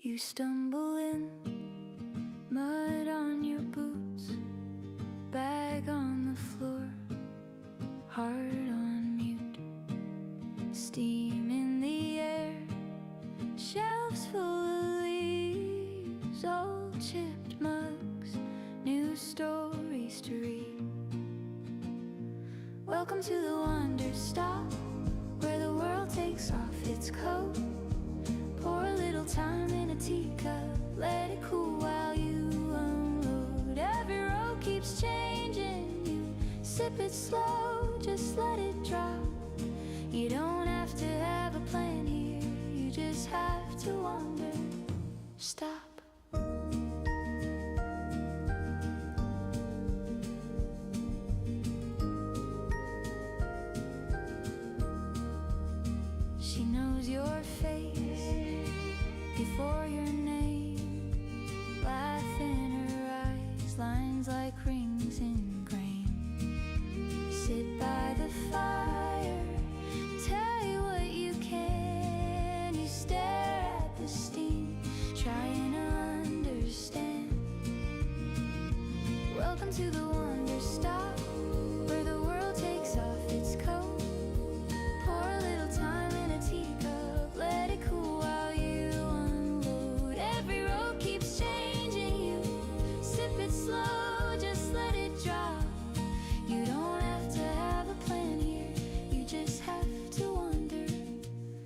You stumble in, mud on your boots, bag on the floor, heart on mute, steam in the air, shelves full of leaves, old chipped mugs, new stories to read. Welcome to the Wanderstop, where the world takes off its coat. Pour a little time in a teacup, let it cool while you unload. Every road keeps changing, you sip it slow, just let it drop. You don't have to have a plan here, you just have to wander. Stop. She knows your face before your name, laugh in her eyes, lines like rings in grain. Sit by the fire, tell you what you can. You stare at the steam, trying to understand. Welcome to the Wanderstop, where the world takes off its coat. Pour a little time in a teacup, let it cool while you unload. Every road keeps changing, you sip it slow, just let it drop. You don't have to have a plan here, you just have to wander.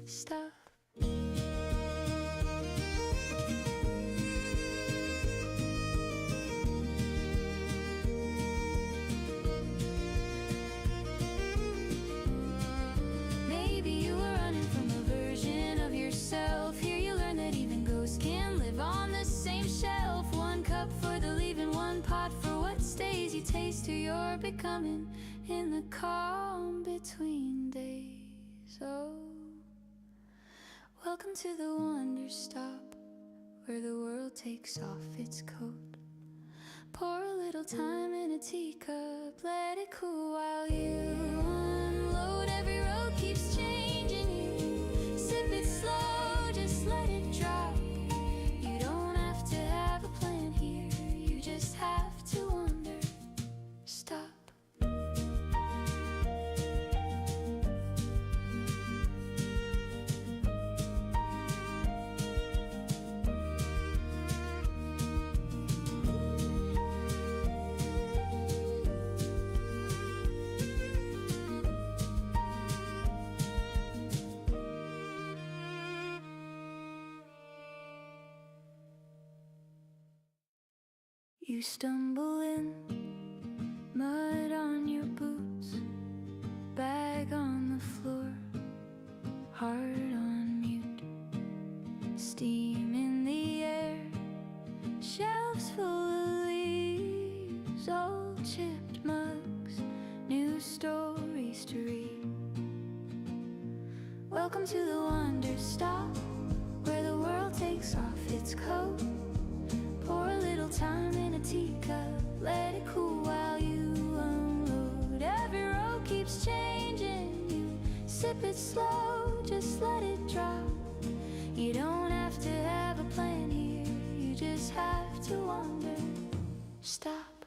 Stop. Maybe you were running from a version of yourself. Here you learn that even ghosts can live on the same shelf. One cup for the leaving, one pot for what stays. You taste who you're becoming in the calm between days. Oh, welcome to the Wanderstop, where the world takes off its coat. Pour a little time in a teacup, let it cool while you unload. Every road keeps changing, you sip it slow, just let it drop. You don't have to have a plan here, you just have to wander. Stop. You stumble in, mud on your boots, bag on the floor, heart on mute, steam in the air, shelves full of leaves, old chipped mugs, new stories to read. Welcome to the Wanderstop, where the world takes off its coat. Pour a little time in a teacup, let it cool while you unload. Every road keeps changing, you sip it slow, just let it drop. You don't have to have a plan here, you just have to wander. Stop.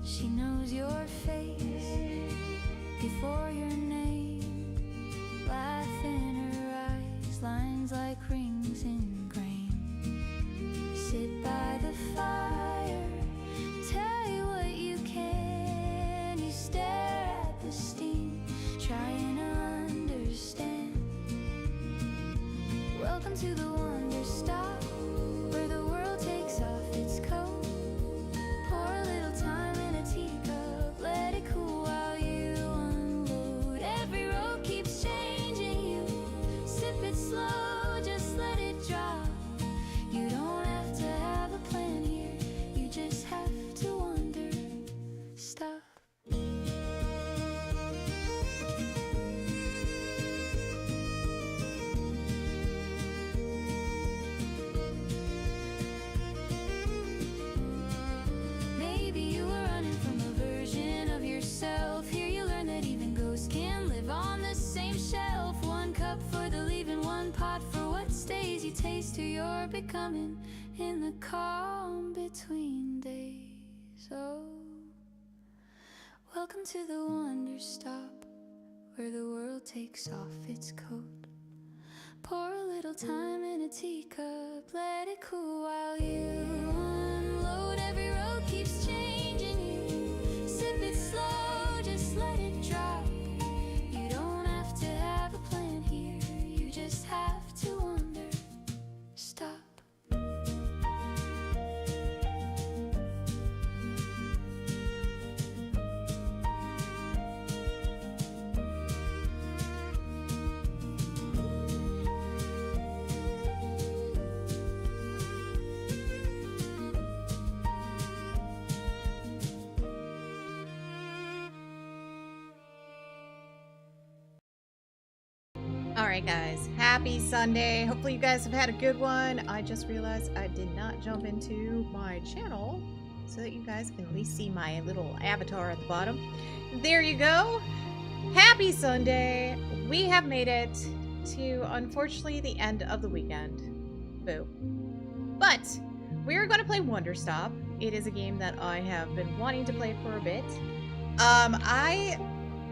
She knows your face before your name, laugh in her eyes, lines like rings in grain. Sit by the fire, tell you what you can. You stare at the steam, trying to taste who you're becoming in the calm between days. Oh, welcome to the Wanderstop, where the world takes off its coat. Pour a little time in a teacup, let it cool while you unload. Every road keeps changing you. Sip it slow, just let it drop. You don't have to have a plan here, you just have to wonder. Stop. Alright guys, happy Sunday. Hopefully you guys have had a good one. I just realized I did not jump into my channel so that you guys can at least see my little avatar at the bottom. There you go. Happy Sunday. We have made it to, unfortunately, the end of the weekend. Boo. But we're going to play Wanderstop. It is a game that I have been wanting to play for a bit. I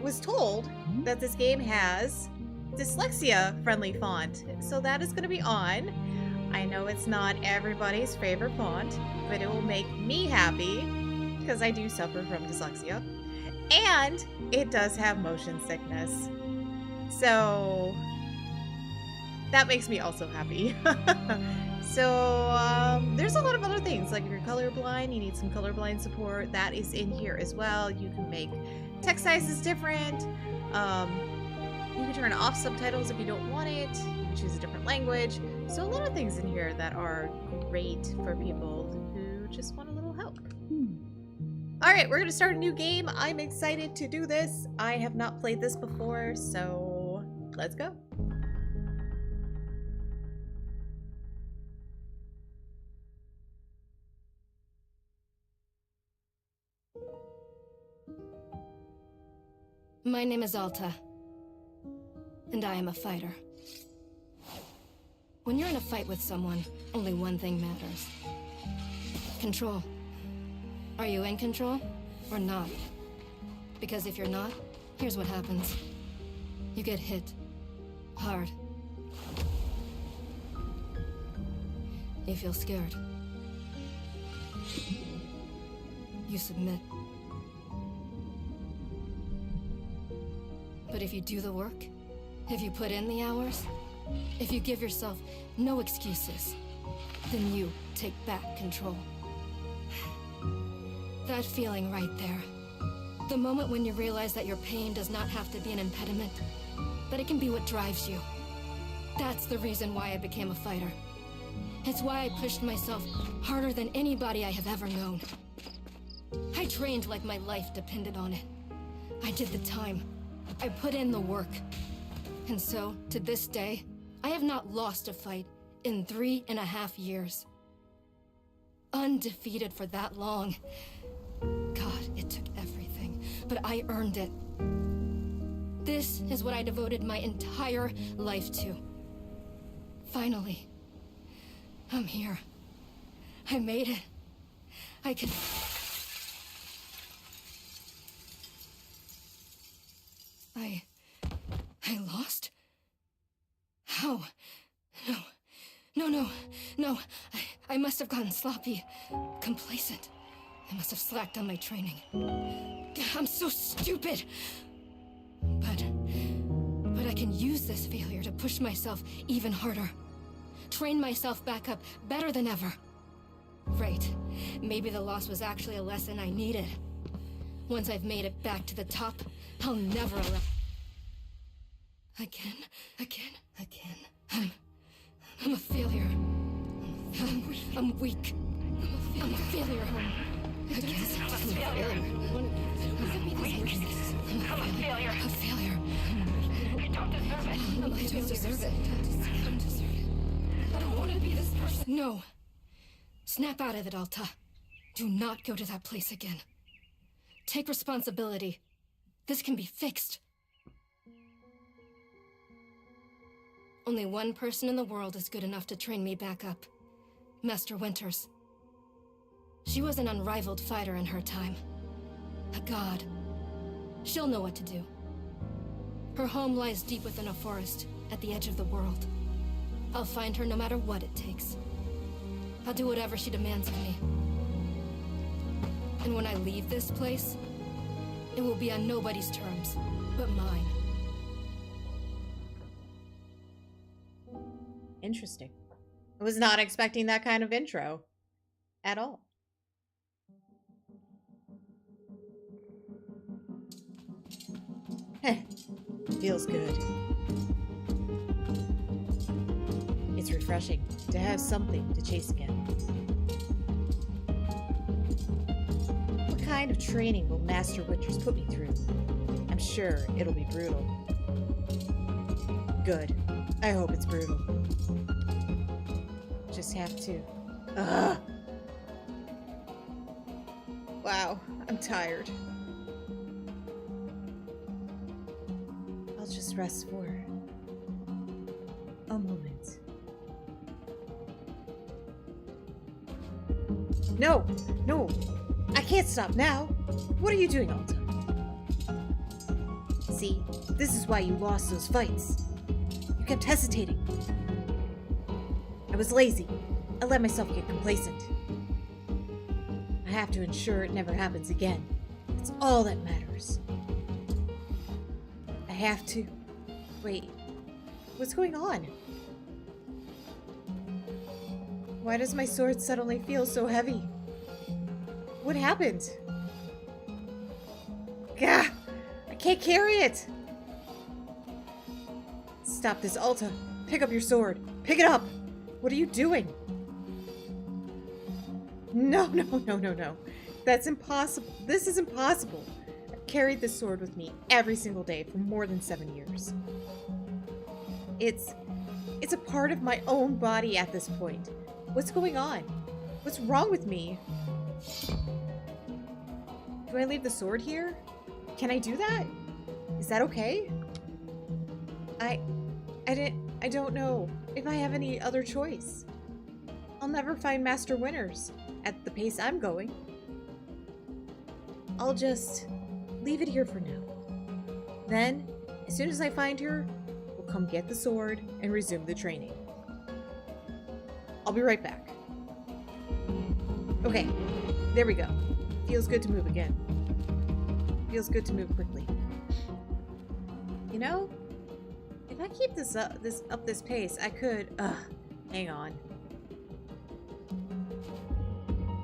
was told that this game has dyslexia-friendly font, so that is going to be on. I know it's not everybody's favorite font, but it will make me happy, because I do suffer from dyslexia. And it does have motion sickness. So that makes me also happy. So there's a lot of other things, like if you're colorblind, you need some colorblind support. That is in here as well. You can make text sizes different. You can turn off subtitles if you don't want it. You can choose a different language. So a lot of things in here that are great for people who just want a little help. Alright, we're going to start a new game. I'm excited to do this. I have not played this before, so let's go. My name is Alta. And I am a fighter. When you're in a fight with someone, only one thing matters. Control. Are you in control or not? Because if you're not, here's what happens. You get hit. Hard. You feel scared. You submit. But if you do the work, if you put in the hours, if you give yourself no excuses, then you take back control. That feeling right there. The moment when you realize that your pain does not have to be an impediment, that it can be what drives you. That's the reason why I became a fighter. It's why I pushed myself harder than anybody I have ever known. I trained like my life depended on it. I did the time. I put in the work. And so, to this day, I have not lost a fight in 3.5 years. Undefeated for that long. God, it took everything, but I earned it. This is what I devoted my entire life to. Finally, I'm here. I made it. I can... I lost? How? No. I must have gotten sloppy, complacent. I must have slacked on my training. I'm so stupid. But I can use this failure to push myself even harder. Train myself back up better than ever. Right. Maybe the loss was actually a lesson I needed. Once I've made it back to the top, I'll never allow... Again. I'm a failure. I'm weak. I'm a failure. Again. I'm a failure. A failure. You don't deserve it. I don't deserve it. I don't want to be this person. No. Snap out of it, Alta. Do not go to that place again. Take responsibility. This can be fixed. Only one person in the world is good enough to train me back up. Master Winters. She was an unrivaled fighter in her time. A god. She'll know what to do. Her home lies deep within a forest, at the edge of the world. I'll find her no matter what it takes. I'll do whatever she demands of me. And when I leave this place, it will be on nobody's terms, but mine. Interesting. I was not expecting that kind of intro at all. Heh, feels good. It's refreshing to have something to chase again. What kind of training will Master Winters put me through? I'm sure it'll be brutal. Good. I hope it's brutal. Just have to. Ugh. Wow, I'm tired. I'll just rest for a moment. No! No! I can't stop now! What are you doing, Alta? See, this is why you lost those fights. You kept hesitating. I was lazy. I let myself get complacent. I have to ensure it never happens again. It's all that matters. I have to... Wait. What's going on? Why does my sword suddenly feel so heavy? What happened? Gah! I can't carry it! Stop this, Alta. Pick up your sword. Pick it up! What are you doing? No. That's impossible. This is impossible. I've carried this sword with me every single day for more than 7 years. It's a part of my own body at this point. What's going on? What's wrong with me? Do I leave the sword here? Can I do that? Is that okay? I don't know if I have any other choice. I'll never find Master Winters at the pace I'm going. I'll just leave it here for now. Then, as soon as I find her, we'll come get the sword and resume the training. I'll be right back. Okay, there we go. Feels good to move again. Feels good to move quickly. You know, if I keep this pace, I could, hang on.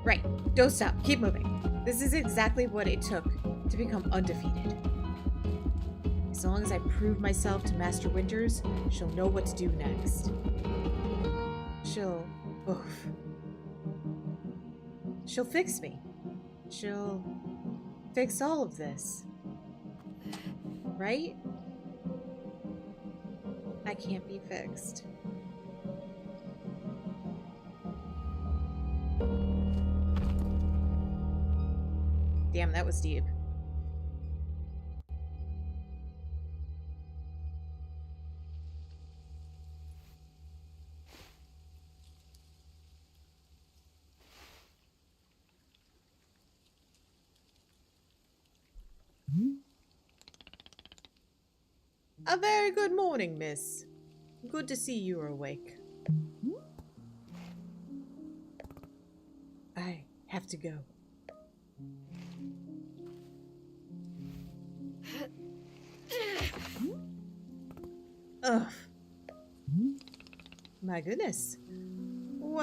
Right, don't stop, keep moving. This is exactly what it took to become undefeated. As long as I prove myself to Master Winters, she'll know what to do next. She'll fix me. She'll fix all of this. Right? I can't be fixed. Damn, that was deep. A very good morning, miss. Good to see you are awake. I have to go. Ugh. My goodness. You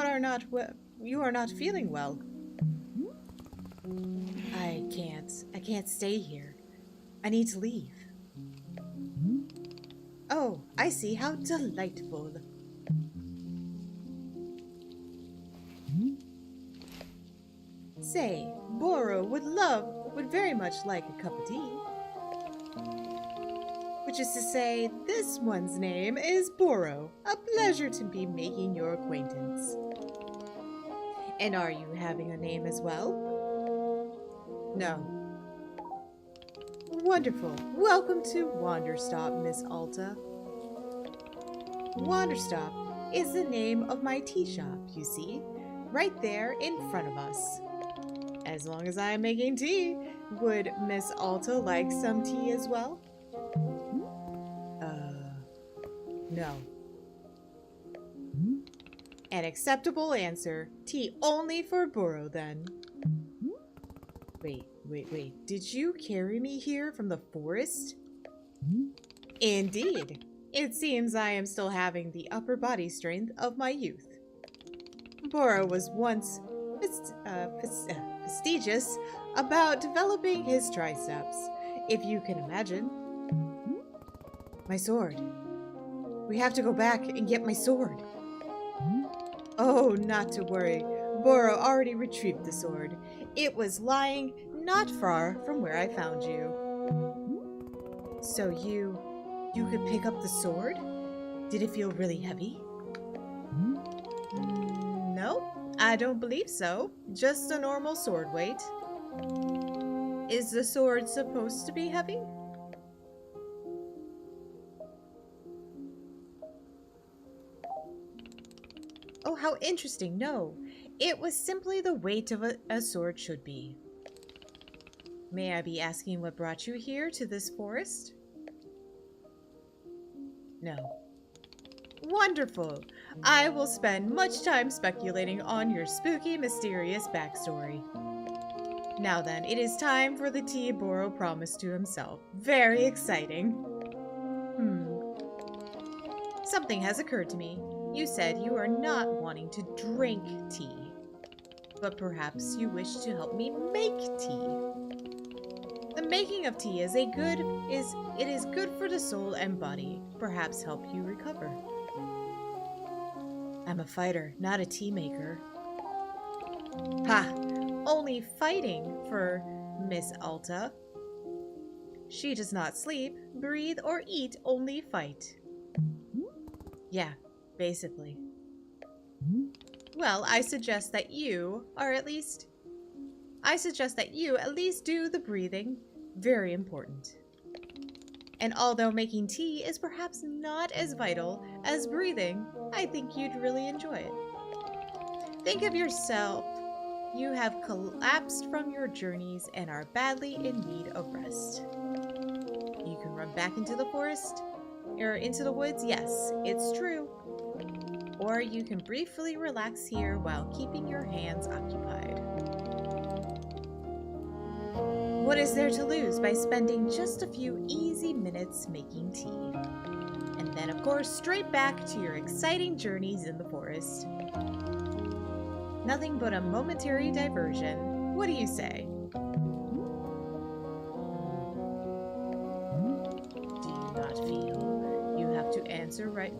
are not feeling well. I can't stay here. I need to leave. Oh, I see. How delightful. Say, Boro would very much like a cup of tea. Which is to say, this one's name is Boro. A pleasure to be making your acquaintance. And are you having a name as well? No. Wonderful. Welcome to Wanderstop, Miss Alta. Wanderstop is the name of my tea shop, you see, right there in front of us. As long as I am making tea, would Miss Alta like some tea as well? No. An acceptable answer. Tea only for Burrow, then. Wait. Did you carry me here from the forest? Indeed. It seems I am still having the upper body strength of my youth. Burrow was once fastidious about developing his triceps, if you can imagine. My sword. We have to go back and get my sword. Oh, not to worry. Burrow already retrieved the sword. It was lying not far from where I found you. So you could pick up the sword? Did it feel really heavy? No, I don't believe so. Just a normal sword weight. Is the sword supposed to be heavy? Oh, how interesting. No, it was simply the weight of a sword should be. May I be asking what brought you here to this forest? No. Wonderful. I will spend much time speculating on your spooky, mysterious backstory. Now then, it is time for the tea Burrow promised to himself. Very exciting. Something has occurred to me. You said you are not wanting to drink tea, but perhaps you wish to help me make tea. The making of tea is good for the soul and body. Perhaps help you recover. I'm a fighter, not a tea maker. Ha! Only fighting for Miss Alta. She does not sleep, breathe, or eat, only fight. Yeah, basically. Well, I suggest that you at least do the breathing. Very important. And although making tea is perhaps not as vital as breathing, I think you'd really enjoy it. Think of yourself. You have collapsed from your journeys and are badly in need of rest. You can run back into the forest, or into the woods, yes, it's true. Or you can briefly relax here while keeping your hands occupied. What is there to lose by spending just a few easy minutes making tea? And then, of course, straight back to your exciting journeys in the forest. Nothing but a momentary diversion. What do you say?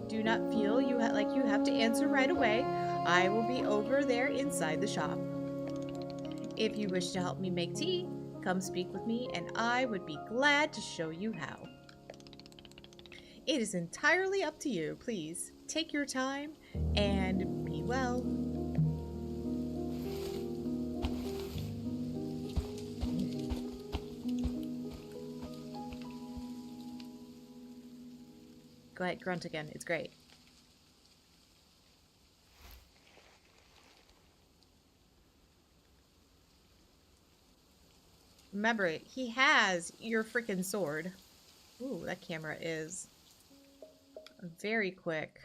Do not feel you have to answer right away. I will be over there inside the shop. If you wish to help me make tea, come speak with me and I would be glad to show you how. It is entirely up to you. Please take your time and be well. Go ahead, grunt again. It's great. Remember, he has your freaking sword. Ooh, that camera is very quick.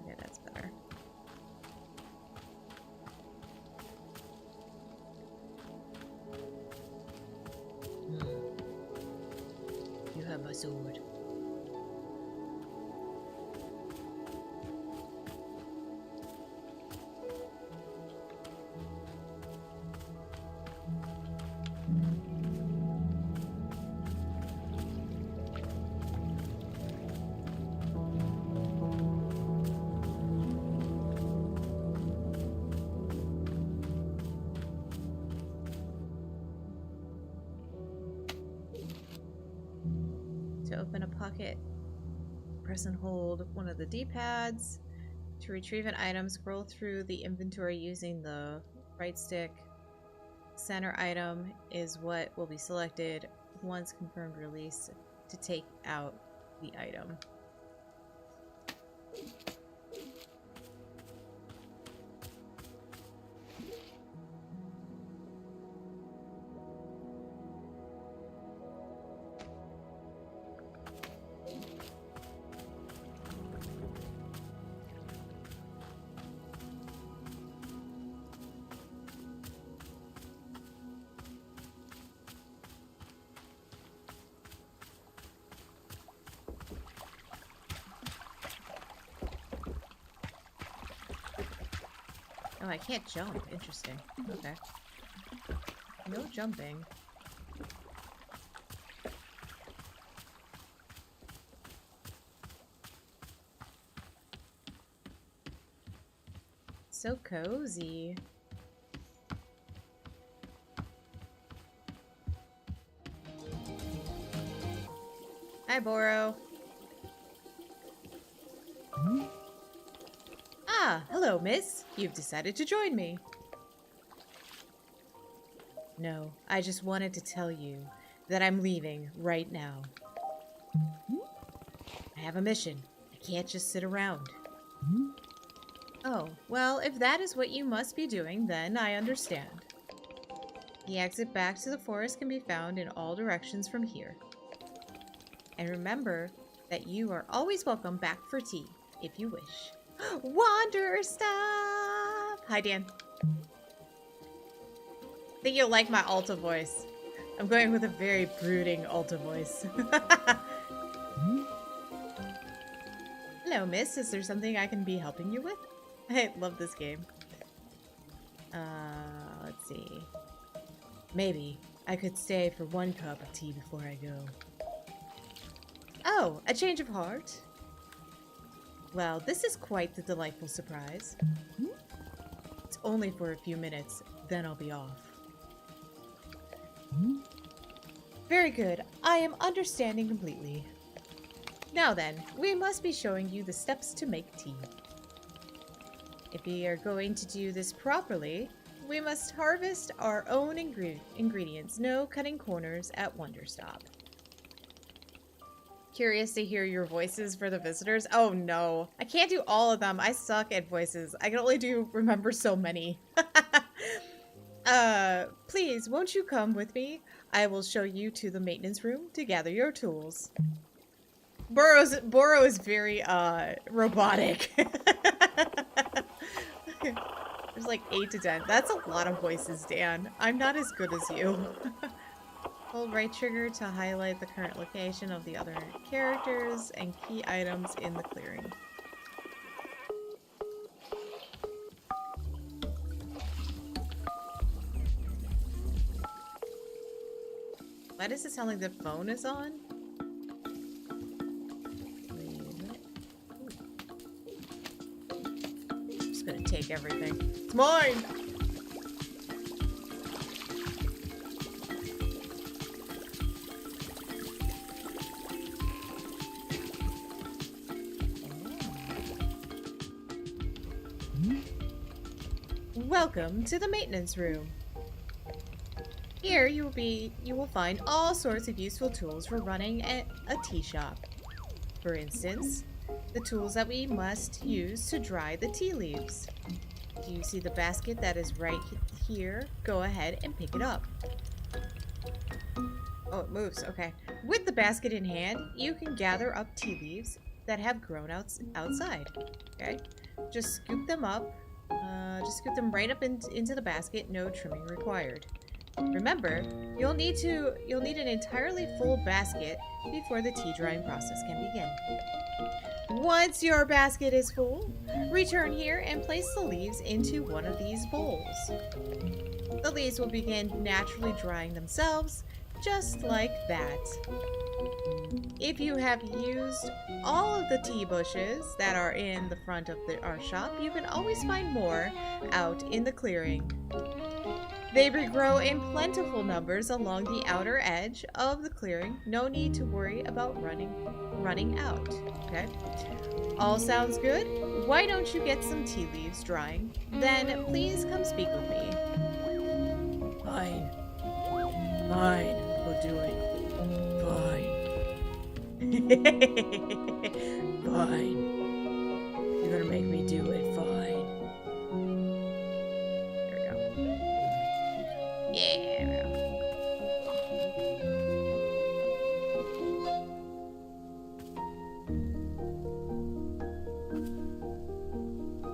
Okay, that's better. You have my sword. To open a pocket, press and hold one of the D-pads. To retrieve an item, scroll through the inventory using the right stick. center item is what will be selected once confirmed release to take out the item. Oh, I can't jump. Interesting. Okay. No jumping. So cozy. Hi, Boro. Ah, hello, miss. You've decided to join me. No, I just wanted to tell you that I'm leaving right now. I have a mission. I can't just sit around. Oh, well, if that is what you must be doing, then I understand. The exit back to the forest can be found in all directions from here. And remember that you are always welcome back for tea, if you wish. Wanderstop! Hi, Dan. I think you'll like my alta voice. I'm going with a very brooding alta voice. Hello, miss. Is there something I can be helping you with? I love this game. Let's see. Maybe I could stay for one cup of tea before I go. Oh, a change of heart? Well, this is quite the delightful surprise. It's only for a few minutes, then I'll be off. Very good. I am understanding completely. Now then, we must be showing you the steps to make tea. If we are going to do this properly, we must harvest our own ingredients. No cutting corners at Wanderstop. Curious to hear your voices for the visitors. Oh no, I can't do all of them. I suck at voices. I can only remember so many. Please, won't you come with me? I will show you to the maintenance room to gather your tools. Boro is very, robotic. There's like 8 to 10. That's a lot of voices, Dan. I'm not as good as you. Hold right trigger to highlight the current location of the other characters and key items in the clearing. Why does it sound like the phone is on? Wait a minute. I'm just gonna take everything. It's mine! Welcome to the maintenance room. Here you will find all sorts of useful tools for running a tea shop. For instance, the tools that we must use to dry the tea leaves. Do you see the basket that is right here? Go ahead and pick it up. Oh, it moves. Okay. With the basket in hand, you can gather up tea leaves that have grown outside. Okay? Just scoop them up. Just scoop them right up into the basket. No trimming required. Remember, you'll need an entirely full basket before the tea drying process can begin. Once your basket is full, return here and place the leaves into one of these bowls. The leaves will begin naturally drying themselves, just like that. If you have used all of the tea bushes that are in the front of our shop, you can always find more out in the clearing. They regrow in plentiful numbers along the outer edge of the clearing. No need to worry about running out. Okay? All sounds good? Why don't you get some tea leaves drying? Then please come speak with me. Fine. Fine, we'll do it. Fine. Fine. You're gonna make me do it. Fine. There we go. Yeah.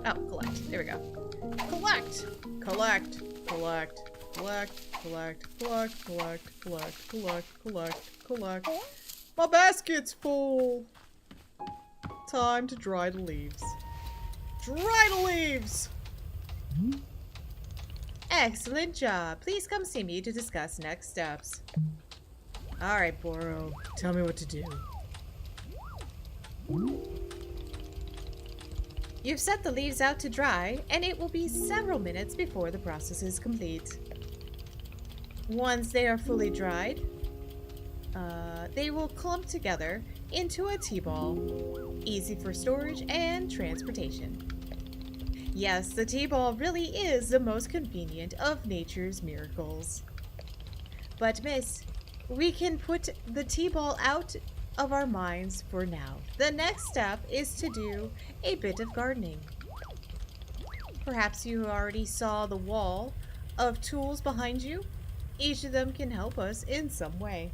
Oh, collect. There we go. Collect! Collect. Collect. Collect. Collect. Collect. Collect. Collect. Collect. Collect. Collect. My basket's full. Time to dry the leaves. Dry the leaves! Excellent job. Please come see me to discuss next steps. Alright, Boro. Tell me what to do. You've set the leaves out to dry, and it will be several minutes before the process is complete. Once they are fully dried, they will clump together into a tea-ball, easy for storage and transportation. Yes, the tea-ball really is the most convenient of nature's miracles. But miss, we can put the tea-ball out of our minds for now. The next step is to do a bit of gardening. Perhaps you already saw the wall of tools behind you. Each of them can help us in some way.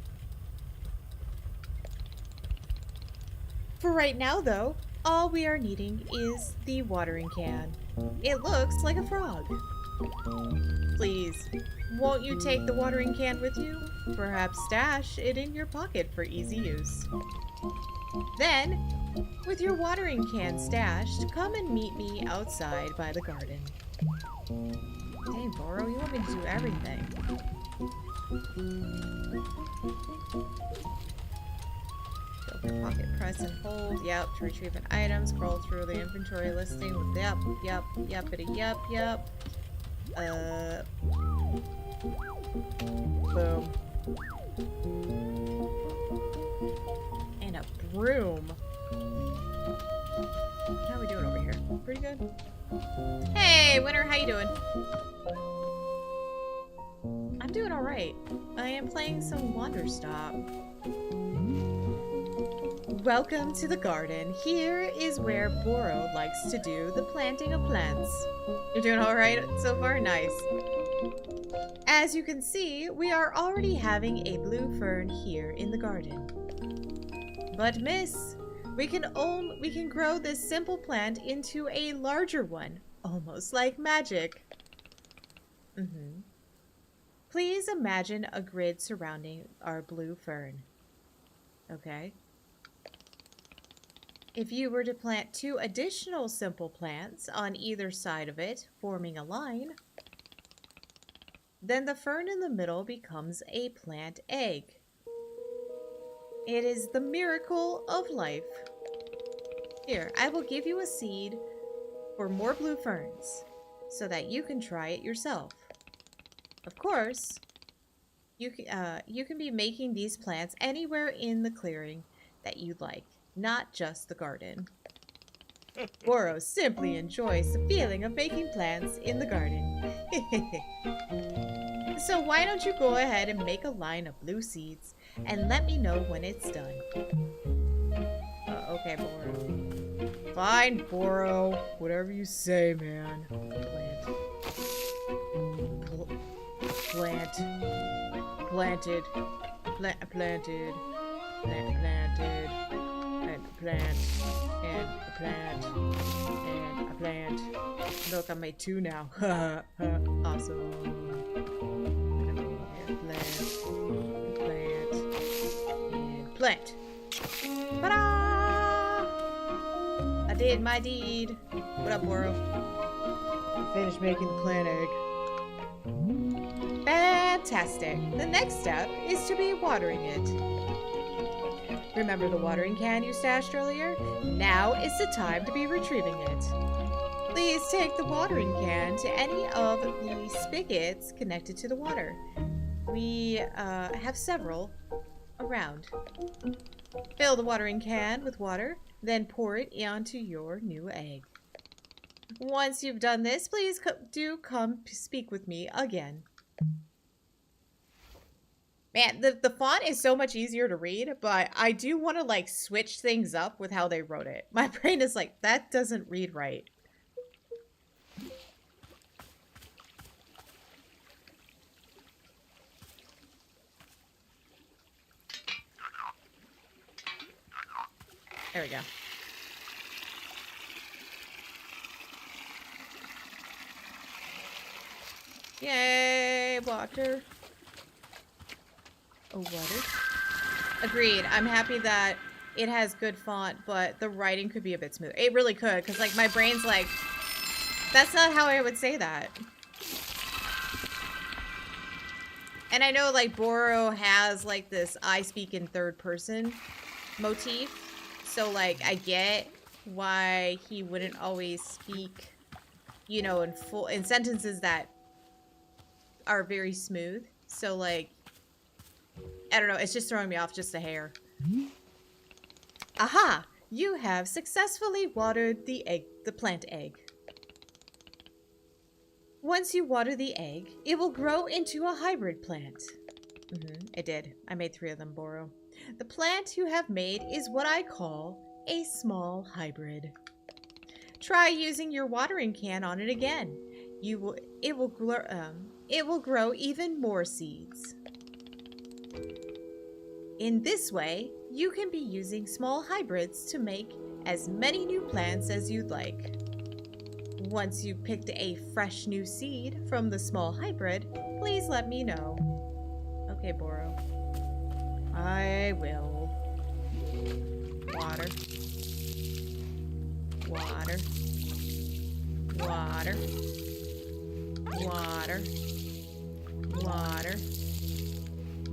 For right now, though, all we are needing is the watering can. It looks like a frog. Please, won't you take the watering can with you? Perhaps stash it in your pocket for easy use. Then, with your watering can stashed, come and meet me outside by the garden. Dang, Boro, you want me to do everything. Open pocket, press and hold. Yep. To retrieve an item, scroll through the inventory listing with yep. Boom. And a broom. How are we doing over here? Pretty good? Hey, Winter, how you doing? I'm doing alright. I am playing some Wanderstop. Welcome to the garden. Here is where Boro likes to do the planting of plants. You're doing alright so far? Nice. As you can see, we are already having a blue fern here in the garden. But miss, we can grow this simple plant into a larger one, almost like magic. Please imagine a grid surrounding our blue fern. Okay. If you were to plant 2 additional simple plants on either side of it, forming a line, then the fern in the middle becomes a plant egg. It is the miracle of life. Here, I will give you a seed for more blue ferns so that you can try it yourself. Of course, you can be making these plants anywhere in the clearing that you'd like, not just the garden. Boro simply enjoys the feeling of making plants in the garden. So why don't you go ahead and make a line of blue seeds and let me know when it's done. Okay, Boro. Fine, Boro. Whatever you say, man. Plant. Planted. Planted. Planted. And a plant. And a plant. And a plant. Look, I made 2 now. Awesome. Plant. Ta-da! I did my deed. What up, Boro? I finished making the plant egg. Fantastic. The next step is to be watering it. Remember the watering can you stashed earlier? Now is the time to be retrieving it. Please take the watering can to any of the spigots connected to the water. We have several around. Fill the watering can with water, then pour it onto your new egg. Once you've done this, please do come speak with me again. Man, the font is so much easier to read, but I do want to like switch things up with how they wrote it. My brain is like, that doesn't read right. There we go. Yay, water. Oh, water. Agreed. I'm happy that it has good font, but the writing could be a bit smooth. It really could, because like my brain's like, that's not how I would say that. And I know like Boro has like this I speak in third person motif. So like I get why he wouldn't always speak, you know, in sentences that are very smooth. So like, I don't know, it's just throwing me off just a hair. Aha! You have successfully watered the plant egg. Once you water the egg, it will grow into a hybrid plant. It did. I made 3 of them, Boro. The plant you have made is what I call a small hybrid. Try using your watering can on it again. It will grow even more seeds. In this way, you can be using small hybrids to make as many new plants as you'd like. Once you've picked a fresh new seed from the small hybrid, please let me know. Okay, Boro. I will. Water. Water. Water. Water. Water.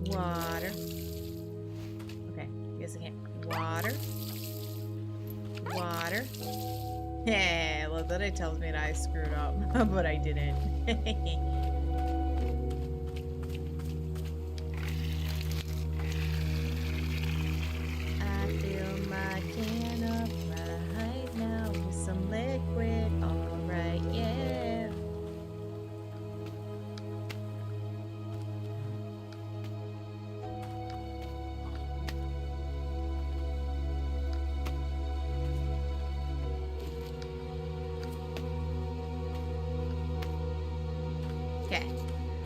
Water. Okay, guess I can't. Water. Water. Yeah, well, then it tells me that I screwed up, but I didn't. I fill my can up right now with some liquid. Alright, yeah. Okay.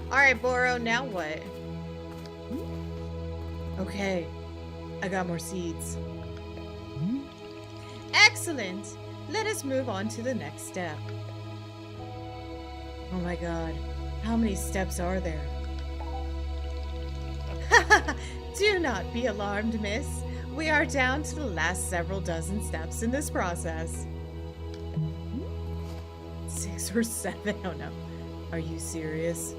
Alright, Boro, now what? Okay. I got more seeds. Excellent! Let us move on to the next step. Oh my god. How many steps are there? Do not be alarmed, miss. We are down to the last several dozen steps in this process. 6 or 7? Oh no. Are you serious?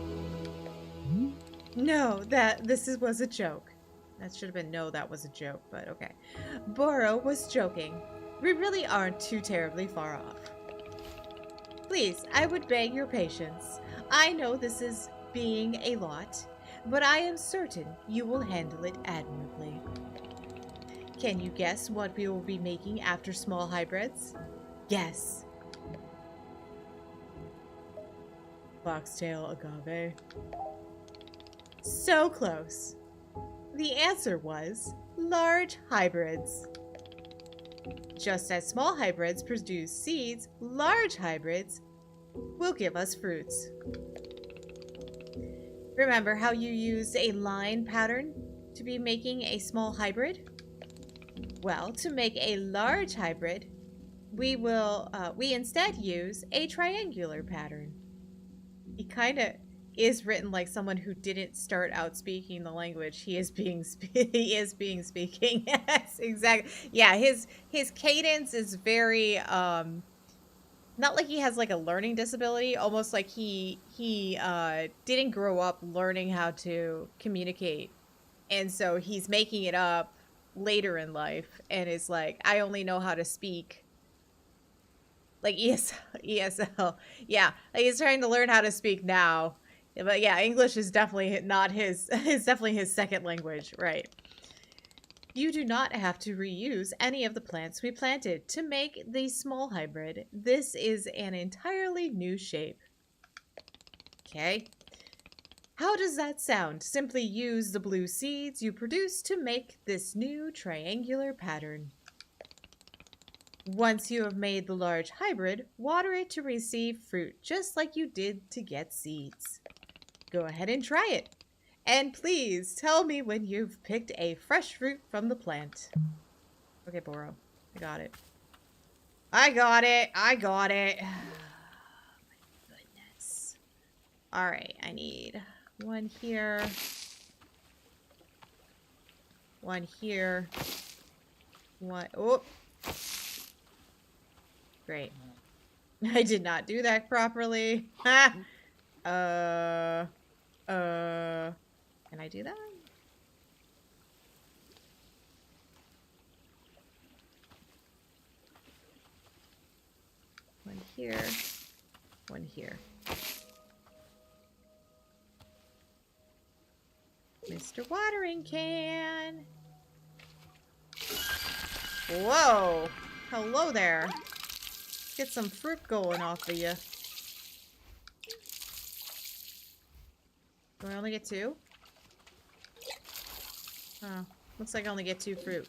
No, was a joke. That should have been no, that was a joke, but okay. Boro was joking. We really aren't too terribly far off. Please, I would beg your patience. I know this is being a lot, but I am certain you will handle it admirably. Can you guess what we will be making after small hybrids? Guess. Foxtail agave. So close. The answer was large hybrids. Just as small hybrids produce seeds, large hybrids will give us fruits. Remember how you used a line pattern to be making a small hybrid? Well, to make a large hybrid, we instead use a triangular pattern. He kind of is written like someone who didn't start out speaking the language he is being speaking. Yes, exactly. Yeah, his cadence is very not like he has like a learning disability, almost like he didn't grow up learning how to communicate, and so he's making it up later in life and is like, I only know how to speak like ESL. Yeah, like he's trying to learn how to speak now. But yeah, English is definitely not his, it's definitely his second language, right? You do not have to reuse any of the plants we planted to make the small hybrid. This is an entirely new shape. Okay. How does that sound? Simply use the blue seeds you produce to make this new triangular pattern. Once you have made the large hybrid, water it to receive fruit just like you did to get seeds. Go ahead and try it. And please tell me when you've picked a fresh fruit from the plant. Okay, Boro. I got it. I got it. I got it. Oh, my goodness. Alright, I need one here. One here. One. Oh. Great. I did not do that properly. Ha! Can I do that? One here. One here. Mr. Watering Can. Whoa. Hello there. Get some fruit going off of you. Do I only get two? Oh, looks like I only get two fruit.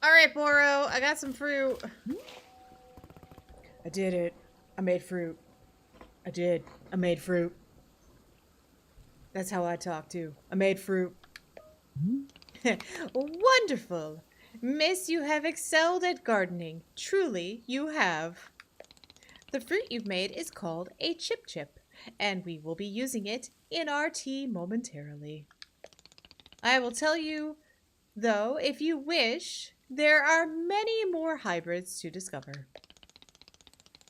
Alright, Boro, I got some fruit. I did it. I made fruit. I did. I made fruit. That's how I talk too. I made fruit. Wonderful. Miss, you have excelled at gardening. Truly, you have. The fruit you've made is called a chip chip, and we will be using it in our tea momentarily. I will tell you, though, if you wish, there are many more hybrids to discover.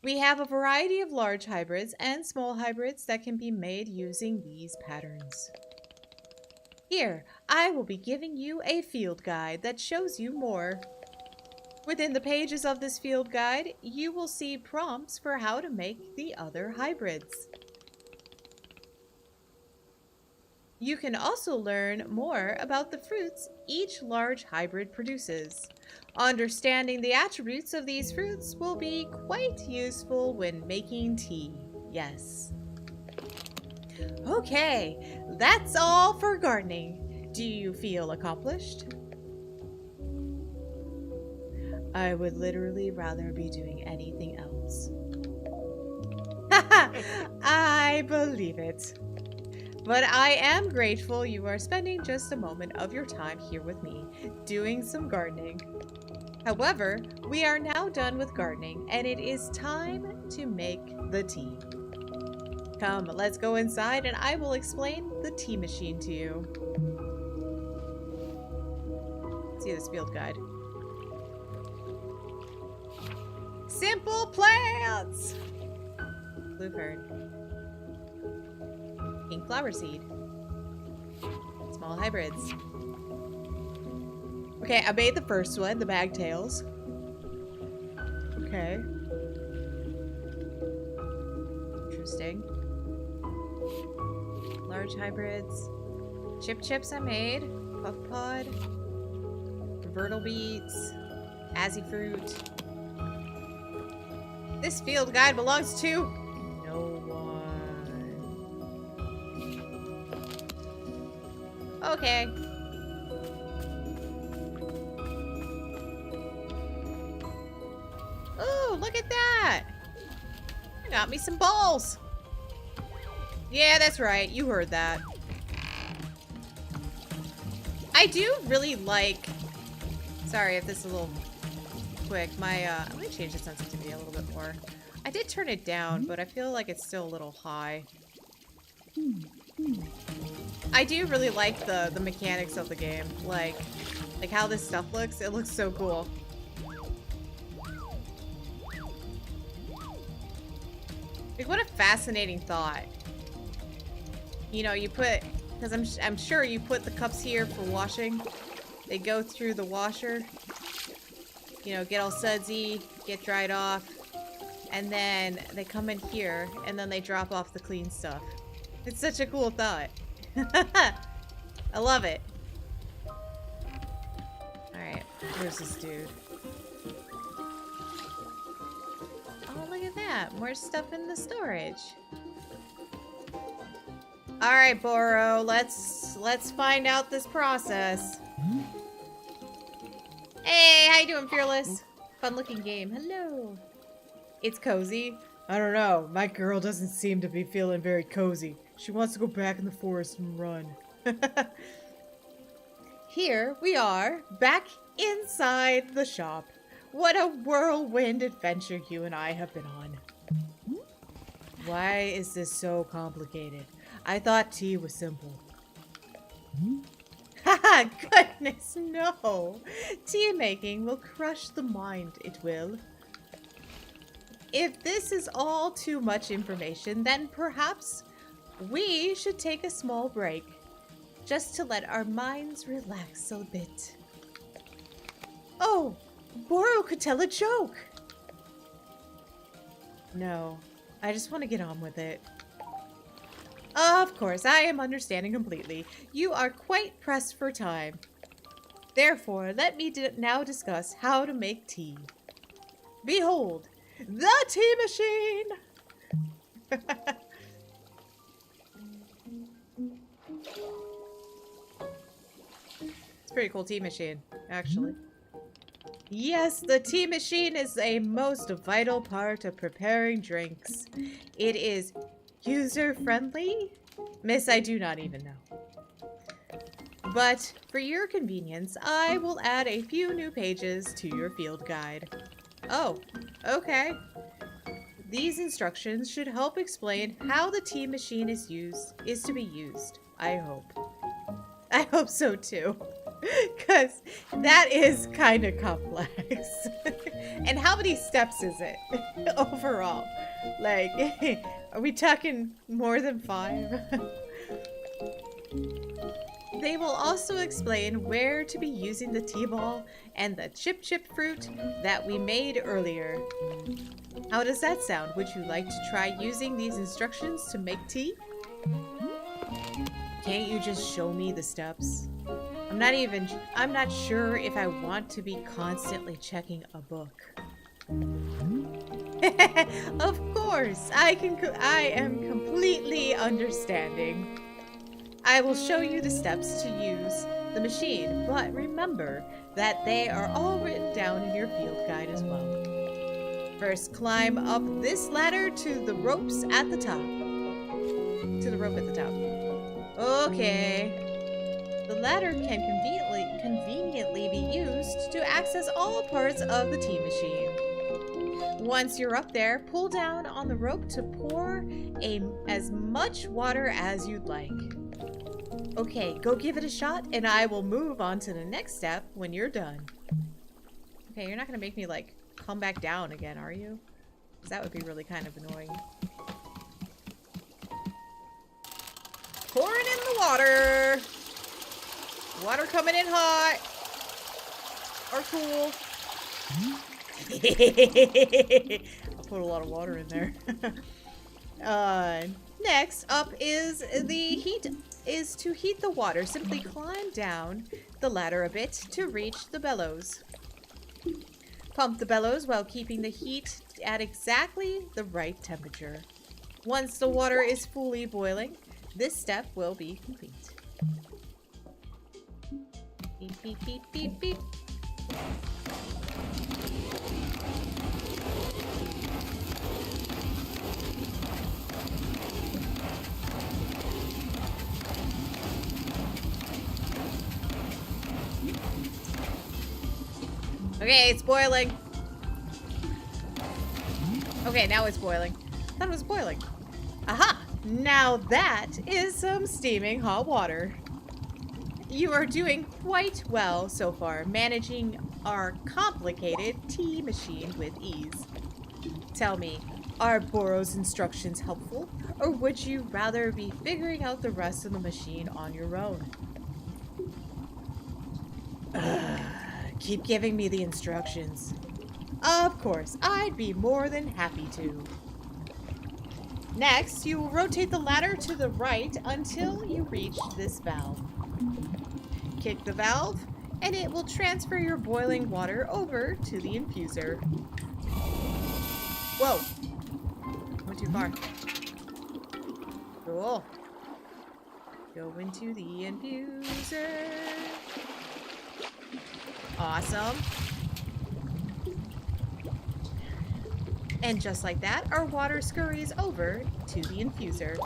We have a variety of large hybrids and small hybrids that can be made using these patterns. Here, I will be giving you a field guide that shows you more. Within the pages of this field guide, you will see prompts for how to make the other hybrids. You can also learn more about the fruits each large hybrid produces. Understanding the attributes of these fruits will be quite useful when making tea. Yes. Okay, that's all for gardening. Do you feel accomplished? I would literally rather be doing anything else. I believe it. But I am grateful you are spending just a moment of your time here with me, doing some gardening. However, we are now done with gardening, and it is time to make the tea. Come, let's go inside, and I will explain the tea machine to you. Let's see this field guide. Simple plants! Blue fern. Pink flower seed. Small hybrids. Okay, I made the first one, the bagtails. Okay. Interesting. Large hybrids. Chip chips I made. Puff pod. Vertle beets. Azzy fruit. This field guide belongs to no one. Okay. Oh, look at that! I got me some balls. Yeah, that's right. You heard that. I do really like... Sorry if this is a little quick. I'm gonna change the sensitivity a little bit more. I did turn it down, but I feel like it's still a little high. I do really like the mechanics of the game. Like how this stuff looks. It looks so cool. Like, what a fascinating thought. You know, you put... Because I'm sure you put the cups here for washing. They go through the washer. You know, get all sudsy, get dried off. And then they come in here, and then they drop off the clean stuff. It's such a cool thought. I love it. Alright, Where's this dude? Oh, look at that. More stuff in the storage. Alright, Boro, let's find out this process. Hey, how you doing, Fearless? Fun looking game. Hello. It's cozy. I don't know. My girl doesn't seem to be feeling very cozy. She wants to go back in the forest and run. Here we are, back inside the shop. What a whirlwind adventure you and I have been on. Why is this so complicated? I thought tea was simple. Haha, goodness, no. Tea making will crush the mind, it will. If this is all too much information, then perhaps we should take a small break, just to let our minds relax a bit. Oh, Boro could tell a joke. No, I just want to get on with it. Of course, I am understanding completely. You are quite pressed for time. Therefore, let me now discuss how to make tea. Behold, the tea machine! It's a pretty cool tea machine, actually. Yes, the tea machine is a most vital part of preparing drinks. It is user-friendly? Miss, I do not even know. But for your convenience, I will add a few new pages to your field guide. Oh, okay. These instructions should help explain how the tea machine is to be used, I hope. I hope so too. Because that is kind of complex. And how many steps is it overall? Like, are we talking more than 5? They will also explain where to be using the tea ball and the chip fruit that we made earlier. How does that sound? Would you like to try using these instructions to make tea? Can't you just show me the steps? I'm not sure if I want to be constantly checking a book. Of course, I am completely understanding. I will show you the steps to use the machine, but remember that they are all written down in your field guide as well. First, climb up this ladder to the ropes at the top. To the rope at the top. Okay. The ladder can conveniently be used to access all parts of the tea machine. Once you're up there, pull down on the rope to pour as much water as you'd like. Okay, go give it a shot, and I will move on to the next step when you're done. Okay, you're not gonna make me, like, come back down again, are you? Because that would be really kind of annoying. Pouring in the water! Water coming in hot! Or cool. I put a lot of water in there. Next up is to heat the water. Simply climb down the ladder a bit to reach the bellows. Pump the bellows while keeping the heat at exactly the right temperature. Once the water is fully boiling, this step will be complete. Beep, beep, beep, beep, beep. Okay, it's boiling. Okay, now it's boiling. I thought it was boiling. Aha! Now that is some steaming hot water. You are doing quite well so far, managing our complicated tea machine with ease. Tell me, are Boro's instructions helpful, or would you rather be figuring out the rest of the machine on your own? Keep giving me the instructions. Of course, I'd be more than happy to. Next, you will rotate the ladder to the right until you reach this valve. Kick the valve, and it will transfer your boiling water over to the infuser. Whoa! Went too far. Cool. Go into the infuser. Awesome. And just like that, our water scurries over to the infuser.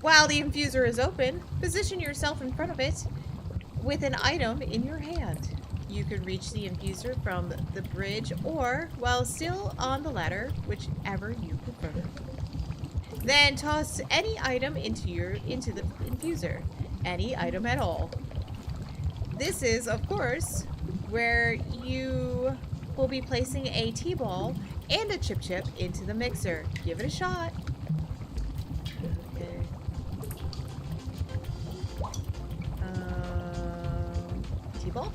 While the infuser is open, position yourself in front of it with an item in your hand. You can reach the infuser from the bridge or while still on the ladder, whichever you prefer. Then toss any item into the infuser. Any item at all. This is, of course, where you will be placing a T-ball and a chip into the mixer. Give it a shot. Okay. T-ball?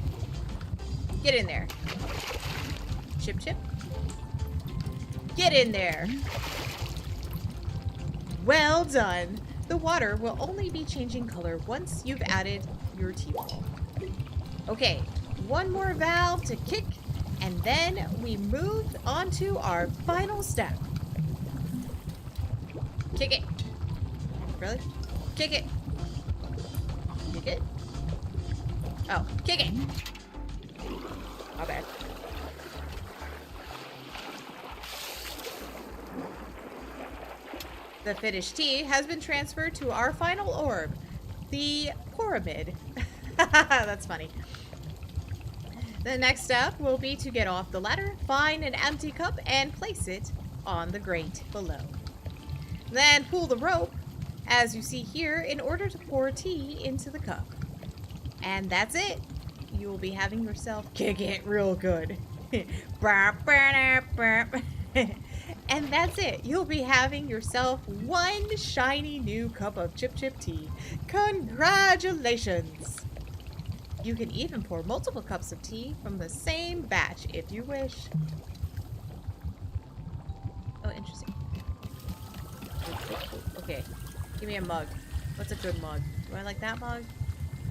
Get in there. Chip. Get in there. Well done. The water will only be changing color once you've added your T-ball. Okay, one more valve to kick, and then we move on to our final step. Kick it. Really? Kick it. Kick it? Oh, kick it. My bad. The finished tea has been transferred to our final orb, the pyramid. That's funny. The next step will be to get off the ladder, find an empty cup, and place it on the grate below. Then pull the rope, as you see here, in order to pour tea into the cup. And that's it. You will be having yourself kick it real good. And that's it. You'll be having yourself one shiny new cup of chip tea. Congratulations! You can even pour multiple cups of tea from the same batch if you wish. Oh, interesting. Okay, give me a mug. What's a good mug? Do I like that mug?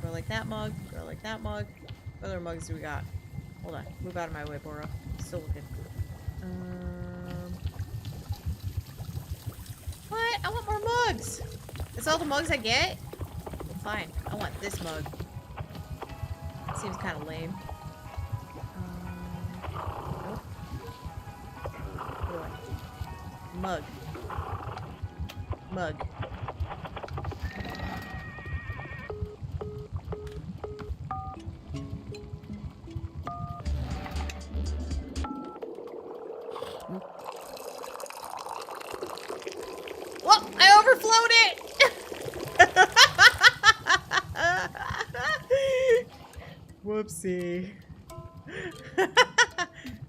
Do I like that mug? Do I like that mug? What other mugs do we got? Hold on. Move out of my way, Boro. Still looking. What? I want more mugs! That's all the mugs I get? Fine. I want this mug. Seems kind of lame. Nope. What do I? Mug. Mug. Well, I overflowed it! Whoopsie.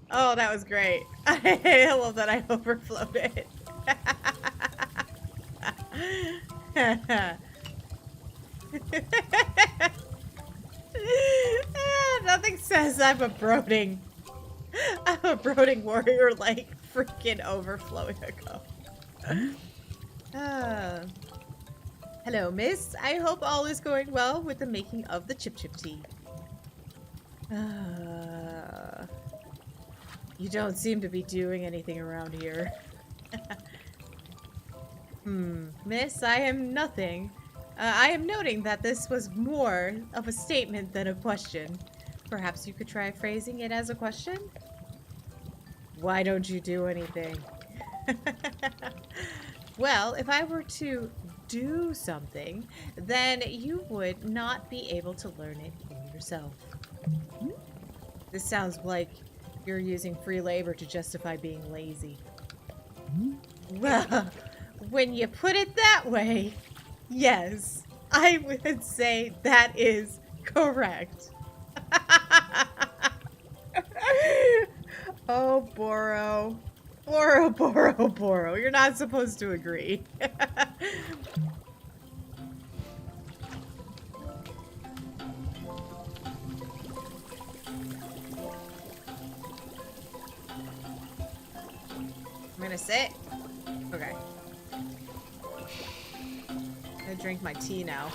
Oh, that was great. I love that I overflowed it. Nothing says I'm a brooding warrior like freaking overflowing a cup. Hello, miss. I hope all is going well with the making of the chip tea. You don't seem to be doing anything around here. Miss, I am nothing. I am noting that this was more of a statement than a question. Perhaps you could try phrasing it as a question? Why don't you do anything? Well, if I were to do something, then you would not be able to learn it for yourself. This sounds like you're using free labor to justify being lazy. Well, when you put it that way, yes, I would say that is correct. Oh, Boro. Boro. You're not supposed to agree. I'm gonna sit. Okay. I'm gonna drink my tea now.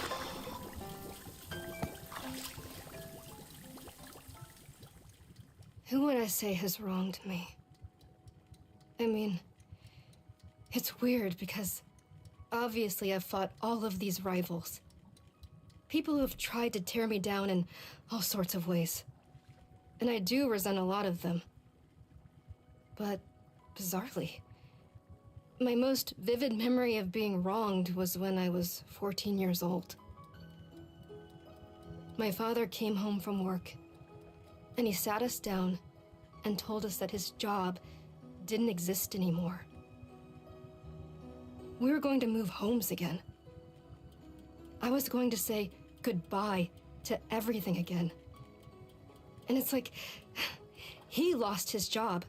Who would I say has wronged me? I mean, it's weird because obviously I've fought all of these rivals. People who have tried to tear me down in all sorts of ways. And I do resent a lot of them. But, bizarrely, my most vivid memory of being wronged was when I was 14 years old. My father came home from work, and he sat us down and told us that his job didn't exist anymore. We were going to move homes again. I was going to say goodbye to everything again. And it's like, he lost his job.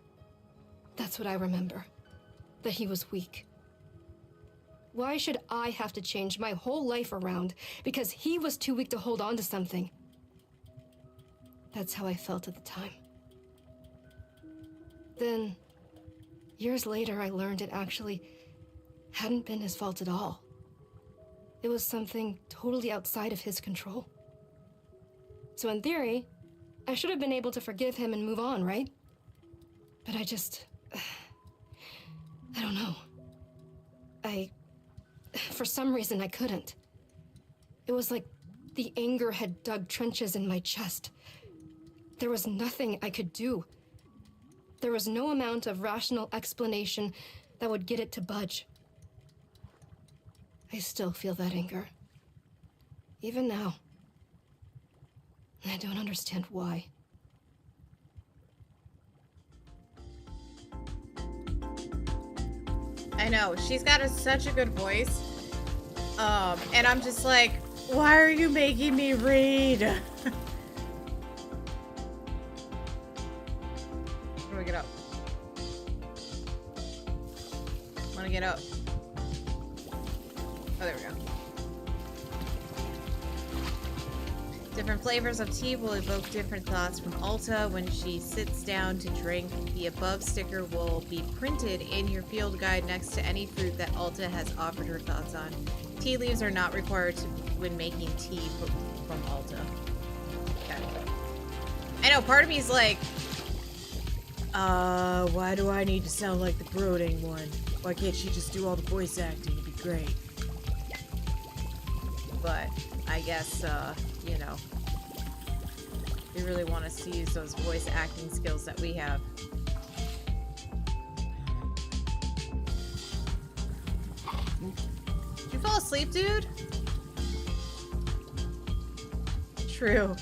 That's what I remember. That he was weak. Why should I have to change my whole life around because he was too weak to hold on to something? That's how I felt at the time. Then, years later, I learned it actually hadn't been his fault at all. It was something totally outside of his control. So in theory, I should have been able to forgive him and move on, right? But I don't know. For some reason, I couldn't. It was like the anger had dug trenches in my chest. There was nothing I could do. There was no amount of rational explanation that would get it to budge. I still feel that anger. Even now. And I don't understand why. I know, she's got such a good voice. And I'm just like, why are you making me read? How do I get up? I wanna get up. Oh, there we go. Different flavors of tea will evoke different thoughts from Alta. When she sits down to drink, the above sticker will be printed in your field guide next to any fruit that Alta has offered her thoughts on. Tea leaves are not required when making tea from Alta. Okay. I know, part of me is like, why do I need to sound like the brooding one? Why can't she just do all the voice acting? It'd be great. But I guess, you know, we really want us to use those voice acting skills that we have. Did you fall asleep, dude? True.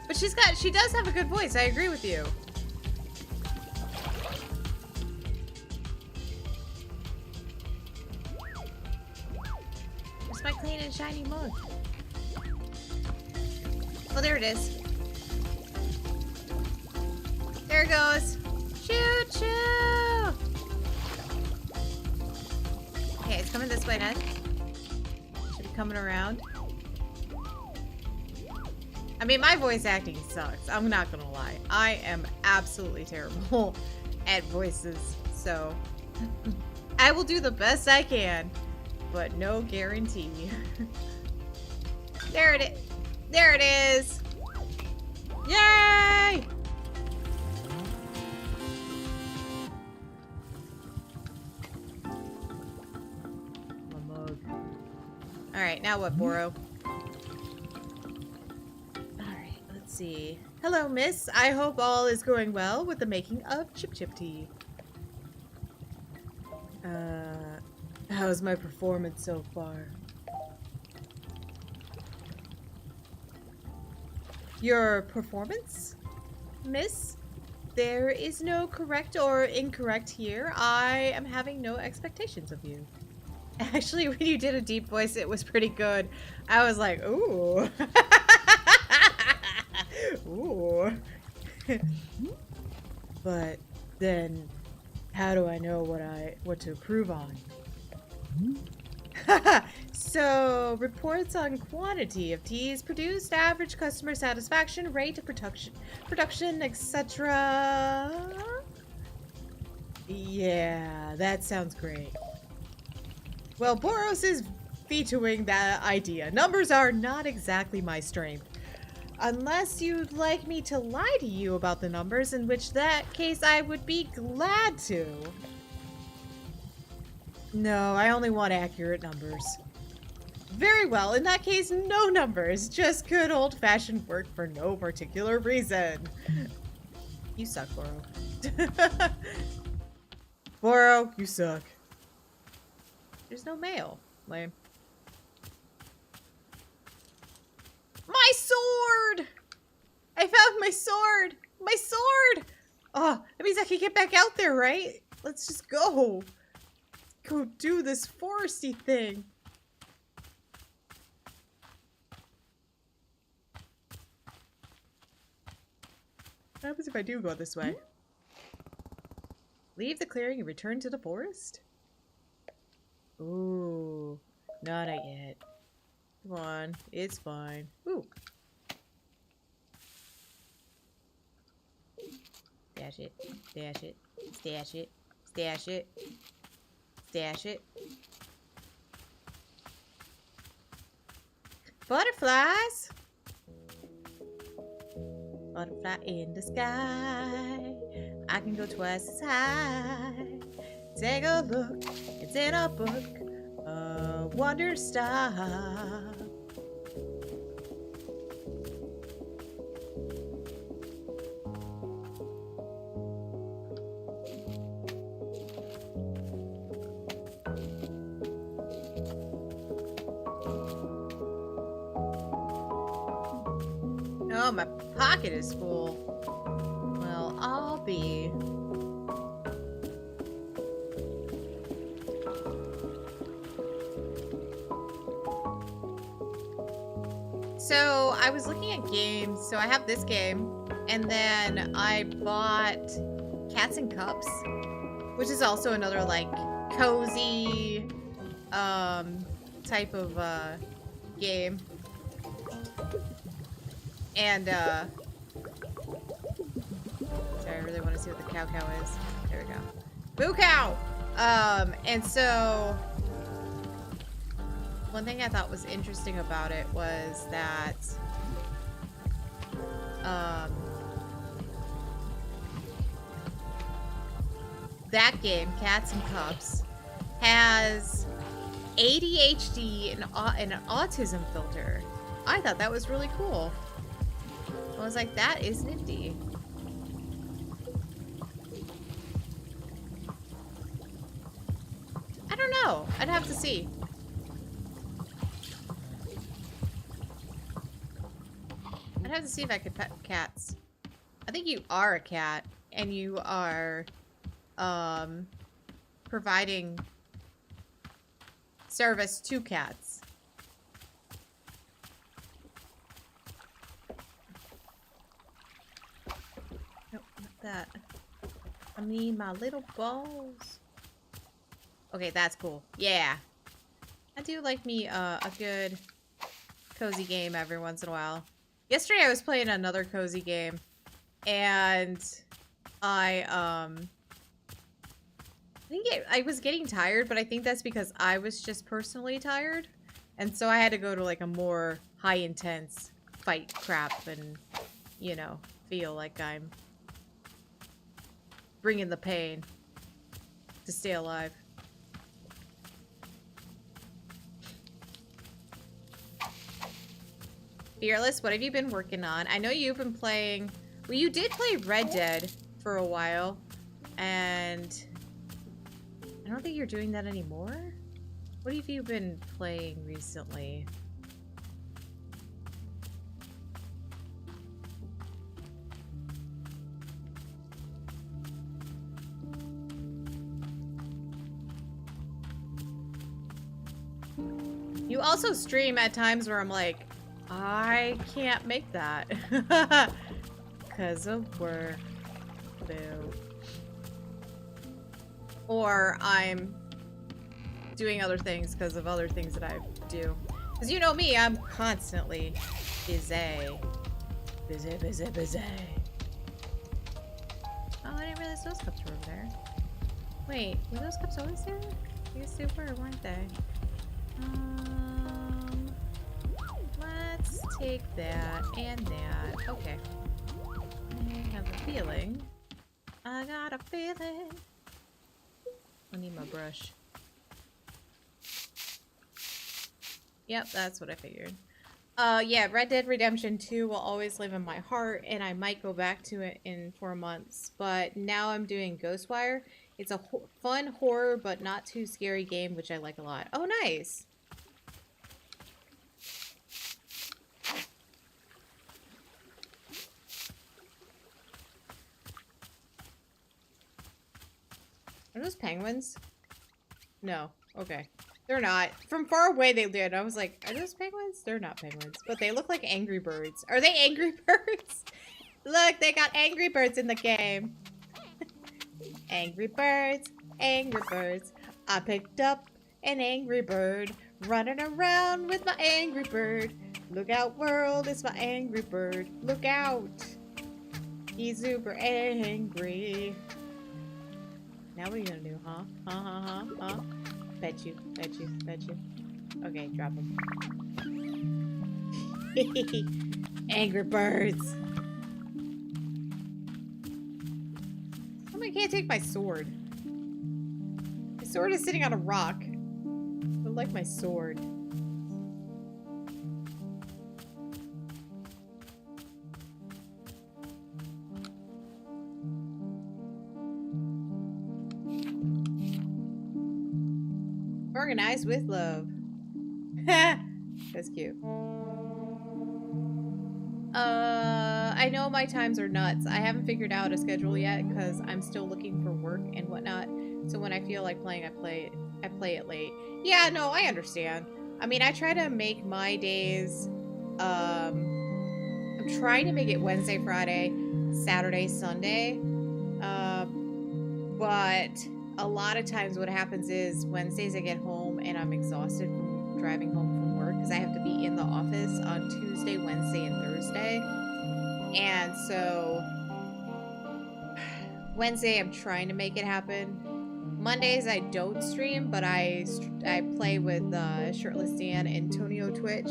But she does have a good voice, I agree with you. Where's my clean and shiny mug? Oh, there it is. There it goes. Choo choo! Okay, it's coming this way, Ned. Should be coming around. I mean, my voice acting sucks. I'm not gonna lie. I am absolutely terrible at voices. So, I will do the best I can, but no guarantee. There it is. There it is! Yay! My mug. Alright, now what, Boro? Alright, let's see. Hello, miss. I hope all is going well with the making of Chip Chip tea. How's my performance so far? Your performance, miss? There is no correct or incorrect here. I am having no expectations of you. Actually, when you did a deep voice, it was pretty good. I was like, ooh. Ooh. But then, how do I know what to improve on? So, reports on quantity of teas produced, average customer satisfaction, rate of production, etc. Yeah, that sounds great. Well, Boros is vetoing that idea. Numbers are not exactly my strength. Unless you'd like me to lie to you about the numbers, in which that case I would be glad to. No, I only want accurate numbers. Very well, in that case, no numbers. Just good old-fashioned work for no particular reason. You suck, Boro. Boro, you suck. There's no mail. Lame. My sword! I found my sword! My sword! Oh, that means I can get back out there, right? Let's just go. Let's go do this foresty thing. What happens if I do go this way? Leave the clearing and return to the forest? Ooh, not yet. Come on, it's fine. Ooh. Stash it, stash it, stash it, stash it, stash it. Butterflies! Butterfly in the sky. I can go twice as high. Take a look, it's in a book. Wanderstop. Oh, my pocket is full. Well, I'll be. So I was looking at games. So I have this game, and then I bought Cats and Cups, which is also another like cozy type of game. And sorry, I really want to see what the cow is. There we go. Boo cow! And so one thing I thought was interesting about it was that that game, Cats and Cups, has ADHD and an autism filter. I thought that was really cool. I was like, that is nifty. I don't know. I'd have to see. I'd have to see if I could pet cats. I think you are a cat, and you are providing service to cats. Nope, not that. I mean, my little balls. Okay, that's cool. Yeah. I do like me a good cozy game every once in a while. Yesterday I was playing another cozy game, and I think I was getting tired, but I think that's because I was just personally tired. And so I had to go to like a more high intense fight crap and, you know, feel like I'm bringing the pain to stay alive. Fearless, what have you been working on? I know you've been playing... Well, you did play Red Dead for a while, and I don't think you're doing that anymore. What have you been playing recently? You also stream at times where I'm like, I can't make that. 'Cause of work. Boo. Or I'm doing other things because of other things that I do. Because you know me, I'm constantly busy. Busy, busy, busy. Oh, I didn't realize those cups were over there. Wait, were those cups always there? I guess they were, weren't they? Let's take that and that. Okay. I have a feeling. I got a feeling. I need my brush. Yep, that's what I figured. Yeah, Red Dead Redemption 2 will always live in my heart, and I might go back to it in 4 months. But now I'm doing Ghostwire. It's a fun horror, but not too scary game, which I like a lot. Oh, nice! Are those penguins? No. Okay. They're not. From far away they did. I was like, are those penguins? They're not penguins. But they look like Angry Birds. Are they Angry Birds? Look, they got Angry Birds in the game. Angry Birds. Angry Birds. I picked up an Angry Bird. Running around with my Angry Bird. Look out, world. It's my Angry Bird. Look out. He's super angry. Now what are you gonna do, huh? Huh? Bet you. Okay, drop him. Angry Birds. I can't take my sword. My sword is sitting on a rock. I like my sword. Organized with love. That's cute. I know my times are nuts. I haven't figured out a schedule yet because I'm still looking for work and whatnot. So when I feel like playing, I play it late. Yeah, no, I understand. I mean, I try to make my days, I'm trying to make it Wednesday, Friday, Saturday, Sunday. But a lot of times what happens is Wednesdays I get home and I'm exhausted from driving home from work because I have to be in the office on Tuesday, Wednesday, and Thursday. And so Wednesday I'm trying to make it happen. Mondays I don't stream, but I play with Shirtless Dan and Tonio Twitch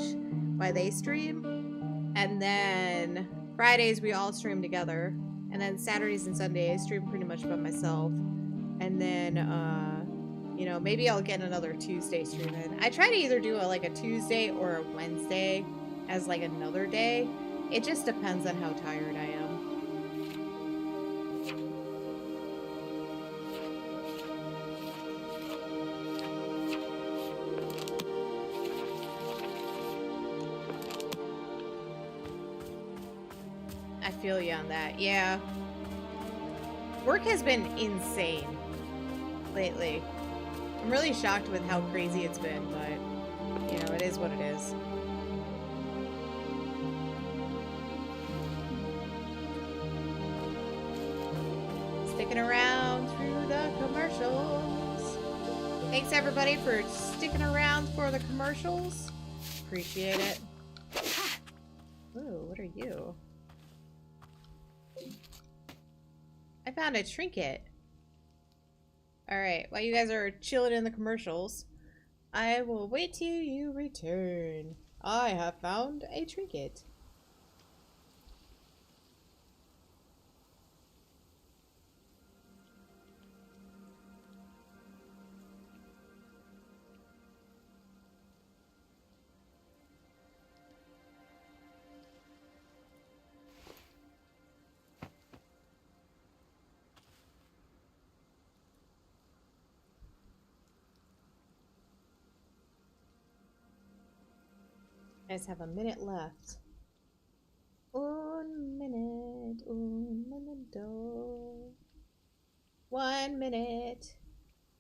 while they stream. And then Fridays we all stream together. And then Saturdays and Sundays I stream pretty much by myself. And then, you know, maybe I'll get another Tuesday stream in. I try to either do like a Tuesday or a Wednesday as like another day. It just depends on how tired I am. I feel you on that. Yeah. Work has been insane lately. I'm really shocked with how crazy it's been, but, you know, it is what it is. Sticking around through the commercials. Thanks, everybody, for sticking around for the commercials. Appreciate it. Ooh, what are you? I found a trinket. Alright, while you guys are chilling in the commercials, I will wait till you return. I have found a trinket. You guys have a minute left. Un minuto. 1 minute.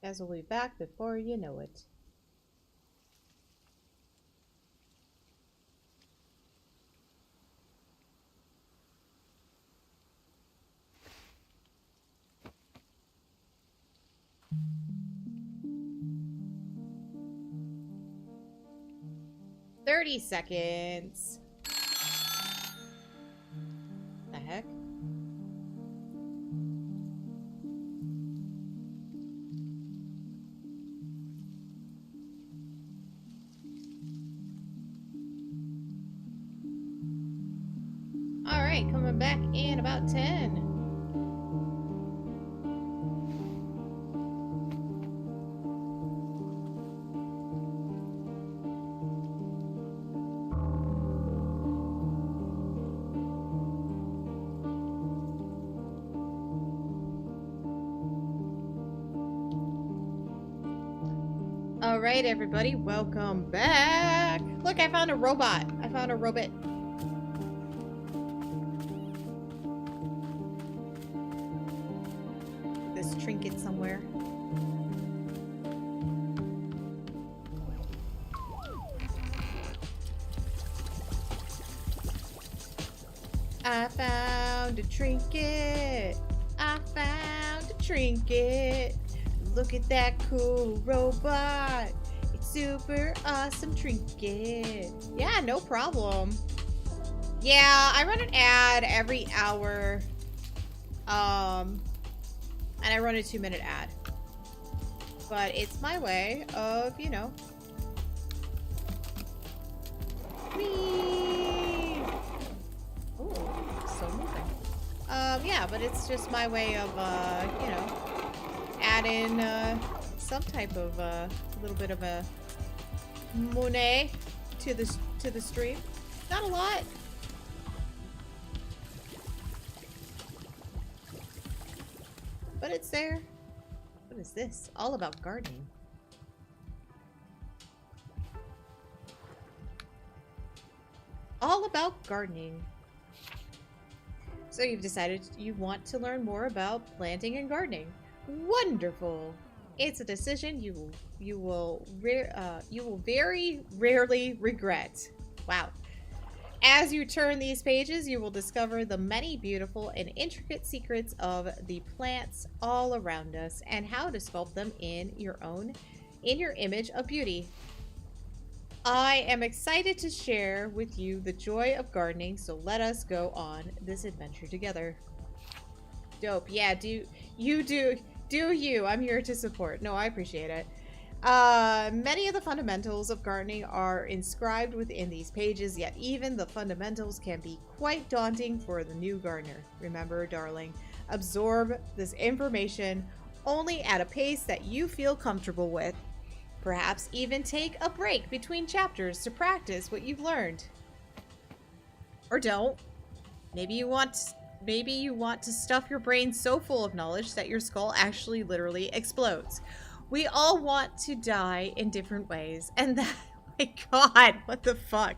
You guys will be back before you know it. "30 seconds. The heck? Alright, coming back in about 10. Alright, everybody, welcome back. Look, I found a robot. I found a robot. This trinket somewhere. I found a trinket. I found a trinket. Look at that cool robot. It's super awesome trinket. Yeah, no problem. Yeah, I run an ad every hour. And I run a 2-minute ad. But it's my way of, you know. Whee! Oh, so moving. Yeah, but it's just my way of, you know, add in some type of little bit of a money to the stream. Not a lot. But it's there. What is this? All about gardening. All about gardening. So you've decided you want to learn more about planting and gardening. Wonderful. It's a decision you will very rarely regret. Wow. As you turn these pages, you will discover the many beautiful and intricate secrets of the plants all around us and how to sculpt them in your image of beauty. I am excited to share with you the joy of gardening, so let us go on this adventure together. Dope. Yeah, do you. I'm here to support. No, I appreciate it. Many of the fundamentals of gardening are inscribed within these pages, yet even the fundamentals can be quite daunting for the new gardener. Remember, darling, absorb this information only at a pace that you feel comfortable with. Perhaps even take a break between chapters to practice what you've learned. Or don't. Maybe you want to stuff your brain so full of knowledge that your skull actually literally explodes. We all want to die in different ways, and that, my God, what the fuck?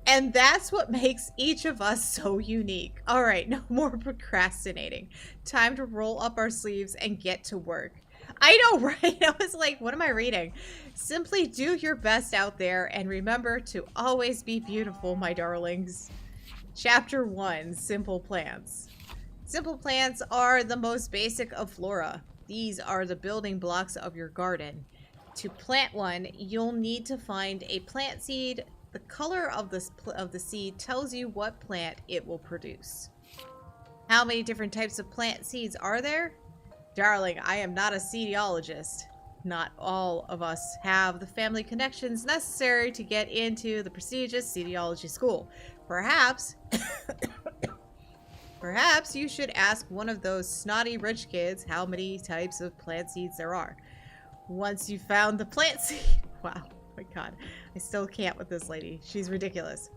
And that's what makes each of us so unique. All right, no more procrastinating. Time to roll up our sleeves and get to work. I know, right? I was like, what am I reading? Simply do your best out there, and remember to always be beautiful, my darlings. Chapter 1, Simple Plants. Simple plants are the most basic of flora. These are the building blocks of your garden. To plant one, you'll need to find a plant seed. The color of the seed tells you what plant it will produce. How many different types of plant seeds are there? Darling, I am not a seediologist. Not all of us have the family connections necessary to get into the prestigious seediology school. Perhaps you should ask one of those snotty rich kids how many types of plant seeds there are. Once you found the plant seed... Wow, my God. I still can't with this lady. She's ridiculous.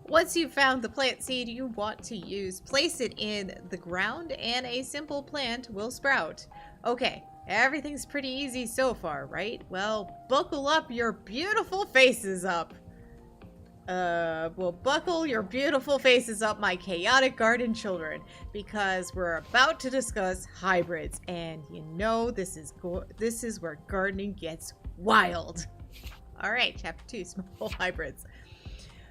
Once you've found the plant seed you want to use, place it in the ground and a simple plant will sprout. Okay, everything's pretty easy so far, right? Well, buckle up your beautiful faces up. Buckle your beautiful faces up, my chaotic garden children, because we're about to discuss hybrids, and you know this is where gardening gets wild. All right, chapter 2, small hybrids.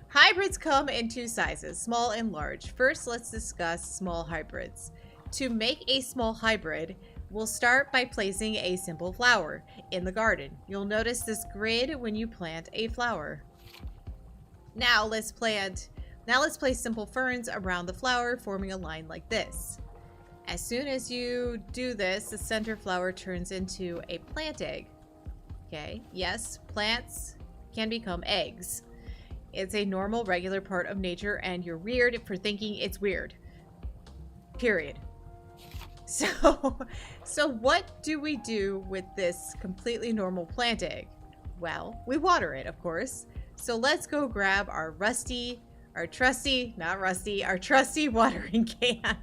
Hybrids come in two sizes, small and large. First, let's discuss small hybrids. To make a small hybrid, we'll start by placing a simple flower in the garden. You'll notice this grid when you plant a flower. Now let's place simple ferns around the flower, forming a line like this. As soon as you do this, the center flower turns into a plant egg. Okay, yes, plants can become eggs. It's a normal, regular part of nature, and you're weird for thinking it's weird. Period. So what do we do with this completely normal plant egg? Well, we water it, of course. So let's go grab our trusty watering can.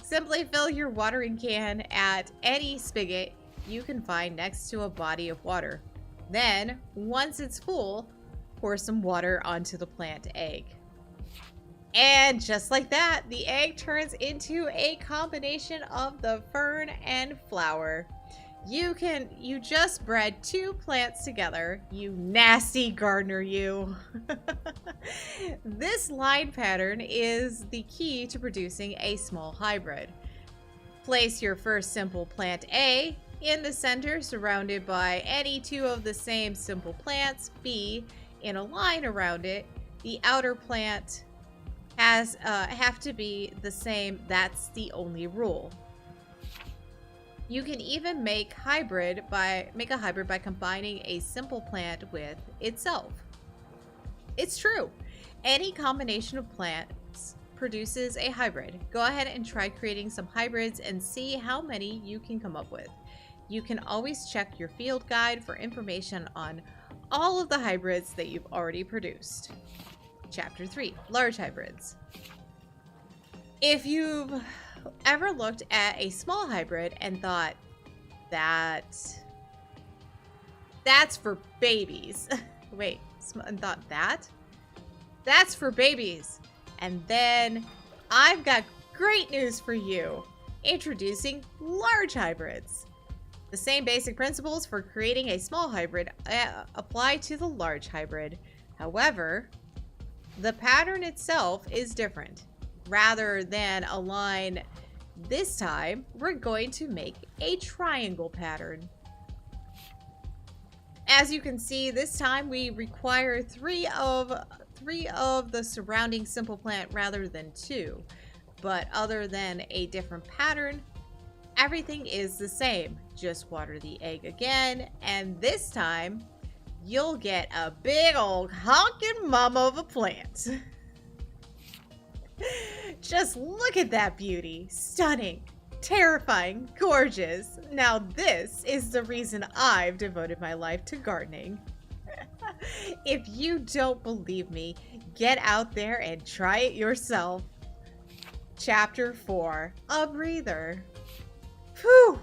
Simply fill your watering can at any spigot you can find next to a body of water. Then, once it's full, pour some water onto the plant egg. And just like that, the egg turns into a combination of the fern and flower. You just bred 2 plants together, you nasty gardener, you. This line pattern is the key to producing a small hybrid. Place your first simple plant A in the center, surrounded by any 2 of the same simple plants B in a line around it. The outer plant have to be the same. That's the only rule. You can even make a hybrid by combining a simple plant with itself. It's true. Any combination of plants produces a hybrid. Go ahead and try creating some hybrids and see how many you can come up with. You can always check your field guide for information on all of the hybrids that you've already produced. Chapter 3, large hybrids. If you've ever looked at a small hybrid and thought, that's for babies. Wait, and thought that's for babies. And then I've got great news for you. Introducing large hybrids. The same basic principles for creating a small hybrid apply to the large hybrid. However, the pattern itself is different. Rather than a line this time, we're going to make a triangle pattern. As you can see, this time we require 3 of the surrounding simple plant rather than 2. But other than a different pattern, everything is the same. Just water the egg again, and this time you'll get a big old honkin' mama of a plant. Just look at that beauty. Stunning, terrifying, gorgeous. Now this is the reason I've devoted my life to gardening. If you don't believe me, get out there and try it yourself. Chapter 4, a breather. Whew!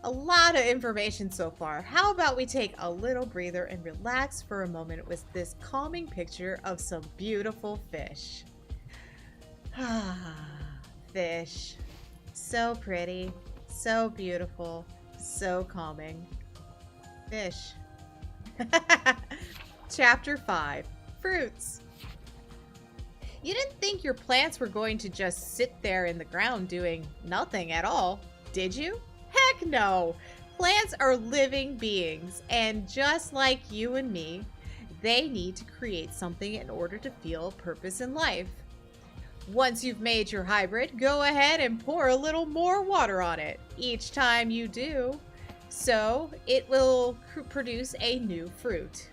A lot of information so far. How about we take a little breather and relax for a moment with this calming picture of some beautiful fish. Fish. So pretty, so beautiful, so calming. Fish. Chapter 5, fruits. You didn't think your plants were going to just sit there in the ground doing nothing at all, did you? Heck no! Plants are living beings, and just like you and me, they need to create something in order to feel purpose in life. Once you've made your hybrid, go ahead and pour a little more water on it each time you do, so it will produce a new fruit.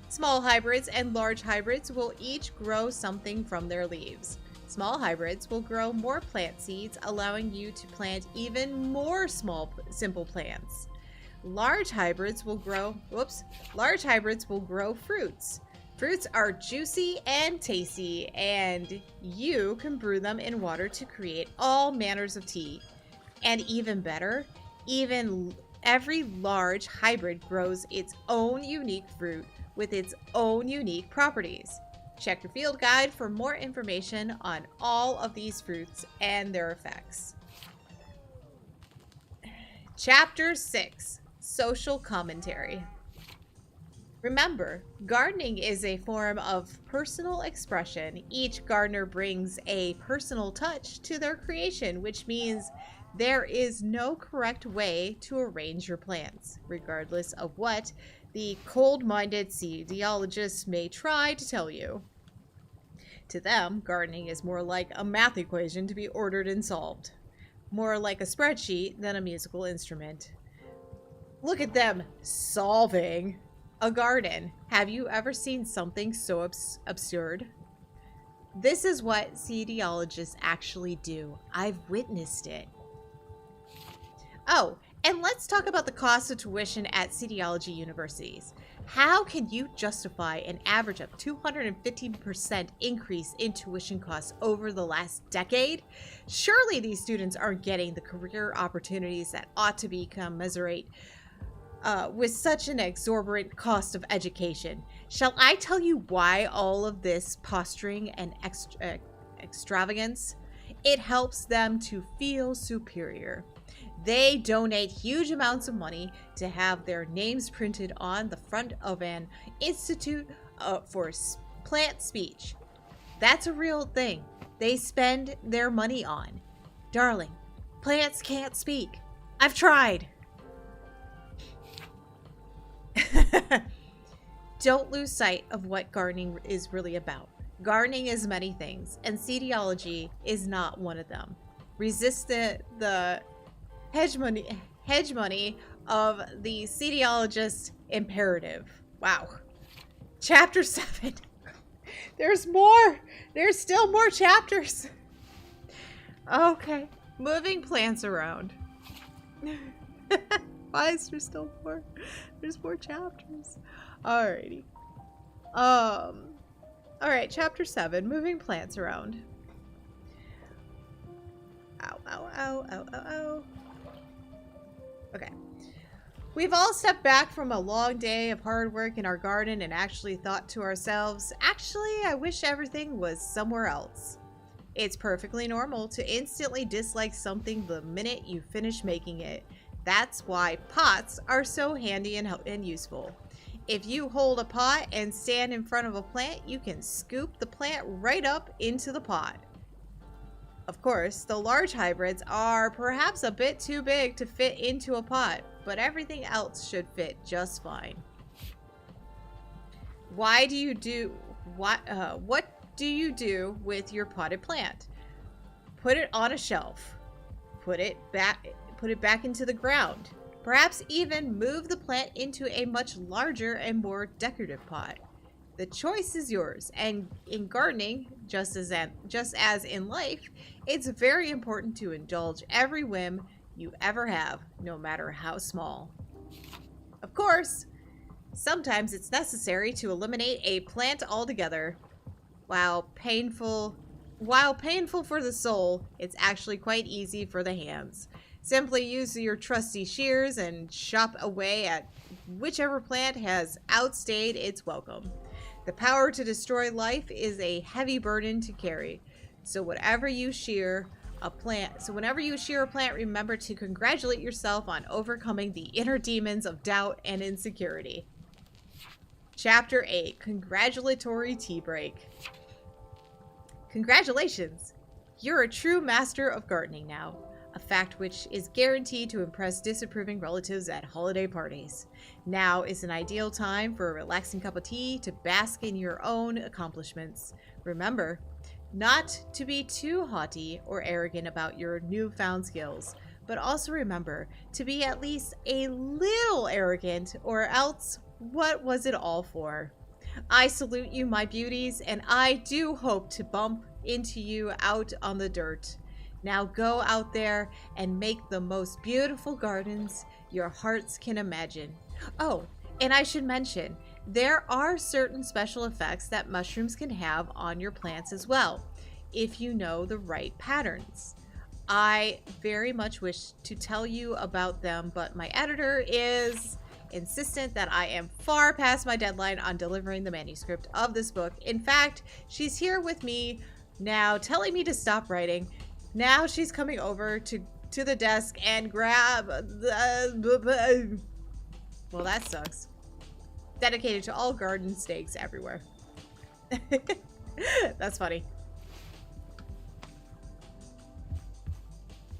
Small hybrids and large hybrids will each grow something from their leaves. Small hybrids will grow more plant seeds, allowing you to plant even more small, simple plants. Large hybrids will grow fruits. Fruits are juicy and tasty, and you can brew them in water to create all manners of tea. And even better, every large hybrid grows its own unique fruit with its own unique properties. Check your field guide for more information on all of these fruits and their effects. Chapter 6, Social Commentary. Remember, gardening is a form of personal expression. Each gardener brings a personal touch to their creation, which means there is no correct way to arrange your plants, regardless of what the cold-minded seedologists may try to tell you. To them, gardening is more like a math equation to be ordered and solved. More like a spreadsheet than a musical instrument. Look at them solving a garden. Have you ever seen something so absurd? This is what cetiologists actually do. I've witnessed it. Oh, and let's talk about the cost of tuition at cetiology universities. How can you justify an average of 215% increase in tuition costs over the last decade? Surely these students aren't getting the career opportunities that ought to be commensurate with such an exorbitant cost of education. Shall I tell you why all of this posturing and extravagance? It helps them to feel superior. They donate huge amounts of money to have their names printed on the front of an institute for plant speech. That's a real thing they spend their money on. Darling, plants can't speak. I've tried. Don't lose sight of what gardening is really about. Gardening is many things, and cetiology is not one of them. Resist the hegemony of the cetiologist imperative. Wow. Chapter 7. There's more. There's still more chapters. Okay. Moving plants around. Why is there still more? There's more chapters. Alrighty. Alright, chapter 7. Moving plants around. Ow, ow, ow, ow, ow, ow. Okay. We've all stepped back from a long day of hard work in our garden and actually thought to ourselves, actually, I wish everything was somewhere else. It's perfectly normal to instantly dislike something the minute you finish making it. That's why pots are so handy and useful. If you hold a pot and stand in front of a plant, you can scoop the plant right up into the pot. Of course, the large hybrids are perhaps a bit too big to fit into a pot, but everything else should fit just fine. What do you do with your potted plant? Put it on a shelf. Put it back into the ground. Perhaps even move the plant into a much larger and more decorative pot. The choice is yours, and in gardening, just as in life, it's very important to indulge every whim you ever have, no matter how small. Of course, sometimes it's necessary to eliminate a plant altogether. While painful for the soul, it's actually quite easy for the hands. Simply use your trusty shears and chop away at whichever plant has outstayed its welcome. The power to destroy life is a heavy burden to carry. So whenever you shear a plant, remember to congratulate yourself on overcoming the inner demons of doubt and insecurity. Chapter 8, Congratulatory Tea Break. Congratulations! You're a true master of gardening now. A fact which is guaranteed to impress disapproving relatives at holiday parties. Now is an ideal time for a relaxing cup of tea to bask in your own accomplishments. Remember, not to be too haughty or arrogant about your newfound skills, but also remember to be at least a little arrogant, or else what was it all for? I salute you, my beauties, and I do hope to bump into you out on the dirt. Now go out there and make the most beautiful gardens your hearts can imagine. Oh, and I should mention, there are certain special effects that mushrooms can have on your plants as well, if you know the right patterns. I very much wish to tell you about them, but my editor is insistent that I am far past my deadline on delivering the manuscript of this book. In fact, she's here with me now telling me to stop writing. Now she's coming over to the desk and grab the... Well, that sucks. Dedicated to all garden stakes everywhere. That's funny.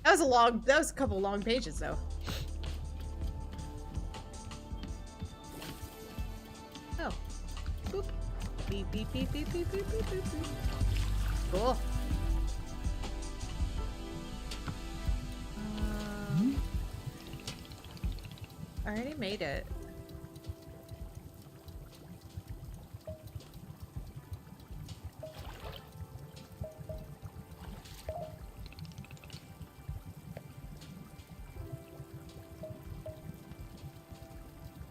That was a couple long pages, though. Oh. Boop. Beep, beep, beep, beep, beep, beep, beep, beep, beep. Cool. I already made it.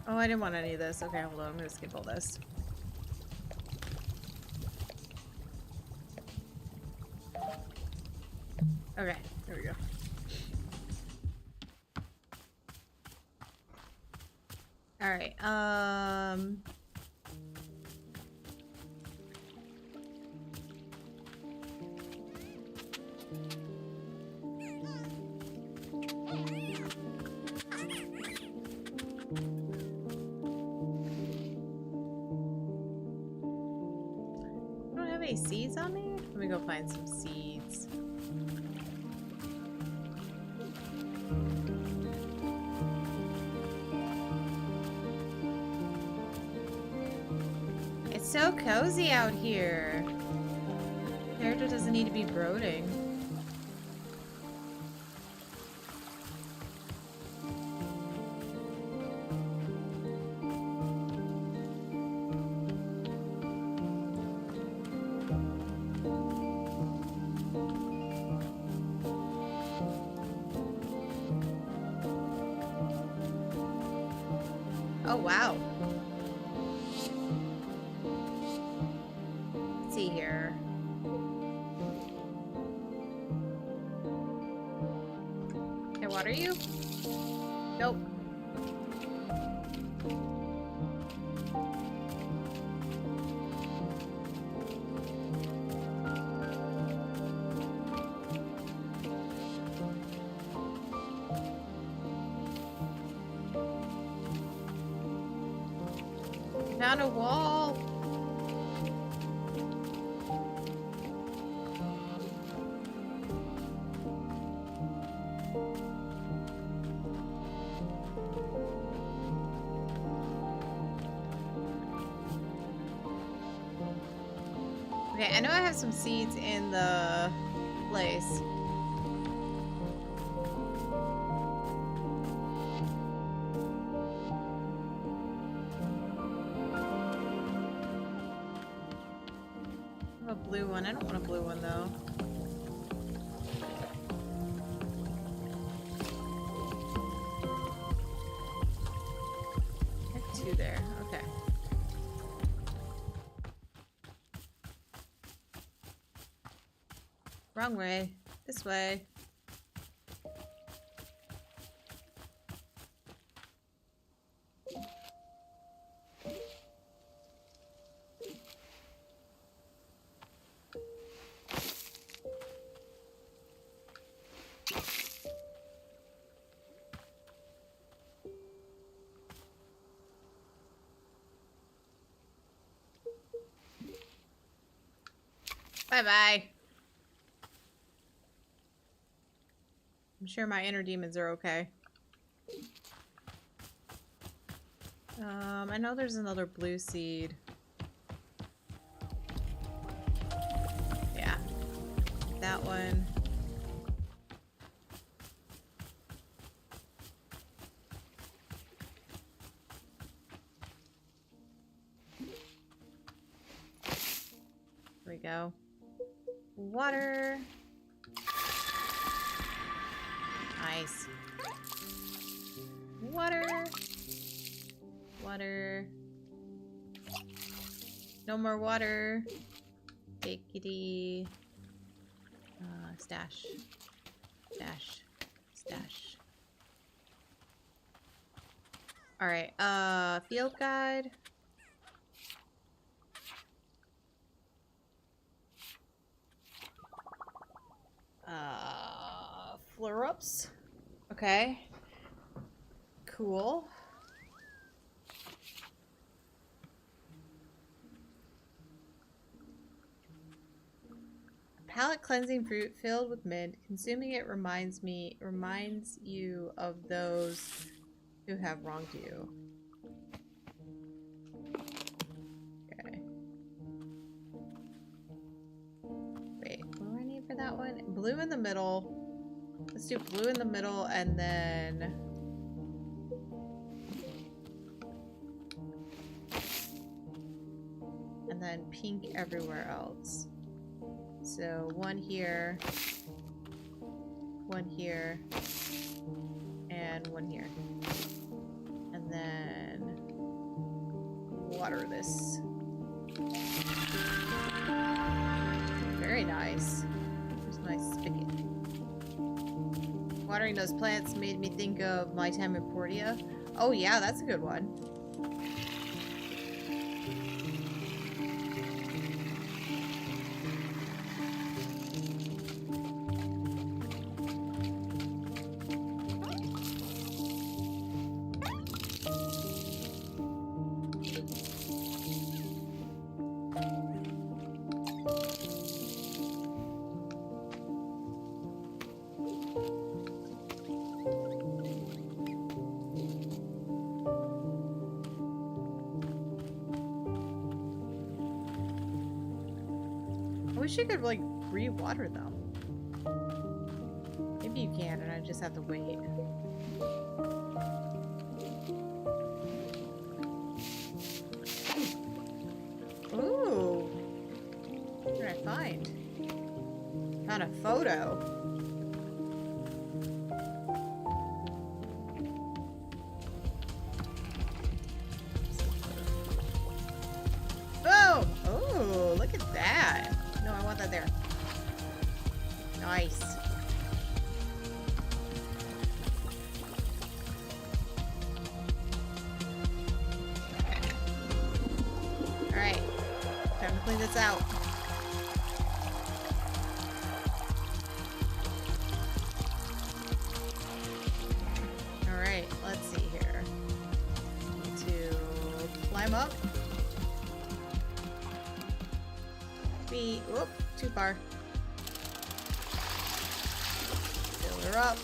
Oh, I didn't want any of this. Okay, hold on. I'm gonna skip all this. Okay, there we go. Alright, I don't have any seeds on me? Let me go find some seeds. It's so cozy out here. Character doesn't need to be brooding. Oh, wow. Let's see here. Can I water you? Nope. Found a wall. Okay, I know I have some seeds in the place. I have a blue one. I don't want a blue one though. I have two there. Okay. Wrong way. This way. Bye-bye. I'm sure my inner demons are okay. I know there's another blue seed. Yeah. That one. Here we go. Water. Nice. Water. Water. No more water. Takey. Stash. Stash. Stash. Alright, field guide. Flare-ups. Okay. Cool. Palate cleansing fruit filled with mint. Consuming it reminds you of those who have wronged you. Okay. Wait, what do I need for that one? Blue in the middle. Let's do blue in the middle and then pink everywhere else. So one here, and one here. And then water this. Very nice. Here's my spigot. Watering those plants made me think of my time in Portia. Oh yeah, that's a good one. I wish you could, like, re-water them. Maybe you can, and I just have to wait. Ooh! What did I find? Found a photo. Oh! Oh, look at that. No, I want that there. Nice. Alright. Time to clean this out. Alright, let's see here. Need to climb up. Whoop, too far. Fill her up.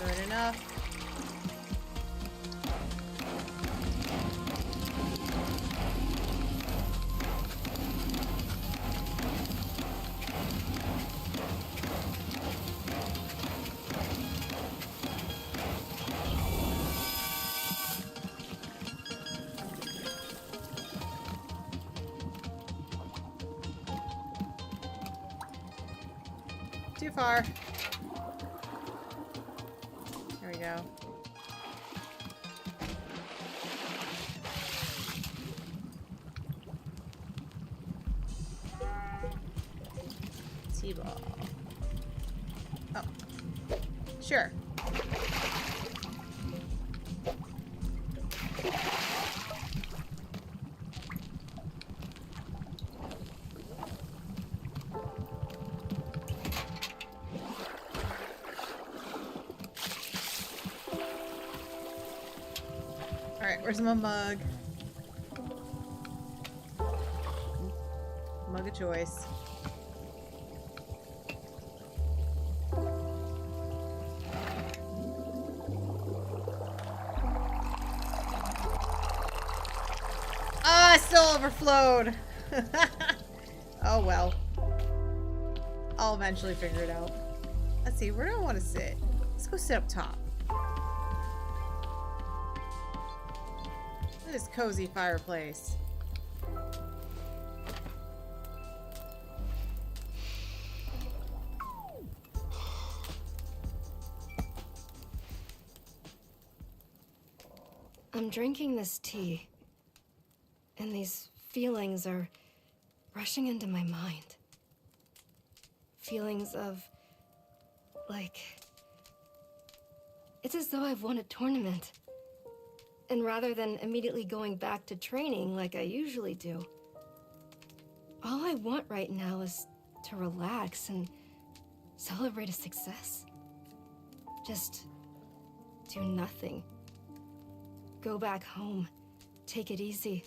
Good enough. Too far. There we go. T-ball. Oh. Sure. Alright, where's my mug? Mug of choice. Ah, I still overflowed! Oh well. I'll eventually figure it out. Let's see, where do I want to sit? Let's go sit up top. Look at this cozy fireplace. I'm drinking this tea, and these feelings are rushing into my mind. Feelings of, like, it's as though I've won a tournament. And rather than immediately going back to training like I usually do, all I want right now is to relax and celebrate a success. Just do nothing. Go back home, take it easy,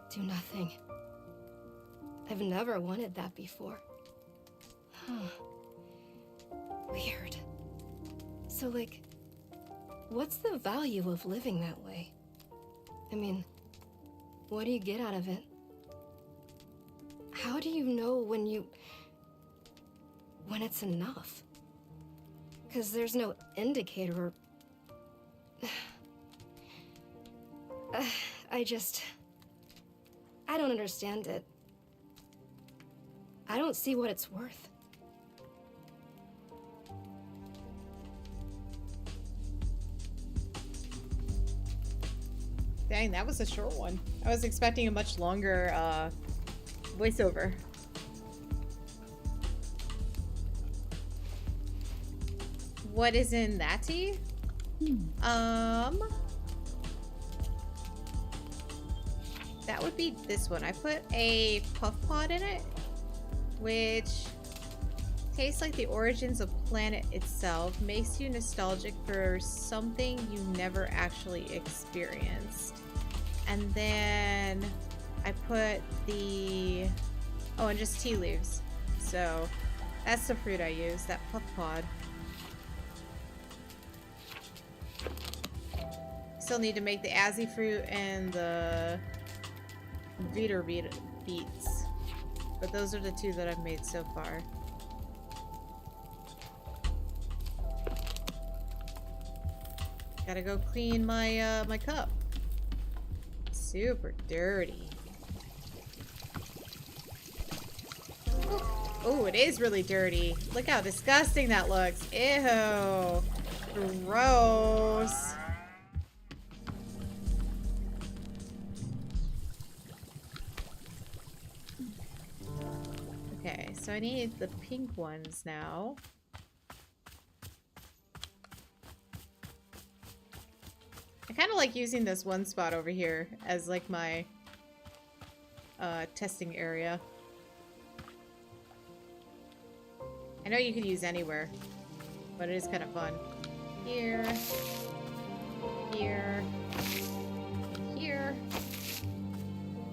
do nothing. I've never wanted that before. Huh. Weird. So, like, what's the value of living that way? I mean, what do you get out of it? How do you know when it's enough? 'Cause there's no indicator. I don't understand it. I don't see what it's worth. Dang, that was a short one. I was expecting a much longer voiceover. What is in that tea? That would be this one. I put a puff pod in it, which tastes like the origins of planet itself, makes you nostalgic for something you never actually experienced. And then I put the, oh, and just tea leaves. So that's the fruit I use, that puff pod. Still need to make the Azzy fruit and the Viter beets. But those are the two that I've made so far. Gotta go clean my my cup. Super dirty. Oh, it is really dirty. Look how disgusting that looks. Ew. Gross. Okay, so I need the pink ones now. I kind of like using this one spot over here as like my testing area. I know you could use anywhere, but it is kind of fun. Here, here, here.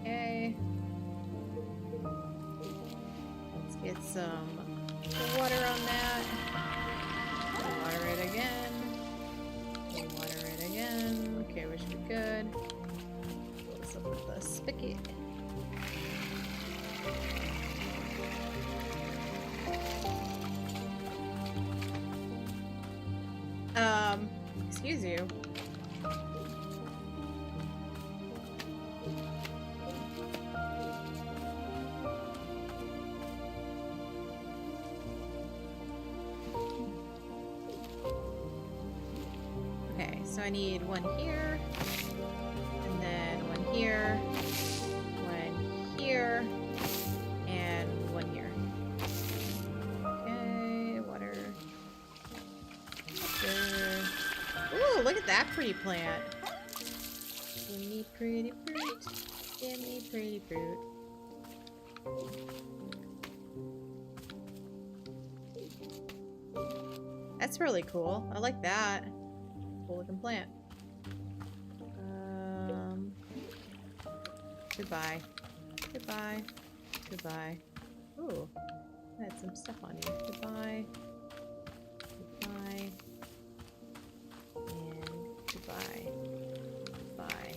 Okay. Let's get some water on that. Water it again. Water it again. Okay, we should be good. What's up with the spigot? Excuse you. Okay, so I need one here, and then one here, one here, and one here. Okay, water. Ooh, look at that pretty plant. Give me pretty fruit. Give me pretty fruit. That's really cool. I like that. Cool looking plant. Goodbye. Goodbye. Goodbye. Ooh, I had some stuff on you. Goodbye. Goodbye. And goodbye. Goodbye.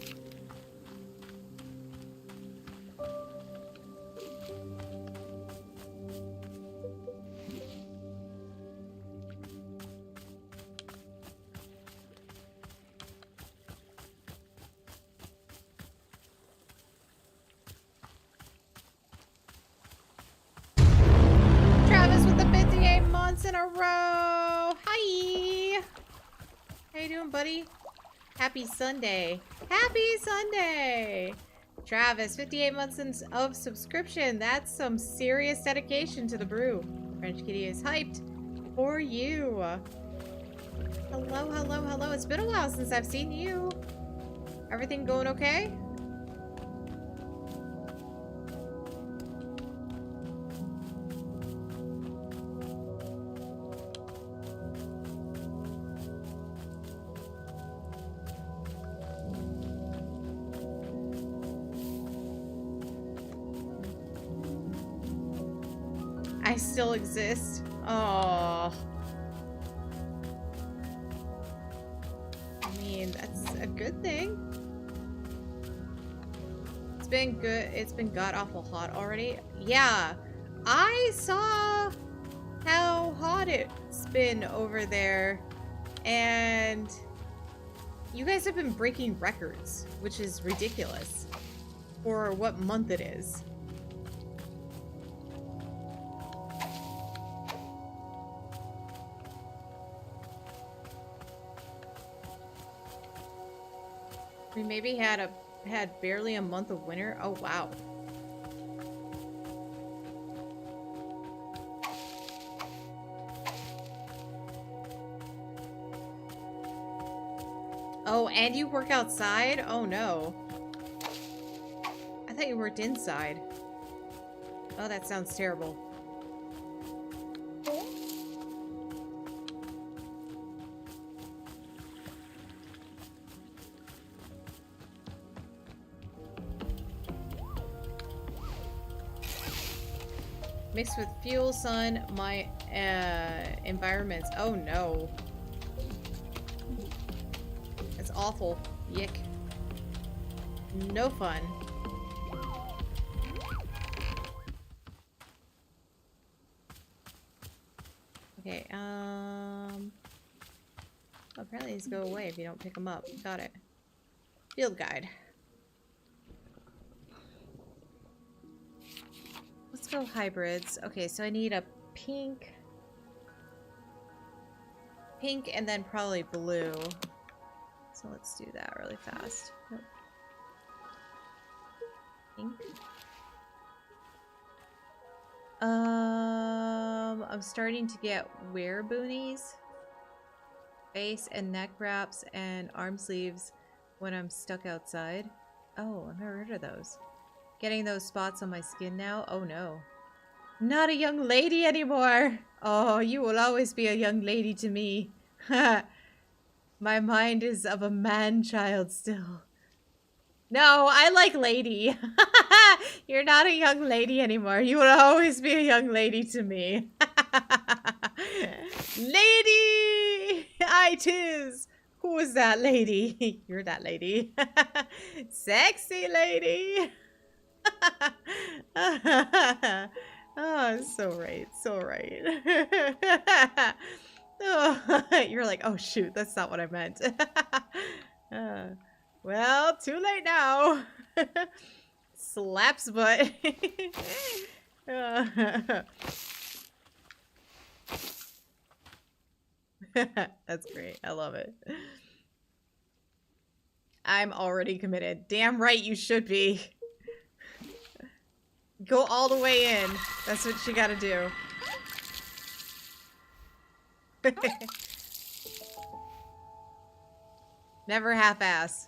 Travis with the 58 months in a row. Hi. How you doing, buddy? Happy Sunday. Happy Sunday. Travis, 58 months of subscription. That's some serious dedication to the brew. French Kitty is hyped for you. Hello, hello, hello. It's been a while since I've seen you. Everything going okay? I still exist. Oh. I mean, that's a good thing. It's been good. It's been god awful hot already. Yeah. I saw how hot it's been over there. And you guys have been breaking records, which is ridiculous for what month it is. We maybe had barely a month of winter. Oh wow. Oh, and you work outside? Oh no. I thought you worked inside. Oh, that sounds terrible. Mixed with fuel, sun, my environments. Oh no. That's awful. Yick. No fun. Okay, apparently these go away if you don't pick them up. Got it. Field guide. Let's go hybrids. Okay, so I need a pink, and then probably blue. So let's do that really fast. Nope. Pink. I'm starting to get wear boonies, face and neck wraps, and arm sleeves when I'm stuck outside. Oh, I've never heard of those. Getting those spots on my skin now? Oh no. Not a young lady anymore! Oh, you will always be a young lady to me. My mind is of a man-child still. No, I like lady. You're not a young lady anymore. You will always be a young lady to me. Lady! I tis! Who is that lady? You're that lady. Sexy lady! Oh, so right, so right. Oh, you're like, oh shoot, that's not what I meant. Well, too late now. Slaps butt. That's great. I love it. I'm already committed. Damn right you should be. Go all the way in. That's what you gotta do. Never half-ass.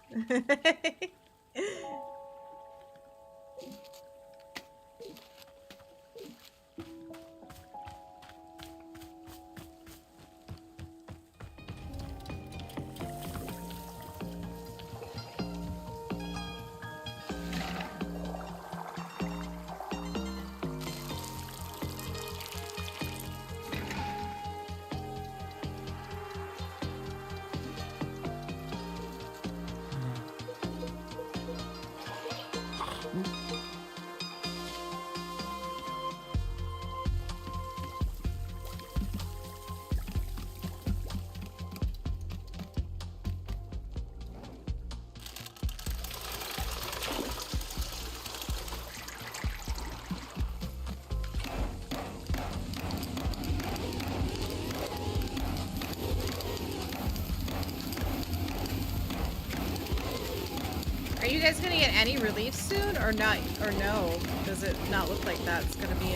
Are you guys gonna get any relief soon, or not? Or no? Does it not look like that's gonna be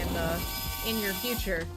in your future?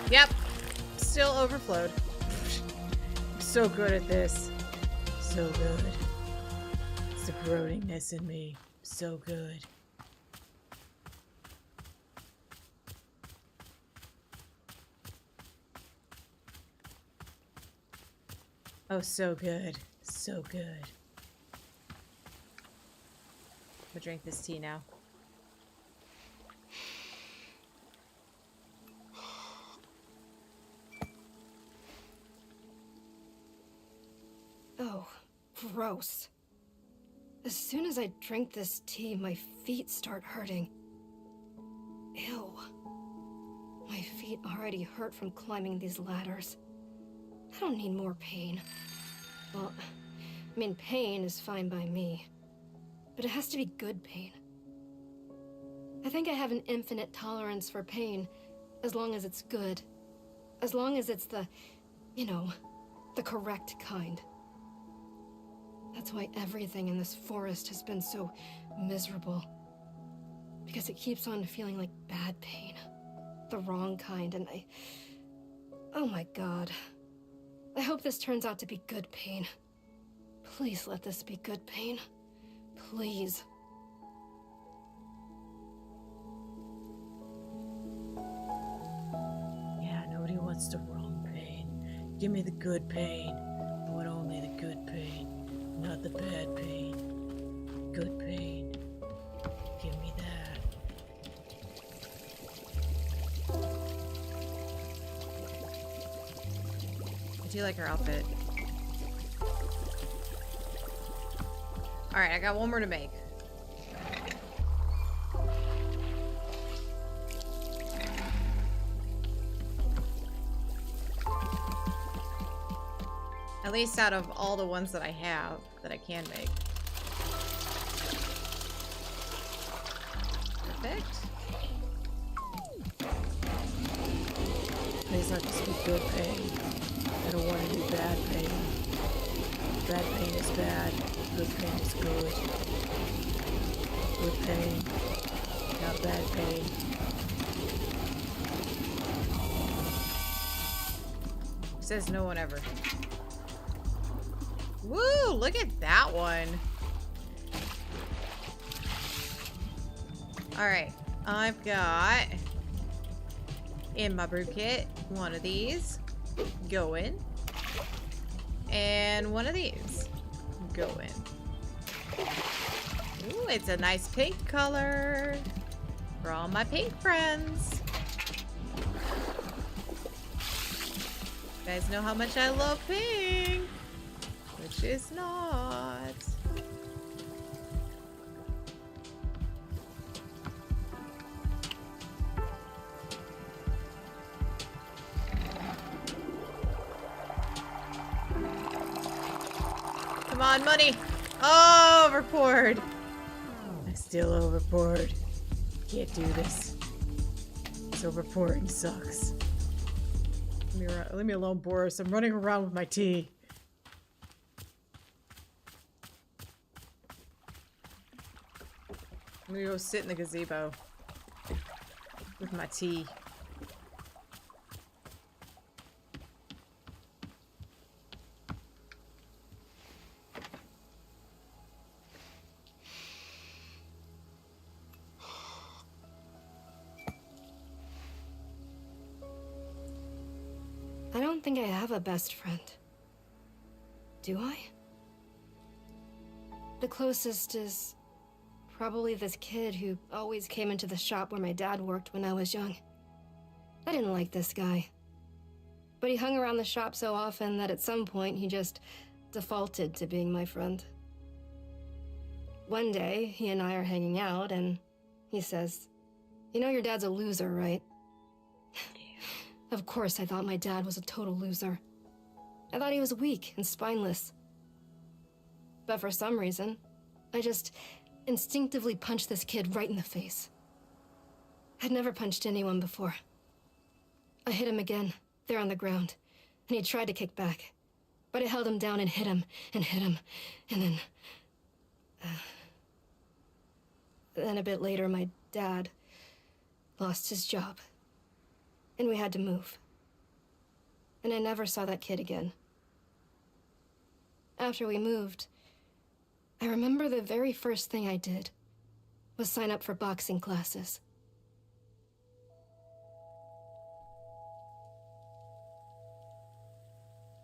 Yep. Still overflowed. I'm so good at this. So good. It's the corrodingness in me. So good. Oh, so good. So good. I'll drink this tea now. Oh, gross. As soon as I drink this tea, my feet start hurting. Ew. My feet already hurt from climbing these ladders. I don't need more pain. Well, I mean, pain is fine by me. But it has to be good pain. I think I have an infinite tolerance for pain, as long as it's good. As long as it's the, you know, the correct kind. That's why everything in this forest has been so miserable. Because it keeps on feeling like bad pain. The wrong kind, and oh my god. I hope this turns out to be good pain. Please let this be good pain. Please. Yeah, nobody wants the wrong pain. Give me the good pain. I want only the good pain, not the bad pain. Good pain. Give me that. I do like her outfit. Alright, I got one more to make. At least out of all the ones that I have that I can make. Perfect. Please let this be good pain. I don't want to do bad pain. Bad pain is bad. Good pain is good. Good pain. Not bad pain. Says no one ever. Woo! Look at that one. Alright. I've got in my brew kit one of these going. And one of these going. Ooh, it's a nice pink color for all my pink friends. You guys know how much I love pink. Which is not. Come on, money. Oh, overpoured. I still overpoured. Can't do this. This overpouring sucks. Leave me alone, Boris. I'm running around with my tea. I'm gonna go sit in the gazebo with my tea. I don't think I have a best friend. Do I? The closest is probably this kid who always came into the shop where my dad worked when I was young. I didn't like this guy. But he hung around the shop so often that at some point he just defaulted to being my friend. One day, he and I are hanging out and he says, "You know your dad's a loser, right?" Of course I thought my dad was a total loser. I thought he was weak and spineless. But for some reason, I just instinctively punched this kid right in the face. I'd never punched anyone before. I hit him again, there on the ground, and he tried to kick back. But I held him down and hit him, and hit him, and then... Then a bit later, my dad lost his job. And we had to move. And I never saw that kid again. After we moved, I remember the very first thing I did was sign up for boxing classes.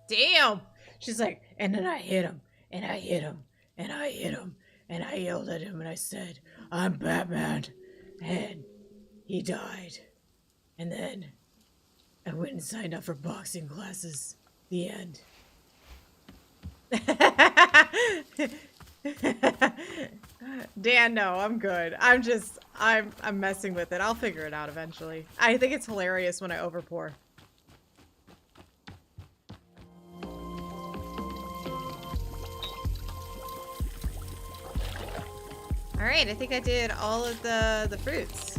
Damn! She's like, and then I hit him, and I hit him, and I hit him, and I yelled at him, and I said, I'm Batman. And he died. And then I went and signed up for boxing classes. The end. Dan, no, I'm good. I'm messing with it. I'll figure it out eventually. I think it's hilarious when I overpour. All right, I think I did all of the fruits.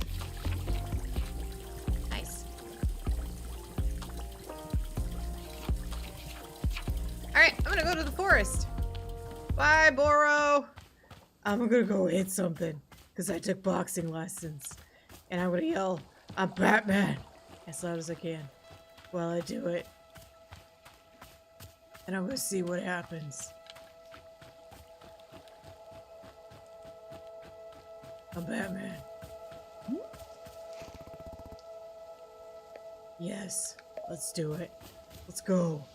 Nice. All right, I'm gonna go to the forest. Bye, Boro. I'm gonna go hit something because I took boxing lessons, and I'm gonna yell, "I'm Batman!" as loud as I can while I do it, and I'm gonna see what happens. I'm Batman. Yes, let's do it. Let's go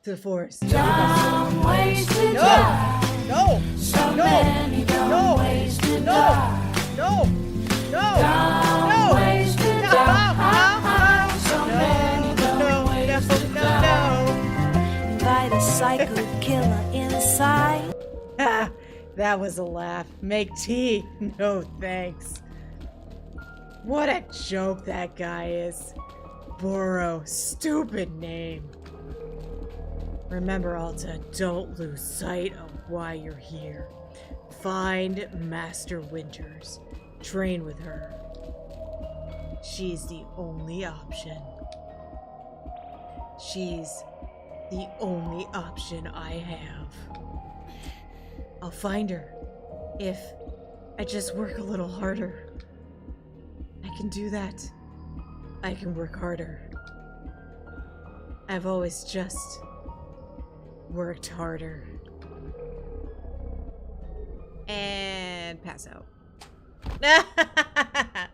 to the forest. Dumb ways to No! die. No! So No! many dumb No! ways to No! die. No! No! Dumb No! ways to No! die. So No! many dumb No! ways No! to No! die. Invite a psycho killer inside. Ah, that was a laugh. Make tea? No thanks. What a joke that guy is. Boro, stupid name. Remember, Alta, don't lose sight of why you're here. Find Master Winters. Train with her. She's the only option. She's the only option I have. I'll find her if I just work a little harder. I can do that. I can work harder. I've always just worked harder. And pass out. I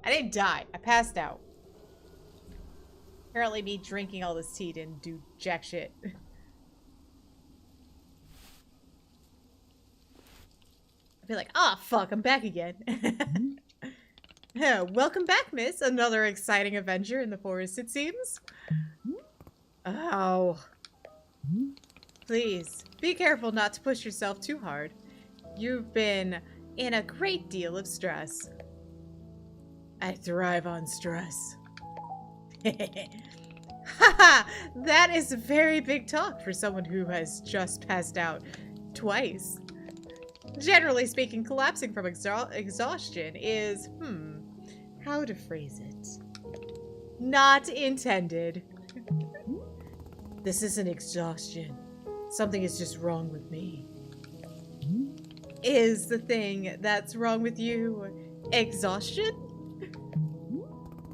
didn't die. I passed out. Apparently me drinking all this tea didn't do jack shit. I'd be like, ah, fuck, I'm back again. Welcome back, miss. Another exciting adventure in the forest, it seems. Oh. Please, be careful not to push yourself too hard. You've been in a great deal of stress. I thrive on stress. Haha, that is very big talk for someone who has just passed out twice. Generally speaking, collapsing from exhaustion is, how to phrase it? Not intended. This isn't exhaustion. Something is just wrong with me. Is the thing that's wrong with you exhaustion?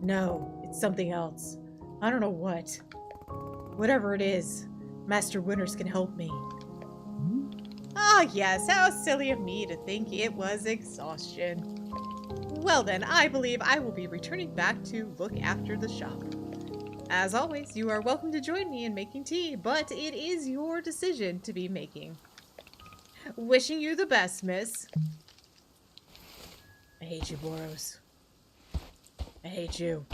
No, it's something else. I don't know what. Whatever it is, Master Winters can help me. Ah, yes, how silly of me to think it was exhaustion. Well then, I believe I will be returning back to look after the shop. As always, you are welcome to join me in making tea, but it is your decision to be making. Wishing you the best, miss. I hate you, Boros. I hate you.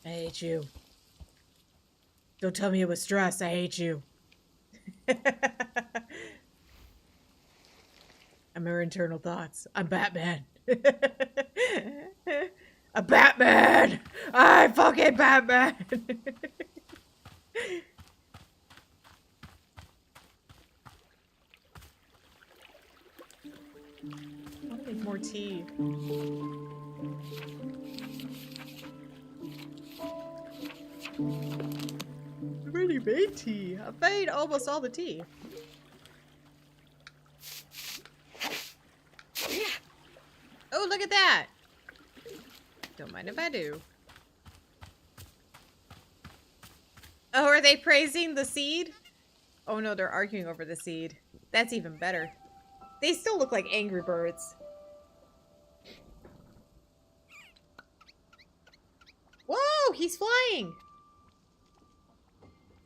I hate you. Don't tell me it was stress. I hate you. I'm her internal thoughts. I'm Batman. A Batman! I'm fucking Batman! I want to make more tea. I've already made tea. I've made almost all the tea. Oh, look at that! Don't mind if I do. Oh, are they praising the seed? Oh no, they're arguing over the seed. That's even better. They still look like angry birds. Whoa, he's flying!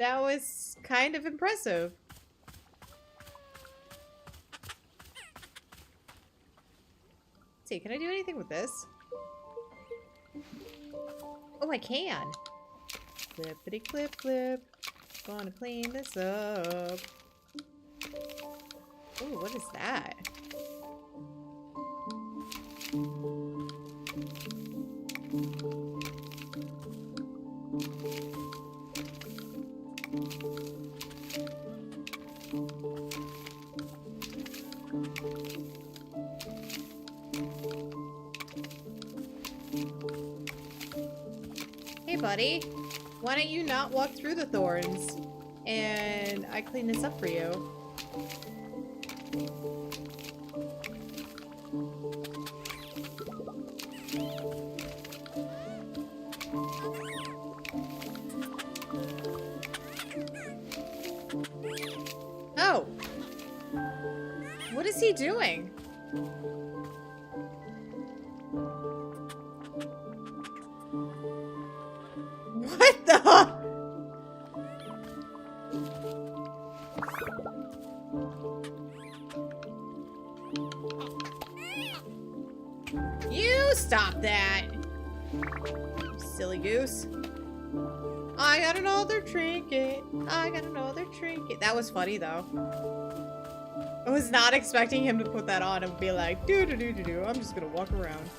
That was kind of impressive. Let's see, can I do anything with this? Oh, I can. Clippity clip clip. Gonna clean this up. Ooh, what is that? Hey, buddy. Why don't you not walk through the thorns? And I clean this up for you. Oh! What is he doing? What the? You stop that! You silly goose. I got another trinket. I got another trinket. That was funny though. I was not expecting him to put that on and be like, do do do do do. I'm just gonna walk around.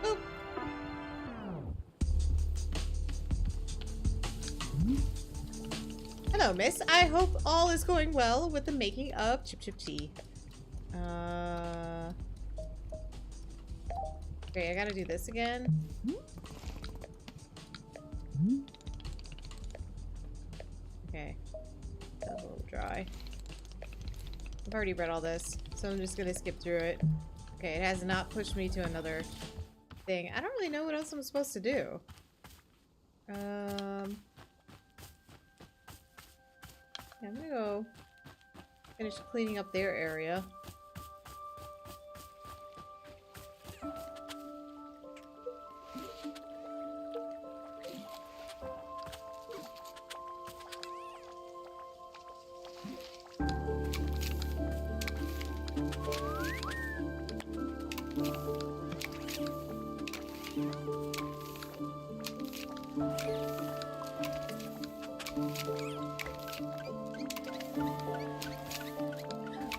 Boop. Hello, miss. I hope all is going well with the making of chip chip tea. Okay, I gotta do this again. Okay. That's a little dry. I've already read all this, so I'm just gonna skip through it. Okay, it has not pushed me to another thing. I don't really know what else I'm supposed to do. Yeah, I'm gonna go finish cleaning up their area.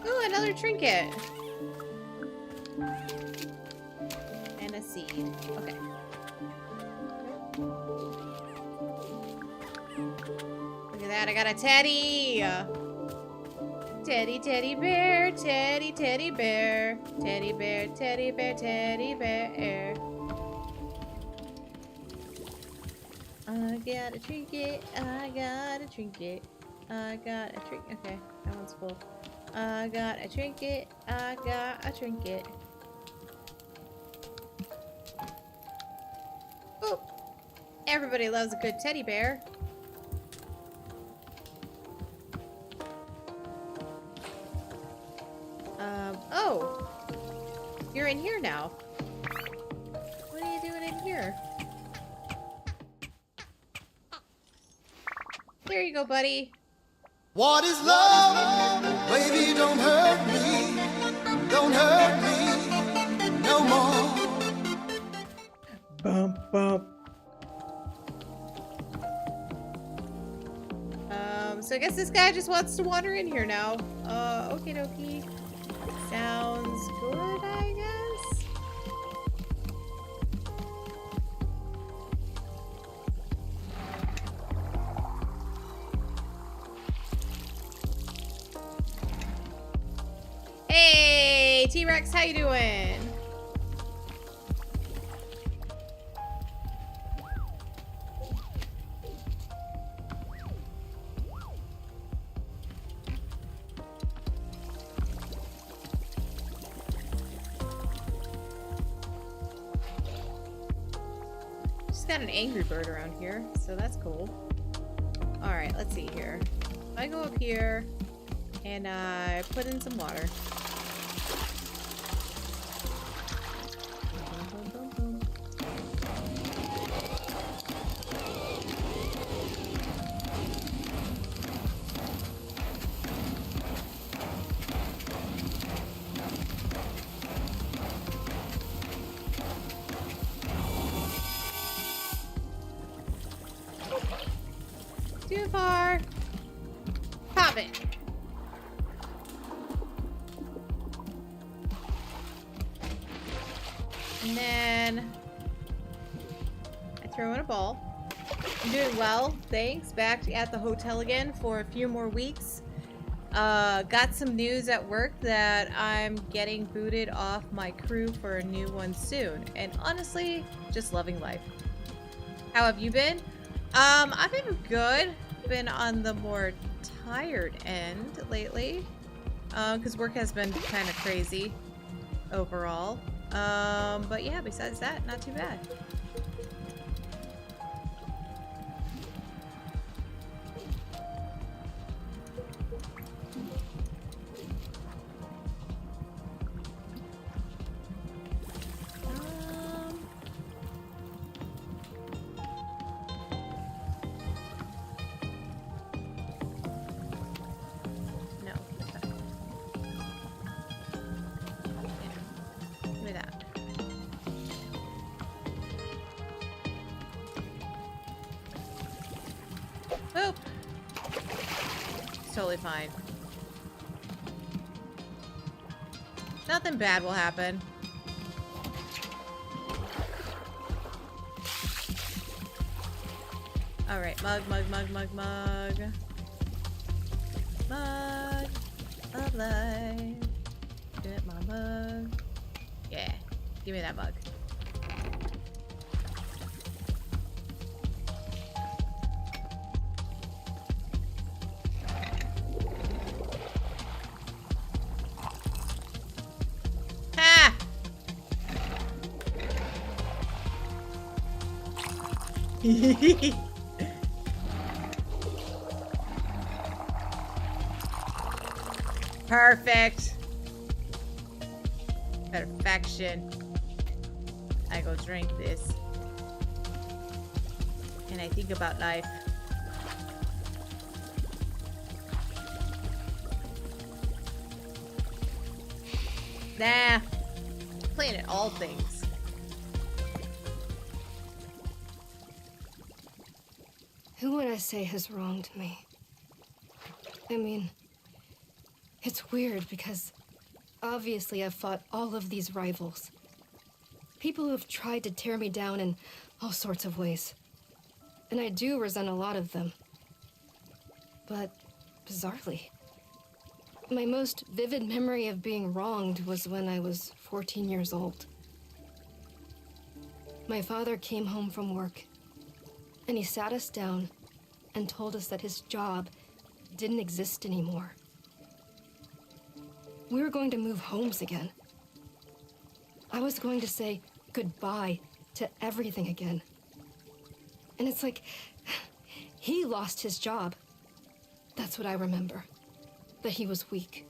Ooh, another trinket. And a seed. Okay. Look at that, I got a teddy. Teddy, teddy bear, teddy, teddy bear. Teddy bear, teddy bear, teddy bear. I got a trinket, I got a trinket. I got a trinket. Okay, that one's full. I got a trinket, I got a trinket. Oh, everybody loves a good teddy bear. Oh, you're in here now. What are you doing in here? There you go, buddy. What is love? Baby, don't hurt me. Don't hurt me no more. Bump, bump. So I guess this guy just wants to wander in here now. Okie dokie. Sounds good, I guess. Hey, T-Rex, how you doing? Just got an angry bird around here, so that's cool. All right, let's see here. I go up here and I put in some water. it. And then I throw in a ball. I'm doing well, thanks. Back at the hotel again for a few more weeks. Got some news at work that I'm getting booted off my crew for a new one soon. And honestly, just loving life. How have you been? I've been good. Been on the more tired end lately. Because work has been kind of crazy overall. But yeah, besides that, not too bad. Boop. It's totally fine. Nothing bad will happen. Alright, mug. Mug of life. Get my mug. Yeah, give me that mug. Perfect. Perfection. I go drink this. And I think about life. Nah. Playing at all things. Who would I say has wronged me? I mean, it's weird because obviously I've fought all of these rivals. People who have tried to tear me down in all sorts of ways. And I do resent a lot of them. But bizarrely, my most vivid memory of being wronged was when I was 14 years old. My father came home from work, and he sat us down and told us that his job didn't exist anymore. We were going to move homes again. I was going to say goodbye to everything again. And it's like, he lost his job. That's what I remember. That he was weak.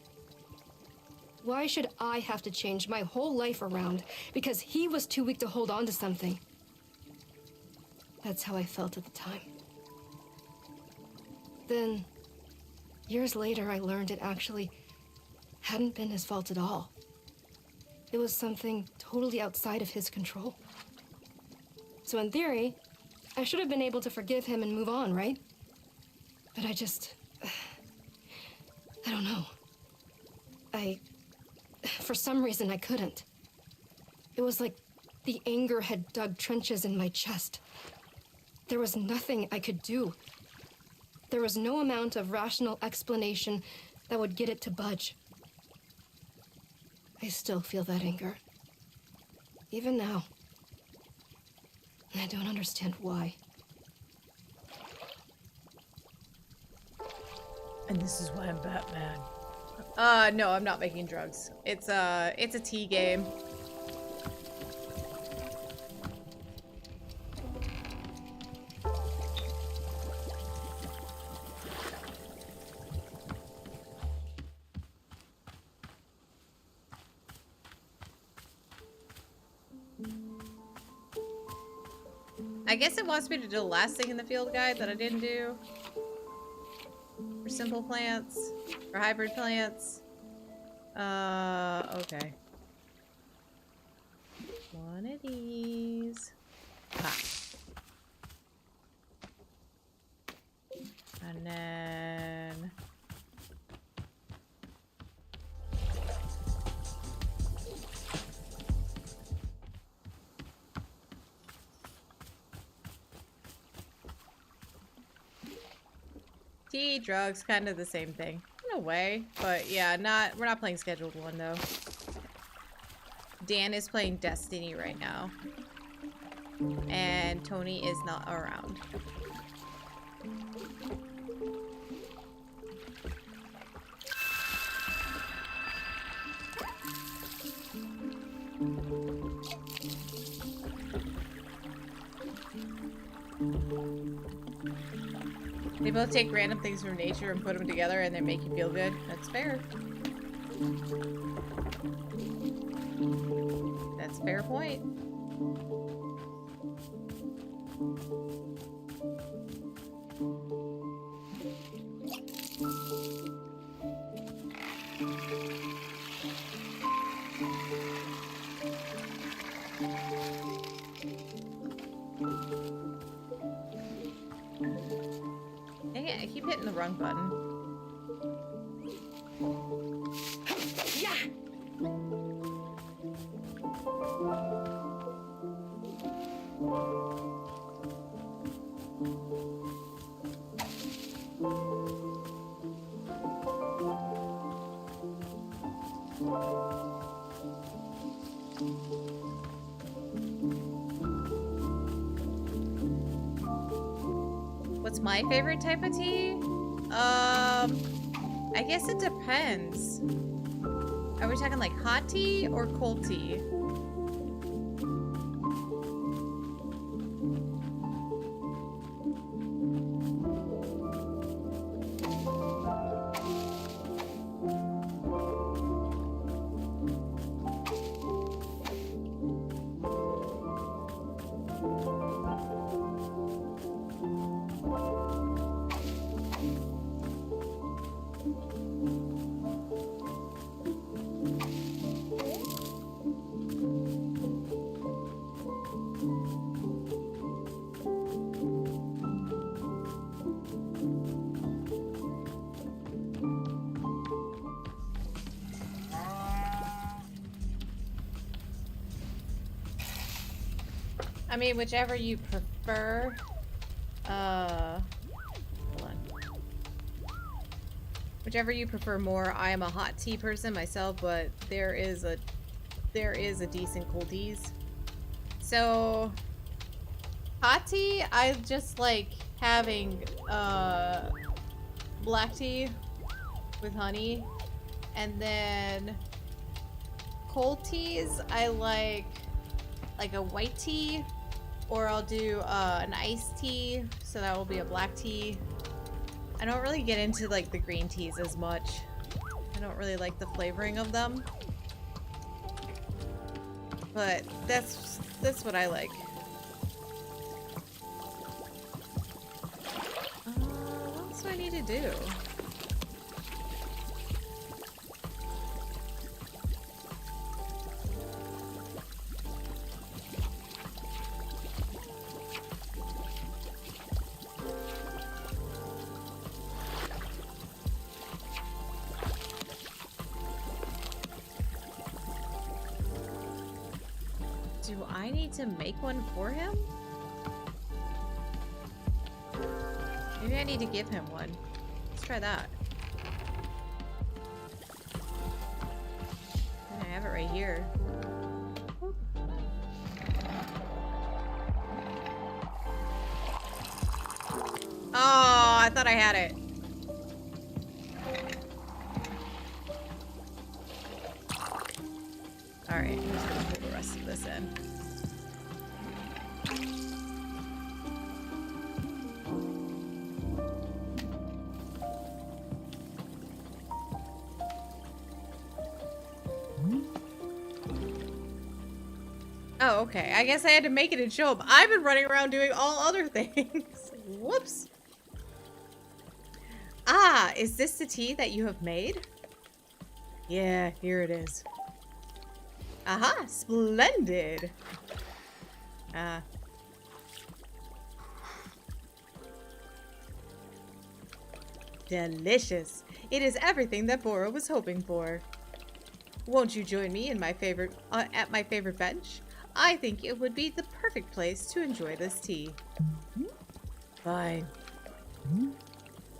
Why should I have to change my whole life around because he was too weak to hold on to something? That's how I felt at the time. Then, years later, I learned it actually hadn't been his fault at all. It was something totally outside of his control. So in theory, I should have been able to forgive him and move on, right? But I don't know. For some reason, I couldn't. It was like the anger had dug trenches in my chest. There was nothing I could do. There was no amount of rational explanation that would get it to budge. I still feel that anger. Even now. I don't understand why. And this is why I'm Batman. No, I'm not making drugs. It's a tea game. I guess it wants me to do the last thing in the field guide that I didn't do. For simple plants. For hybrid plants. Okay. One of these. Ha. And then Tea, drugs, kind of the same thing. In a way. But yeah, we're not playing scheduled one though. Dan is playing Destiny right now. And Tony is not around. They both take random things from nature and put them together and they make you feel good. That's fair. That's a fair point. Dang it, I keep hitting the wrong button. What's my favorite type of tea? I guess it depends. Are we talking like hot tea or cold tea? I mean, whichever you prefer. Hold on. Whichever you prefer more. I am a hot tea person myself, but there is a decent cold teas. So, hot tea, I just like having black tea with honey, and then cold teas, I like a white tea. Or I'll do an iced tea, so that will be a black tea. I don't really get into like the green teas as much. I don't really like the flavoring of them. But that's what I like. What else do I need to do? Do I need to make one for him? Maybe I need to give him one. Let's try that. And I have it right here. Oh, I thought I had it. Alright, I'm just gonna pull the rest of this in. Oh, okay. I guess I had to make it and show up. I've been running around doing all other things. Whoops. Ah, is this the tea that you have made? Yeah, here it is. Aha, splendid. Delicious. It is everything that Bora was hoping for. Won't you join me in my favorite at my favorite bench? I think it would be the perfect place to enjoy this tea. Fine.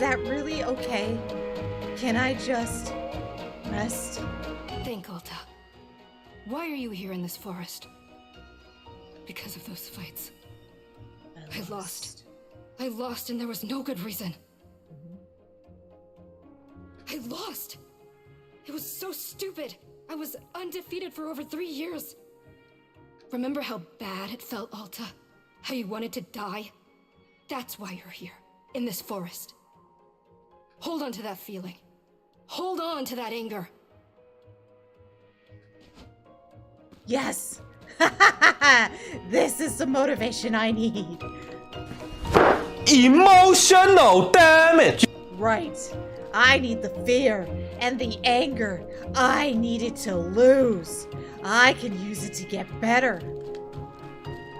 that really okay? Can I just rest? Think, Alta. Why are you here in this forest? Because of those fights. I lost. I lost and there was no good reason. I lost! It was so stupid! I was undefeated for over 3 years! Remember how bad it felt, Alta? How you wanted to die? That's why you're here, in this forest. Hold on to that feeling. Hold on to that anger. Yes! This is the motivation I need. Emotional damage! Right. I need the fear and the anger. I need it to lose. I can use it to get better.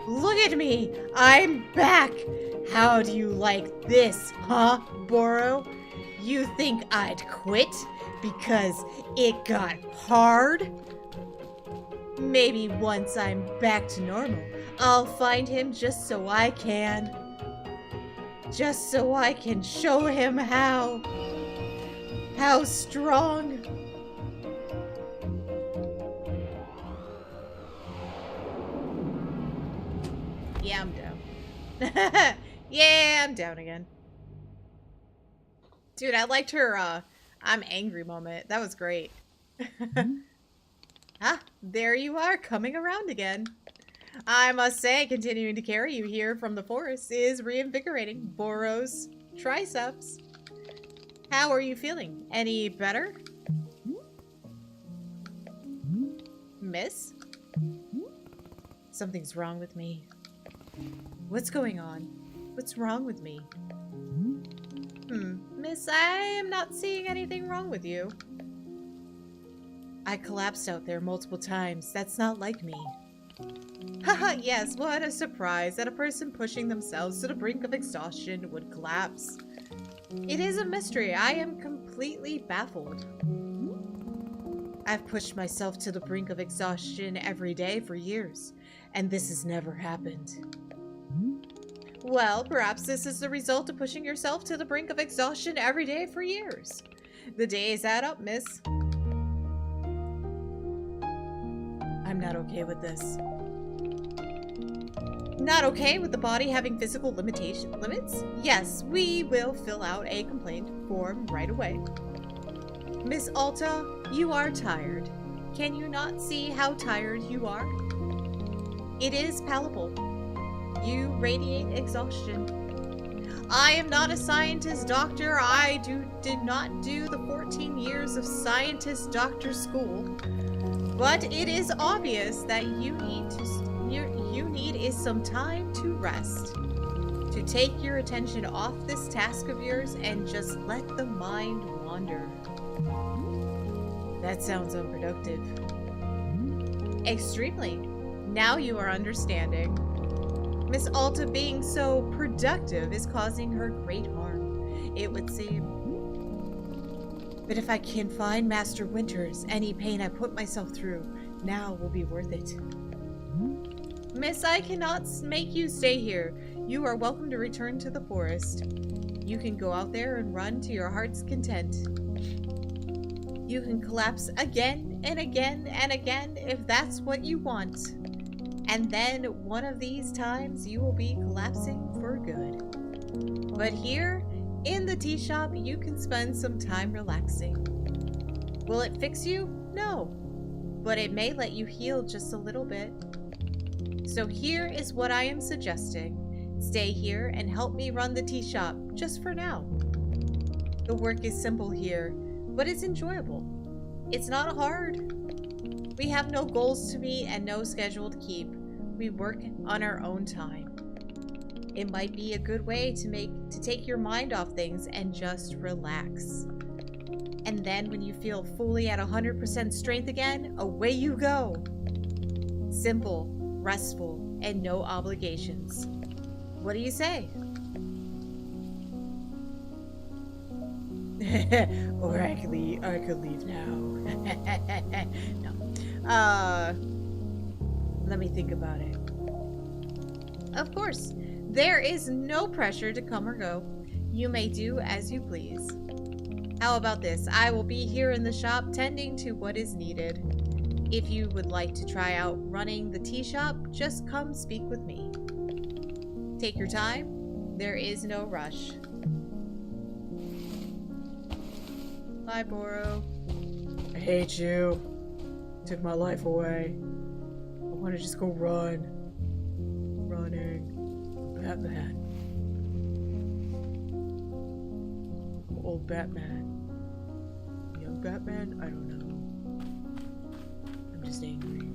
Look at me. I'm back. How do you like this, huh, Boro? You think I'd quit because it got hard? Maybe once I'm back to normal, I'll find him just so I can. Just so I can show him how strong. Yeah, I'm down. Yeah, I'm down again. Dude, I liked her I'm angry moment. That was great. Ah, there you are, coming around again. I must say, continuing to carry you here from the forest is reinvigorating Boro's triceps. How are you feeling? Any better? Miss? Something's wrong with me. What's going on? What's wrong with me? Miss, I am not seeing anything wrong with you. I collapsed out there multiple times. That's not like me. Haha, yes, what a surprise that a person pushing themselves to the brink of exhaustion would collapse. It is a mystery. I am completely baffled. I've pushed myself to the brink of exhaustion every day for years, and this has never happened. Well, perhaps this is the result of pushing yourself to the brink of exhaustion every day for years. The days add up, miss. I'm not okay with this. Not okay with the body having physical limits? Yes, we will fill out a complaint form right away. Miss Alta, you are tired. Can you not see how tired you are? It is palpable. You radiate exhaustion. I am not a scientist doctor. I did not do the 14 years of scientist doctor school. But it is obvious that you need is some time to rest. To take your attention off this task of yours and just let the mind wander. That sounds unproductive. Extremely. Now you are understanding. Miss Alta being so productive is causing her great harm, it would seem. But if I can find Master Winters, any pain I put myself through now will be worth it. Miss, I cannot make you stay here. You are welcome to return to the forest. You can go out there and run to your heart's content. You can collapse again and again and again if that's what you want. And then one of these times you will be collapsing for good. But here, in the tea shop, you can spend some time relaxing. Will it fix you? No. But it may let you heal just a little bit. So here is what I am suggesting. Stay here and help me run the tea shop, just for now. The work is simple here, but it's enjoyable. It's not hard. We have no goals to meet and no schedule to keep. We work on our own time. It might be a good way to take your mind off things and just relax. And then when you feel fully at 100% strength again, away you go. Simple, restful, and no obligations. What do you say? Or I could leave now. No. Let me think about it. Of course, there is no pressure to come or go. You may do as you please. How about this? I will be here in the shop tending to what is needed. If you would like to try out running the tea shop, just come speak with me. Take your time. There is no rush. Bye, Boro. I hate you. Took my life away. I want to just go run. Running. Batman. Old Batman. Young Batman? I don't know. I'm just angry.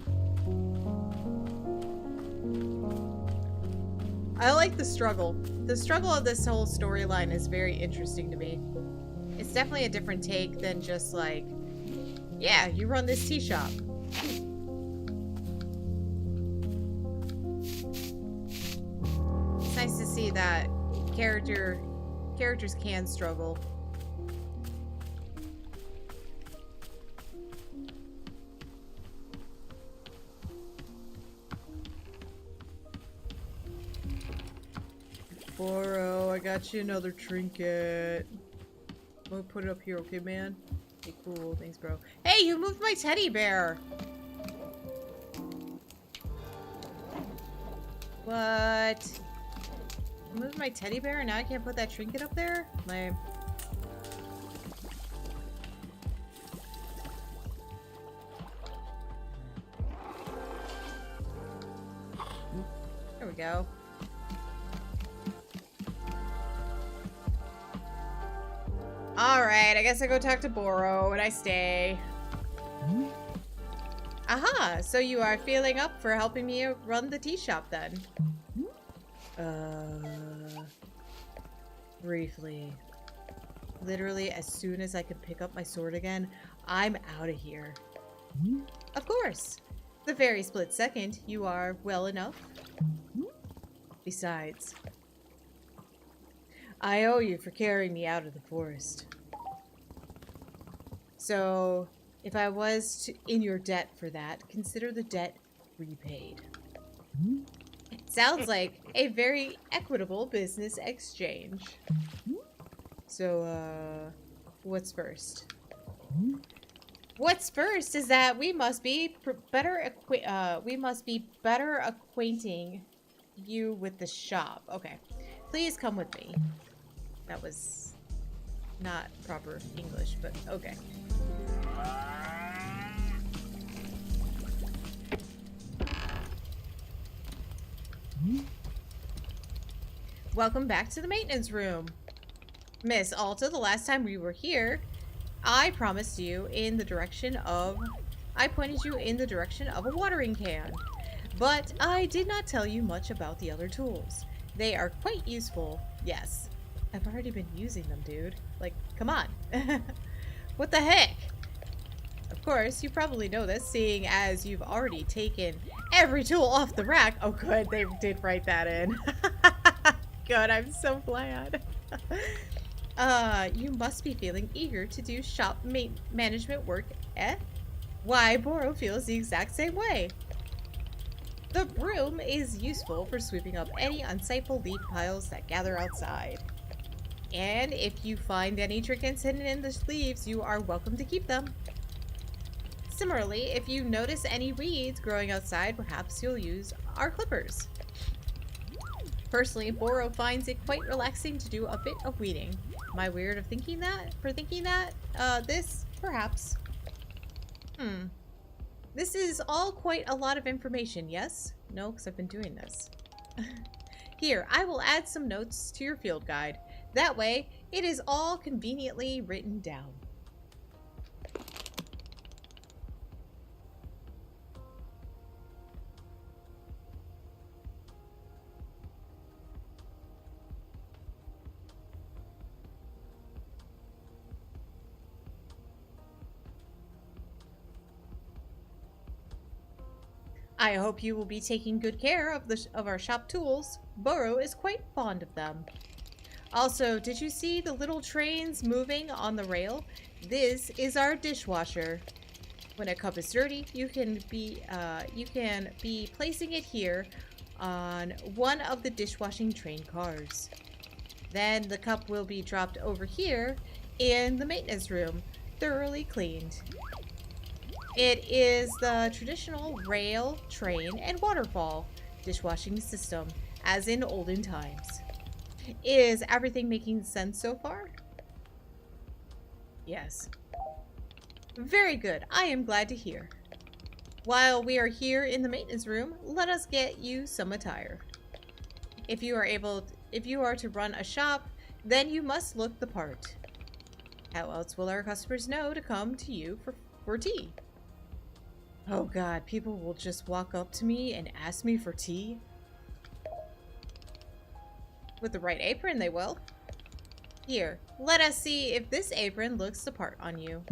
I like the struggle. The struggle of this whole storyline is very interesting to me. It's definitely a different take than just like, yeah, you run this tea shop. It's nice to see that characters can struggle. Boro, I got you another trinket. I'm gonna put it up here, okay, man? Okay, cool. Thanks, bro. Hey, you moved my teddy bear! What? You moved my teddy bear and now I can't put that trinket up there? Lame. There we go. Alright, I guess I go talk to Boro and I stay. Aha! So you are feeling up for helping me run the tea shop then? Briefly. Literally, as soon as I can pick up my sword again, I'm out of here. Of course! The very split second, you are well enough. Besides, I owe you for carrying me out of the forest. So, if I was in your debt for that, consider the debt repaid. Sounds like a very equitable business exchange. So, what's first? What's first is that we must be better acquainting you with the shop. Okay. Please come with me. That was not proper English, but okay. Welcome back to the maintenance room. Miss Alta, the last time we were here, I pointed you in the direction of a watering can. But I did not tell you much about the other tools. They are quite useful, yes. I've already been using them, dude. Like, come on. What the heck? Of course, you probably know this, seeing as you've already taken every tool off the rack. Oh, good, they did write that in. Good, I'm so glad. You must be feeling eager to do shop management work, eh? Why, Boro feels the exact same way. The broom is useful for sweeping up any unsightful leaf piles that gather outside. And if you find any trinkets hidden in the leaves, you are welcome to keep them. Similarly, if you notice any weeds growing outside, perhaps you'll use our clippers. Personally, Boro finds it quite relaxing to do a bit of weeding. Am I weird of thinking that? This, perhaps. This is all quite a lot of information, yes? No, because I've been doing this. Here, I will add some notes to your field guide. That way, it is all conveniently written down. I hope you will be taking good care of our shop tools. Boro is quite fond of them. Also, did you see the little trains moving on the rail? This is our dishwasher. When a cup is dirty, you can be placing it here on one of the dishwashing train cars. Then the cup will be dropped over here in the maintenance room, thoroughly cleaned. It is the traditional rail, train, and waterfall dishwashing system, as in olden times. Is everything making sense so far? Yes. Very good. I am glad to hear. While we are here in the maintenance room, let us get you some attire. If you are to run a shop, then you must look the part. How else will our customers know to come to you for tea? Oh god, people will just walk up to me and ask me for tea? With the right apron, they will. Here, let us see if this apron looks the part on you.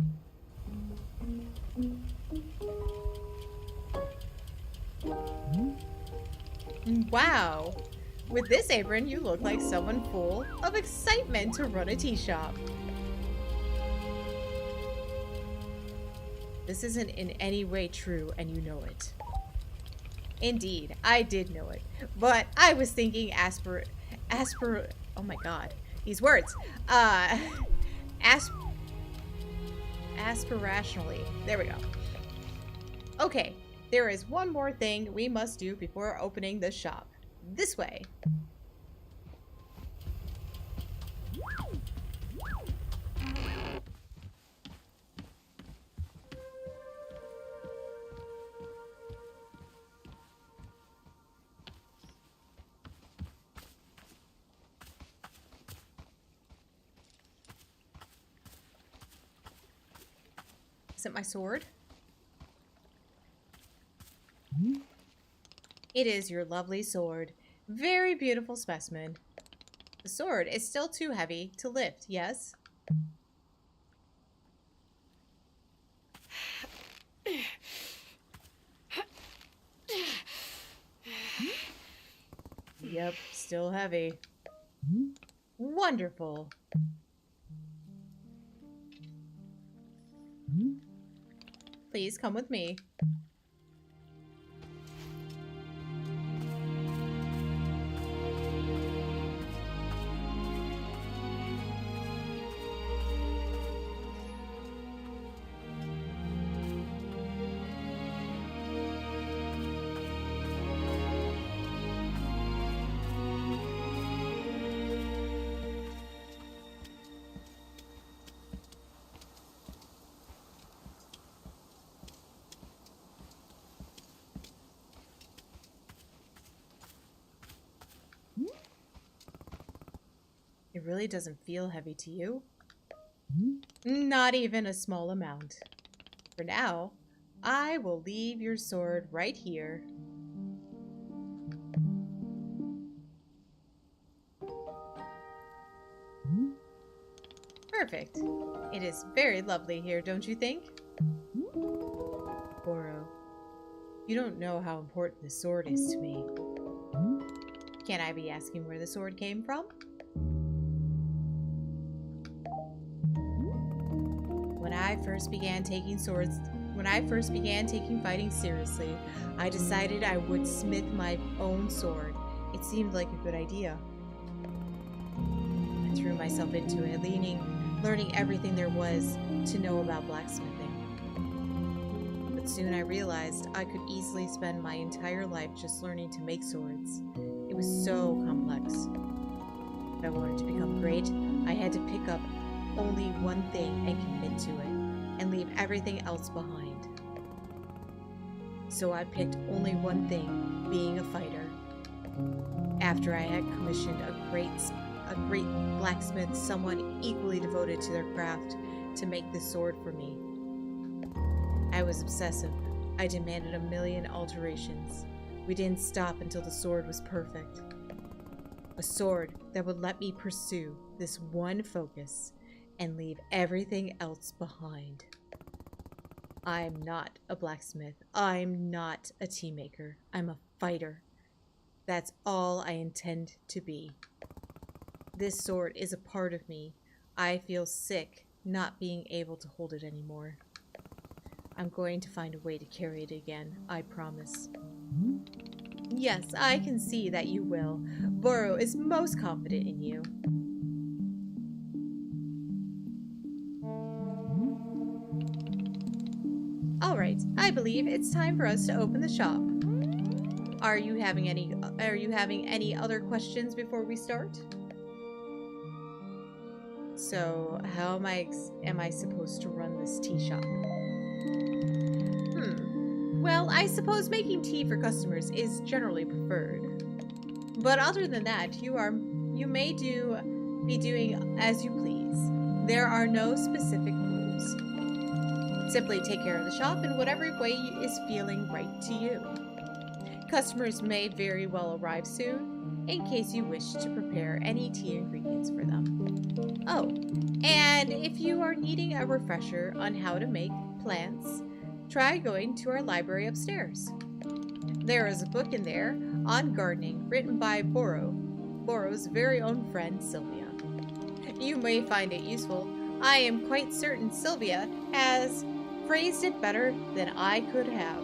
Wow! With this apron, you look like someone full of excitement to run a tea shop. This isn't in any way true, and you know it. Indeed, I did know it, but I was thinking oh my god, these words. Aspirationally. There we go. Okay, there is one more thing we must do before opening the shop. This way. Is it my sword? It is your lovely sword. Very beautiful specimen. The sword is still too heavy to lift, yes? Yep, still heavy. Wonderful. Please come with me. It really doesn't feel heavy to you. Not even a small amount. For now, I will leave your sword right here. Perfect. It is very lovely here, don't you think? Goro, you don't know how important the sword is to me. Can I be asking where the sword came from? When I first began taking fighting seriously, I decided I would smith my own sword. It seemed like a good idea. I threw myself into it, learning everything there was to know about blacksmithing. But soon I realized I could easily spend my entire life just learning to make swords. It was so complex. If I wanted to become great, I had to pick up only one thing and commit to it, and leave everything else behind. So I picked only one thing, being a fighter. After I had commissioned a great blacksmith, someone equally devoted to their craft, to make this sword for me. I was obsessive. I demanded 1,000,000 alterations. We didn't stop until the sword was perfect. A sword that would let me pursue this one focus and leave everything else behind. I'm not a blacksmith. I'm not a tea maker. I'm a fighter. That's all I intend to be. This sword is a part of me. I feel sick not being able to hold it anymore. I'm going to find a way to carry it again, I promise. Yes, I can see that you will. Boro is most confident in you. Alright, I believe it's time for us to open the shop. Are you having any other questions before we start? So, how am I supposed to run this tea shop? Well, I suppose making tea for customers is generally preferred. But other than that, you may be doing as you please. There are no specific rules. Simply take care of the shop in whatever way is feeling right to you. Customers may very well arrive soon, in case you wish to prepare any tea ingredients for them. Oh, and if you are needing a refresher on how to make plants, try going to our library upstairs. There is a book in there on gardening written by Boro's very own friend Sylvia. You may find it useful. I am quite certain Sylvia has phrased it better than I could have.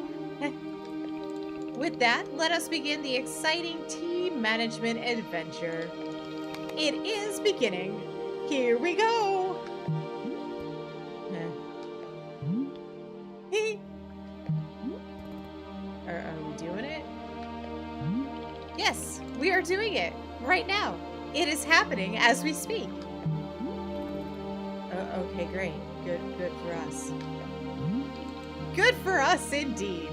With that, let us begin the exciting tea management adventure. It is beginning. Here we go! Are we doing it? Yes, we are doing it right now. It is happening as we speak. Okay, great. Good for us. Good for us, indeed.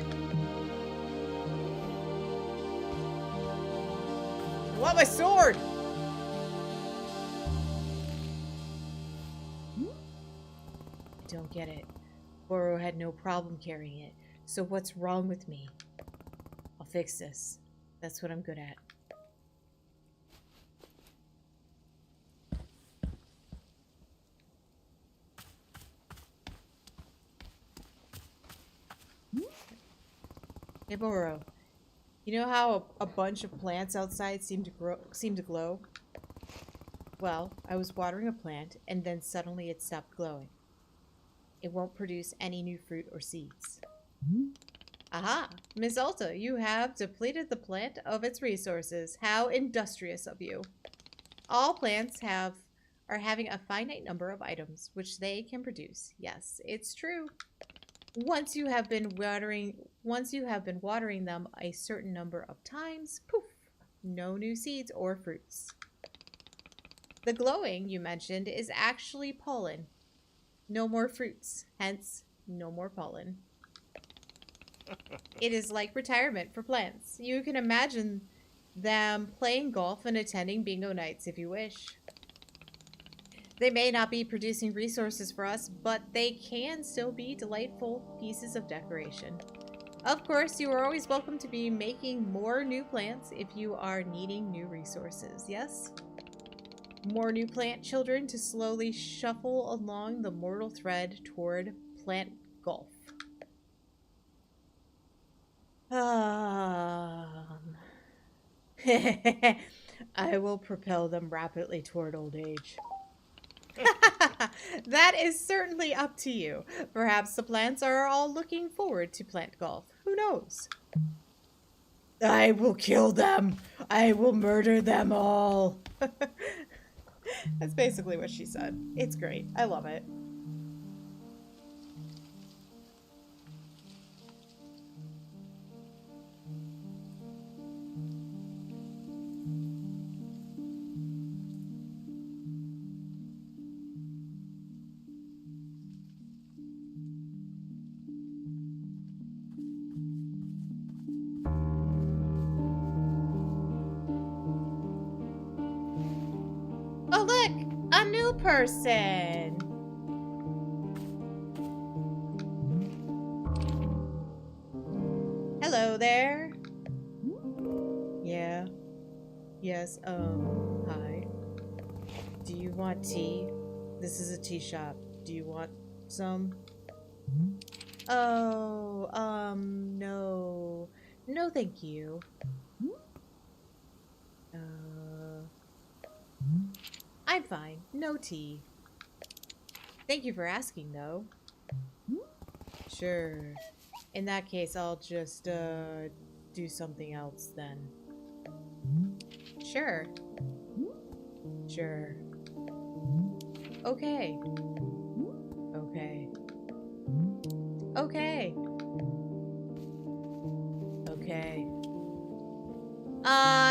I want my sword! I don't get it. Boro had no problem carrying it, so what's wrong with me? I'll fix this. That's what I'm good at. Hey, Boro. You know how a bunch of plants outside seem to glow? Well, I was watering a plant, and then suddenly it stopped glowing. It won't produce any new fruit or seeds. Aha! Miss Alta, you have depleted the plant of its resources. How industrious of you. All plants are having a finite number of items which they can produce. Yes, it's true. Once you have been watering them a certain number of times, poof, no new seeds or fruits. The glowing you mentioned is actually pollen. No more fruits, hence no more pollen. It is like retirement for plants. You can imagine them playing golf and attending bingo nights if you wish. They may not be producing resources for us, but they can still be delightful pieces of decoration. Of course, you are always welcome to be making more new plants if you are needing new resources, yes? More new plant children to slowly shuffle along the mortal thread toward plant golf. I will propel them rapidly toward old age. That is certainly up to you. Perhaps the plants are all looking forward to plant golf. Who knows? I will kill them. I will murder them all. That's basically what she said. It's great. I love it. Oh, look! A new person! Hello there. Yeah. Yes, hi. Do you want tea? This is a tea shop. Do you want some? Oh, no. No, thank you. I'm fine. No tea. Thank you for asking, though. Sure. In that case, I'll just, do something else then. Sure. Sure. Okay. Okay. Okay. Okay.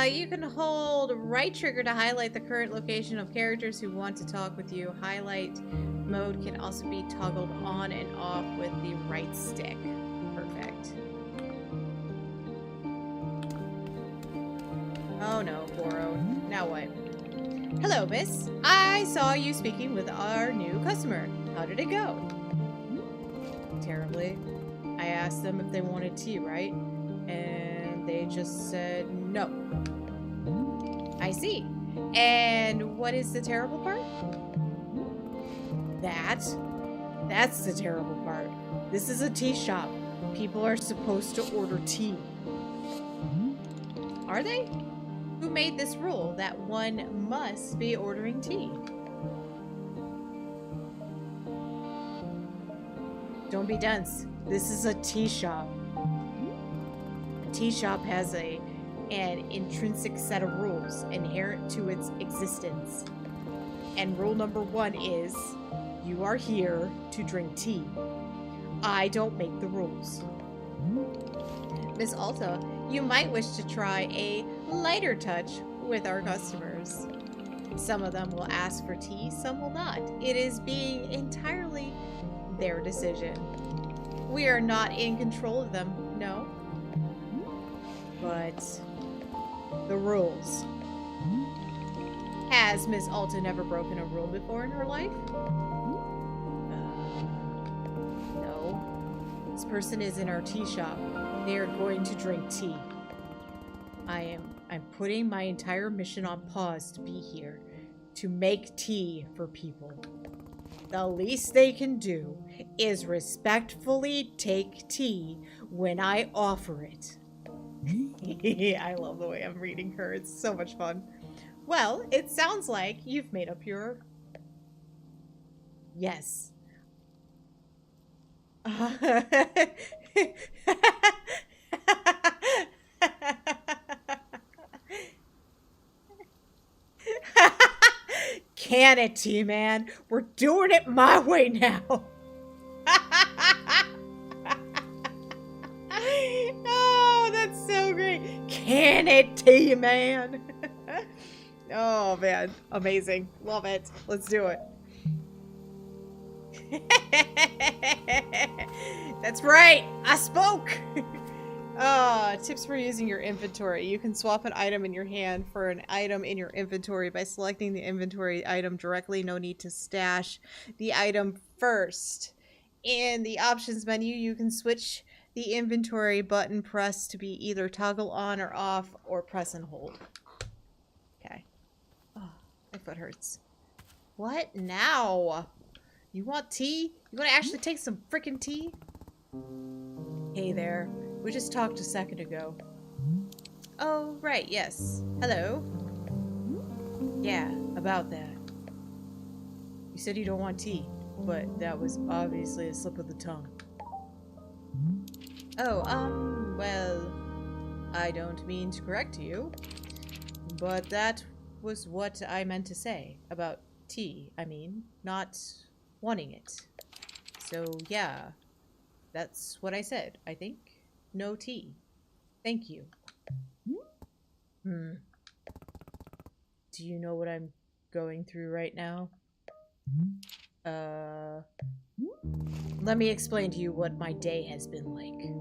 You can hold right trigger to highlight the current location of characters who want to talk with you. Highlight mode can also be toggled on and off with the right stick. Perfect. Oh no, Goro. Now what? Hello, miss. I saw you speaking with our new customer. How did it go? Terribly. I asked them if they wanted tea, right? And they just said no. I see. And what is the terrible part? That's the terrible part. This is a tea shop. People are supposed to order tea. Are they? Who made this rule that one must be ordering tea? Don't be dense. This is a tea shop. A tea shop has an intrinsic set of rules inherent to its existence. And rule number 1 is, you are here to drink tea. I don't make the rules. Miss Alta, you might wish to try a lighter touch with our customers. Some of them will ask for tea, some will not. It is being entirely their decision. We are not in control of them, no. But the rules. Has Miss Alta never broken a rule before in her life? No. This person is in our tea shop. They are going to drink tea. I'm putting my entire mission on pause to be here. To make tea for people. The least they can do is respectfully take tea when I offer it. I love the way I'm reading her. It's so much fun. Well, it sounds like you've made up your... Yes. Can it, T-Man? We're doing it my way now. Oh, that's so great. Can it, T-Man? Oh, man. Amazing. Love it. Let's do it. That's right. I spoke. Tips for using your inventory. You can swap an item in your hand for an item in your inventory by selecting the inventory item directly. No need to stash the item first. In the options menu, you can switch the inventory button press to be either toggle on or off or press and hold. Okay. Oh, my foot hurts. What now? You want tea? You want to actually take some freaking tea? Hey there. We just talked a second ago. Oh, right, yes. Hello? Yeah, about that. You said you don't want tea, but that was obviously a slip of the tongue. Oh, well, I don't mean to correct you, but that was what I meant to say about tea. I mean, not wanting it. So, yeah, that's what I said, I think. No tea. Thank you. Do you know what I'm going through right now? Let me explain to you what my day has been like.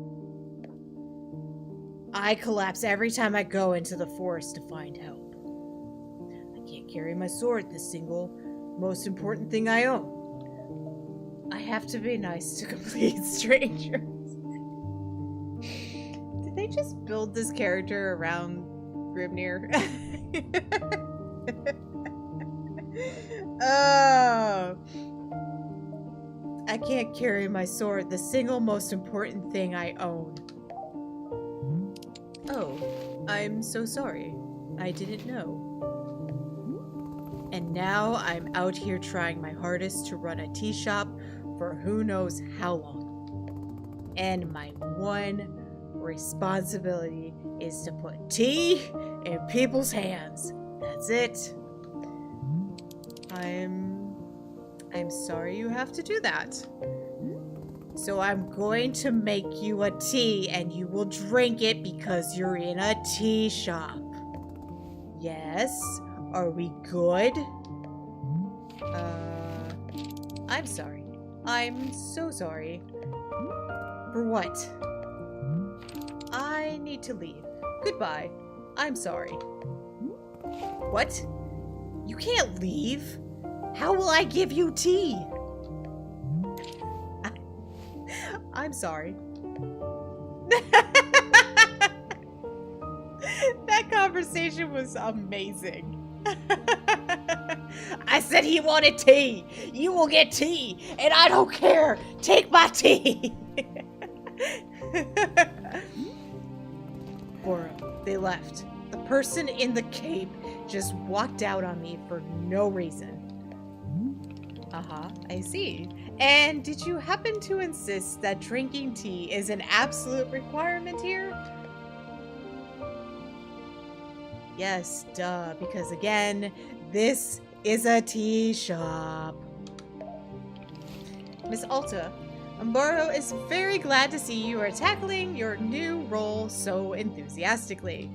I collapse every time I go into the forest to find help. I can't carry my sword, the single most important thing I own. I have to be nice to complete strangers. Did they just build this character around Grimnir? Oh. I can't carry my sword, the single most important thing I own. Oh, I'm so sorry. I didn't know. And now I'm out here trying my hardest to run a tea shop for who knows how long. And my one responsibility is to put tea in people's hands. That's it. I'm sorry you have to do that. So I'm going to make you a tea and you will drink it because you're in a tea shop. Yes? Are we good? I'm sorry. I'm so sorry. For what? I need to leave. Goodbye. I'm sorry. What? You can't leave. How will I give you tea? I'm sorry. That conversation was amazing. I said he wanted tea. You will get tea, and I don't care. Take my tea. Boro, they left. The person in the cape just walked out on me for no reason. I see. And did you happen to insist that drinking tea is an absolute requirement here? Yes, duh, because again, this is a tea shop. Miss Alta, Boro is very glad to see you are tackling your new role so enthusiastically.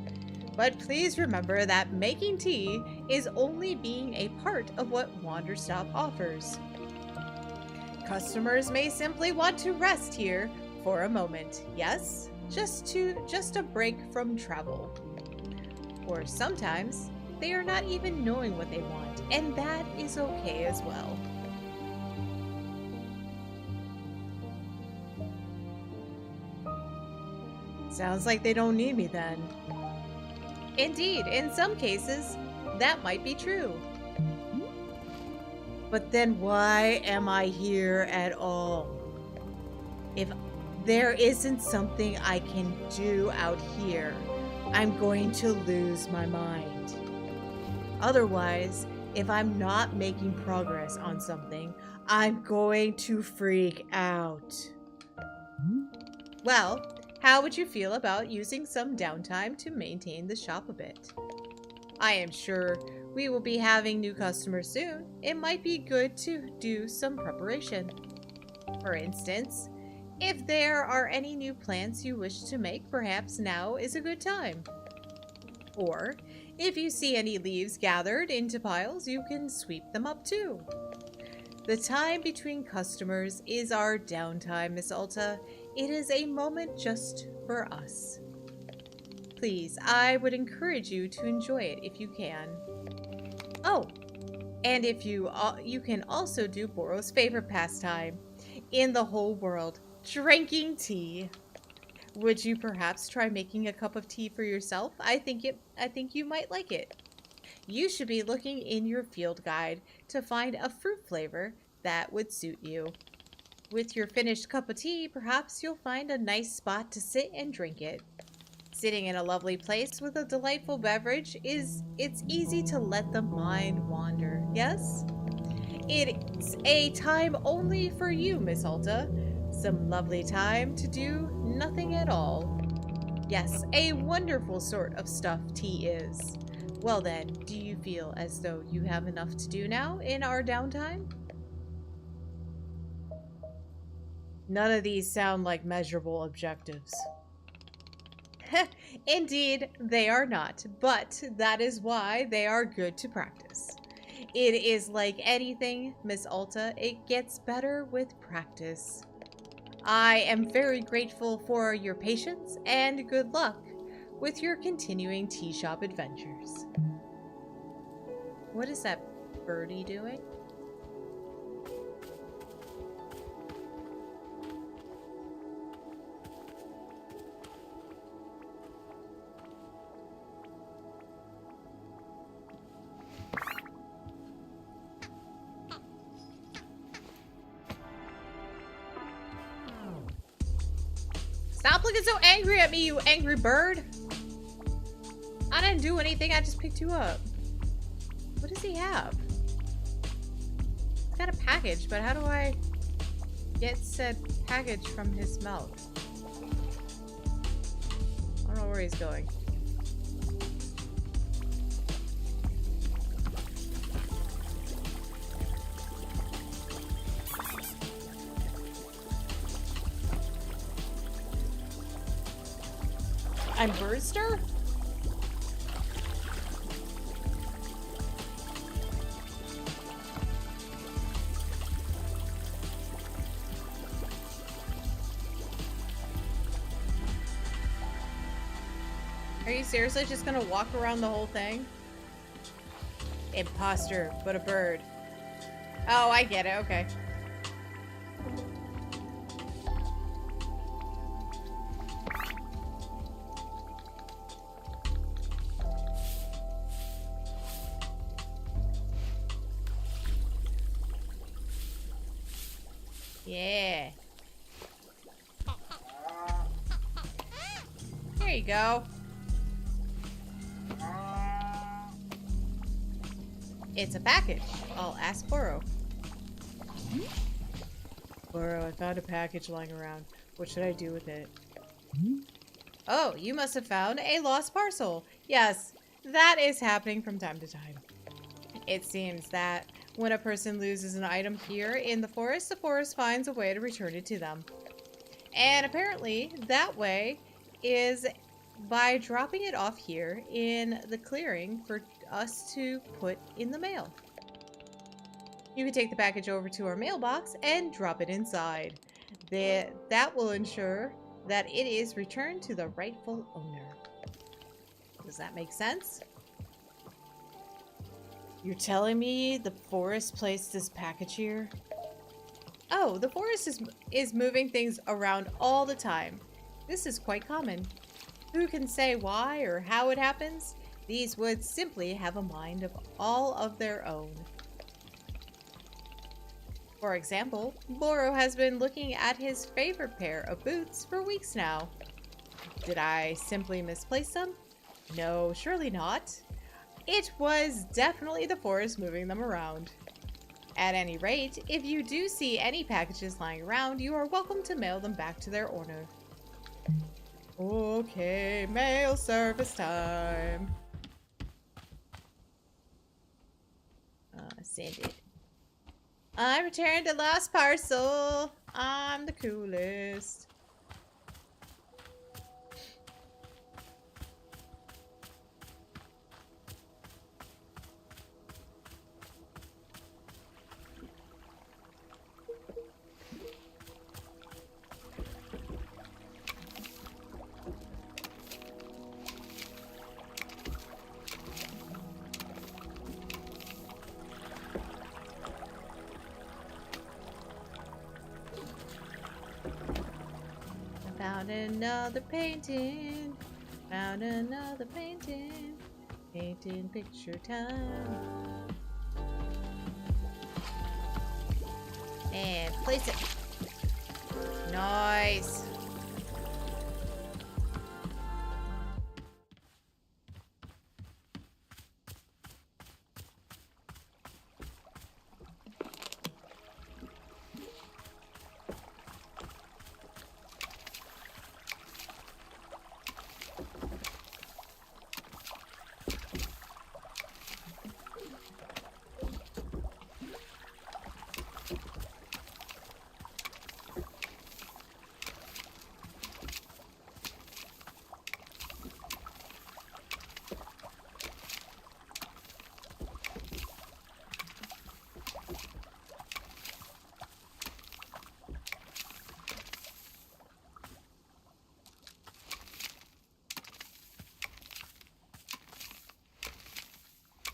But please remember that making tea is only being a part of what Wanderstop offers. Customers may simply want to rest here for a moment, yes? Just a break from travel. Or sometimes they are not even knowing what they want, and that is okay as well. Sounds like they don't need me then. Indeed, in some cases, that might be true. But then why am I here at all? If there isn't something I can do out here, I'm going to lose my mind. Otherwise, if I'm not making progress on something, I'm going to freak out. Well, how would you feel about using some downtime to maintain the shop a bit? I am sure we will be having new customers soon. It might be good to do some preparation. For instance, if there are any new plants you wish to make, perhaps now is a good time. Or, if you see any leaves gathered into piles, you can sweep them up too. The time between customers is our downtime, Miss Alta. It is a moment just for us. Please, I would encourage you to enjoy it if you can. Oh, and if you can also do Boro's favorite pastime in the whole world, drinking tea. Would you perhaps try making a cup of tea for yourself? I think you might like it. You should be looking in your field guide to find a fruit flavor that would suit you. With your finished cup of tea, perhaps you'll find a nice spot to sit and drink it. Sitting in a lovely place with a delightful beverage it's easy to let the mind wander, yes? It's a time only for you, Miss Alta. Some lovely time to do nothing at all. Yes, a wonderful sort of stuff tea is. Well then, do you feel as though you have enough to do now in our downtime? None of these sound like measurable objectives. Indeed, they are not, but that is why they are good to practice. It is like anything, Miss Alta, it gets better with practice. I am very grateful for your patience and good luck with your continuing tea shop adventures. What is that birdie doing? Stop looking so angry at me, you angry bird. I didn't do anything, I just picked you up. What does he have? He's got a package, but how do I get said package from his mouth? I don't know where he's going. I'm Brewster? Are you seriously just gonna walk around the whole thing? Imposter, but a bird. Oh, I get it, okay. Yeah. There you go. It's a package. I'll ask Burrow. Burrow, I found a package lying around. What should I do with it? Oh, you must have found a lost parcel. Yes, that is happening from time to time. It seems that when a person loses an item here in the forest finds a way to return it to them. And apparently, that way is by dropping it off here in the clearing for us to put in the mail. You can take the package over to our mailbox and drop it inside. That will ensure that it is returned to the rightful owner. Does that make sense? You're telling me the forest placed this package here? Oh, the forest is moving things around all the time. This is quite common. Who can say why or how it happens? These woods simply have a mind of all of their own. For example, Boro has been looking at his favorite pair of boots for weeks now. Did I simply misplace them? No, surely not. It was definitely the forest moving them around. At any rate, if you do see any packages lying around, you are welcome to mail them back to their owner. Okay, mail service time. Send it. I returned a lost parcel. I'm the coolest. Found another painting. Found another painting. Painting picture time. And place it. Nice.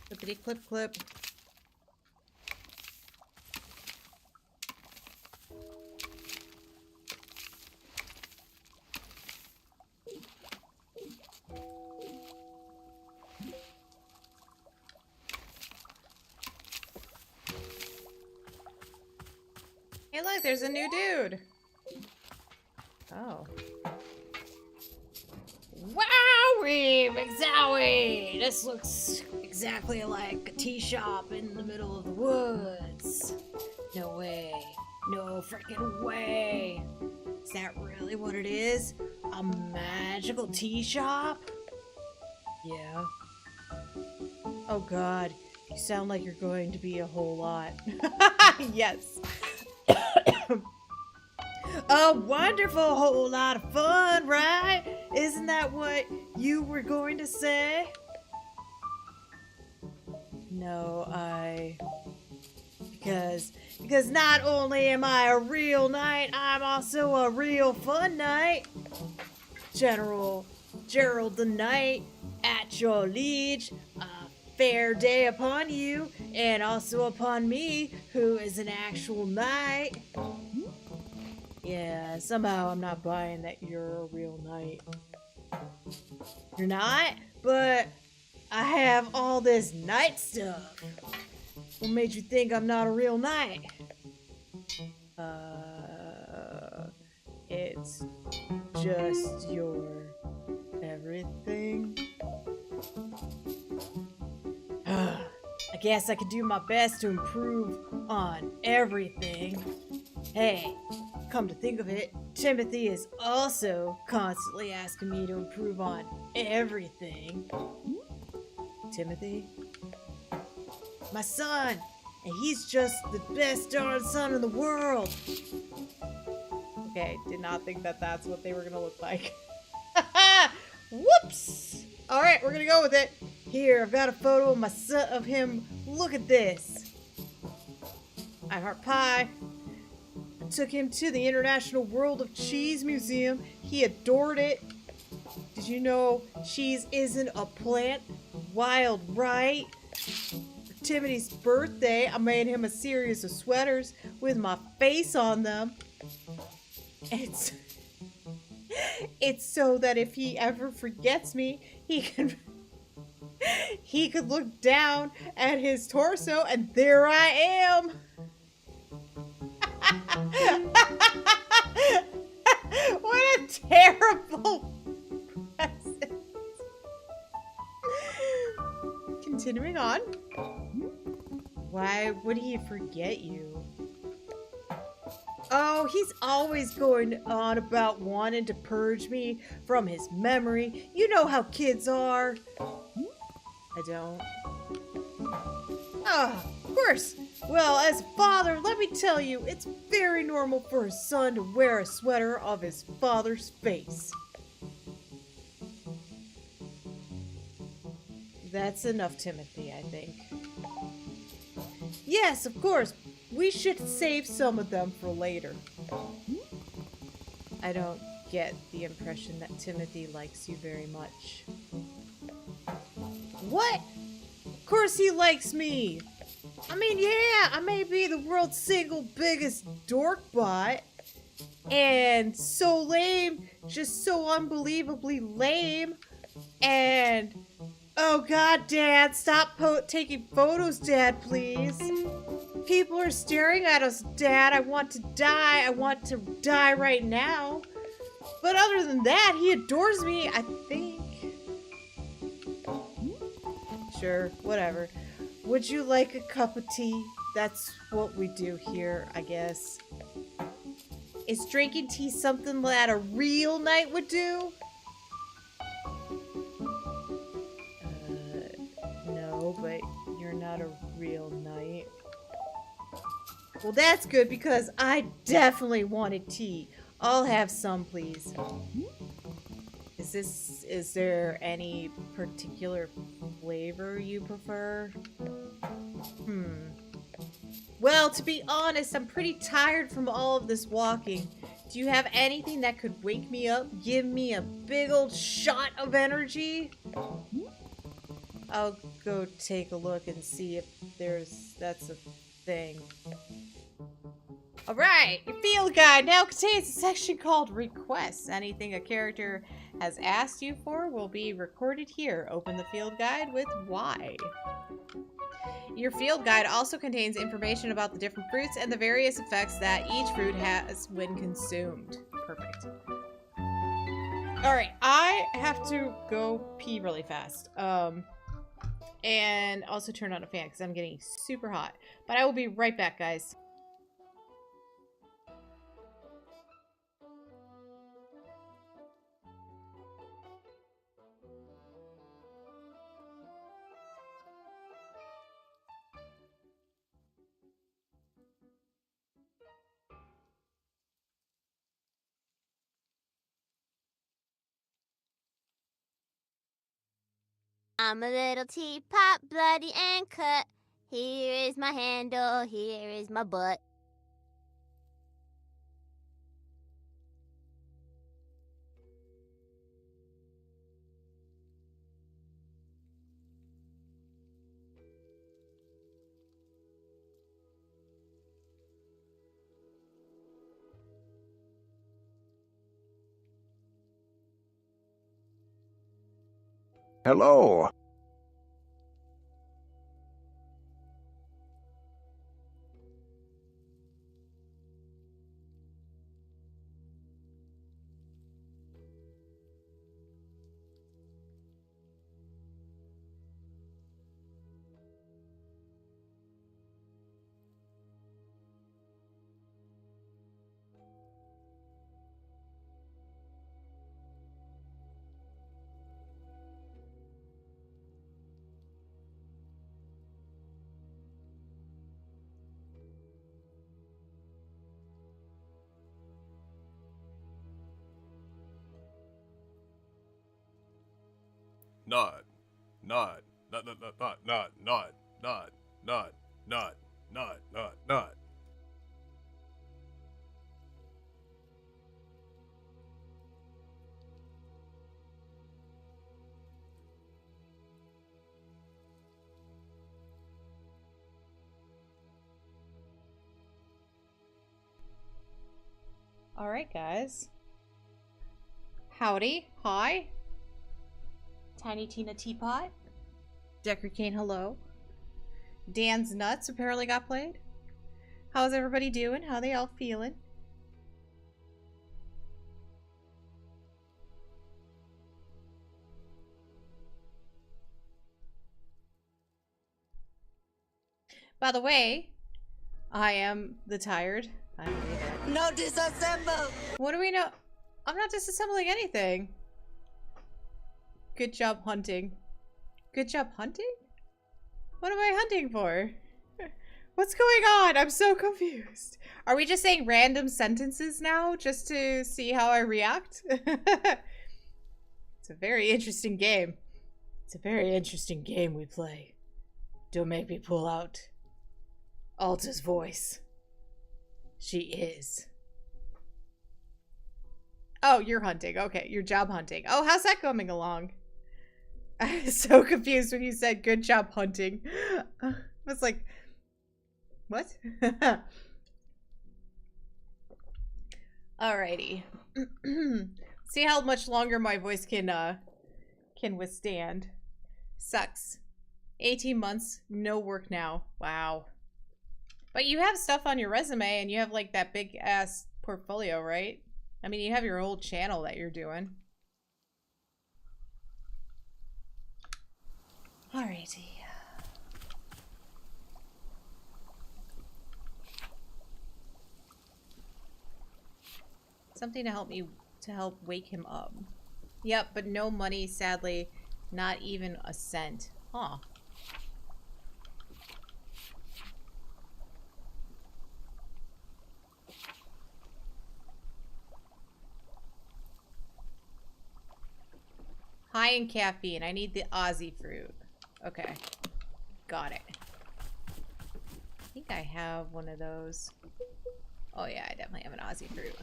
Clippity clip clip. Hey look, there's a new dude. Oh. Wowee, McZowie! This looks exactly like a tea shop in the middle of the woods. No way. No freaking way. Is that really what it is? A magical tea shop? Yeah. Oh god, you sound like you're going to be a whole lot. Yes. A wonderful whole lot of fun, right? Isn't that what you were going to say? No, because not only am I a real knight, I'm also a real fun knight. General Gerald the Knight, at your liege, a fair day upon you, and also upon me, who is an actual knight. Yeah, somehow I'm not buying that you're a real knight. You're not? But I have all this knight stuff. What made you think I'm not a real knight? It's just your everything. I guess I could do my best to improve on everything. Hey, come to think of it, Timothy is also constantly asking me to improve on everything. Timothy? My son! And he's just the best darn son in the world! Okay, did not think that that's what they were gonna look like. Whoops! Alright, we're gonna go with it. Here, I've got a photo of my son, of him. Look at this. I heart pie. I took him to the International World of Cheese Museum. He adored it. Did you know cheese isn't a plant? Wild, right? For Timothy's birthday, I made him a series of sweaters with my face on them. It's so that if he ever forgets me, he could look down at his torso and there I am. What a terrible present. Continuing on. Why would he forget you? Oh, he's always going on about wanting to purge me from his memory. You know how kids are. I don't. Ah, of course. Well, as a father, let me tell you, it's very normal for a son to wear a sweater of his father's face. That's enough, Timothy, I think. Yes, of course. We should save some of them for later. I don't get the impression that Timothy likes you very much. What? Of course he likes me. I mean, yeah, I may be the world's single biggest dorkbot. And so lame, just so unbelievably lame. And, oh god, Dad, stop taking photos, Dad, please. People are staring at us, Dad. I want to die. I want to die right now. But other than that, he adores me, I think. Sure, whatever. Would you like a cup of tea? That's what we do here, I guess. Is drinking tea something that a real knight would do? No, but you're not a real knight. Well, that's good because I definitely wanted tea. I'll have some, please. Is there any particular flavor you prefer? Well, to be honest, I'm pretty tired from all of this walking. Do you have anything that could wake me up? Give me a big old shot of energy? I'll go take a look and see if that's a thing. Alright, your field guide now contains a section called Requests. Anything a character has asked you for will be recorded here. Open the field guide with Y. Your field guide also contains information about the different fruits and the various effects that each fruit has when consumed. Perfect. Alright, I have to go pee really fast. And also turn on a fan because I'm getting super hot. But I will be right back, guys. I'm a little teapot, bloody and cut. Here is my handle, here is my butt. Hello. Nod. Nod. Nod. Nod. Nod. Nod. Nod. Nod. Nod. Nod. Nod. Nod. Nod. All right, guys. Howdy. Hi. Tiny Tina Teapot. Decker Kane, hello. Dan's Nuts apparently got played. How's everybody doing? How they all feeling? By the way, I am the tired. I don't need it. No disassemble! What do we know? I'm not disassembling anything. Good job hunting. Good job hunting? What am I hunting for? What's going on? I'm so confused. Are we just saying random sentences now just to see how I react? It's a very interesting game. It's a very interesting game we play. Don't make me pull out Alta's voice. She is. Oh, you're hunting. Okay, you're job hunting. Oh, how's that coming along? I was so confused when you said good job hunting. I was like, what? Alrighty. See how much longer my voice can withstand. Sucks. 18 months, no work now. Wow. But you have stuff on your resume and you have like that big ass portfolio, right? I mean, you have your old channel that you're doing. Alrighty. Something to help wake him up. Yep, but no money, sadly. Not even a cent. Huh. High in caffeine. I need the Aussie fruit. Okay. Got it. I think I have one of those. Oh yeah, I definitely have an Aussie fruit.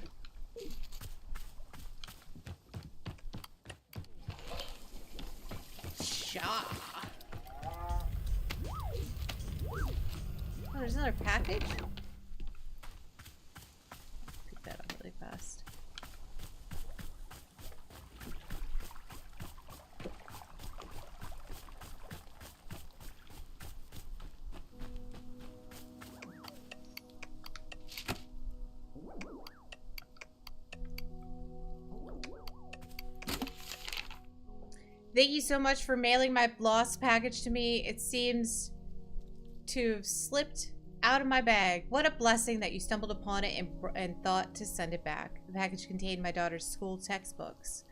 Shaw. Oh, there's another package? Pick that up really fast. Thank you so much for mailing my lost package to me. It seems to have slipped out of my bag. What a blessing that you stumbled upon it and thought to send it back. The package contained my daughter's school textbooks.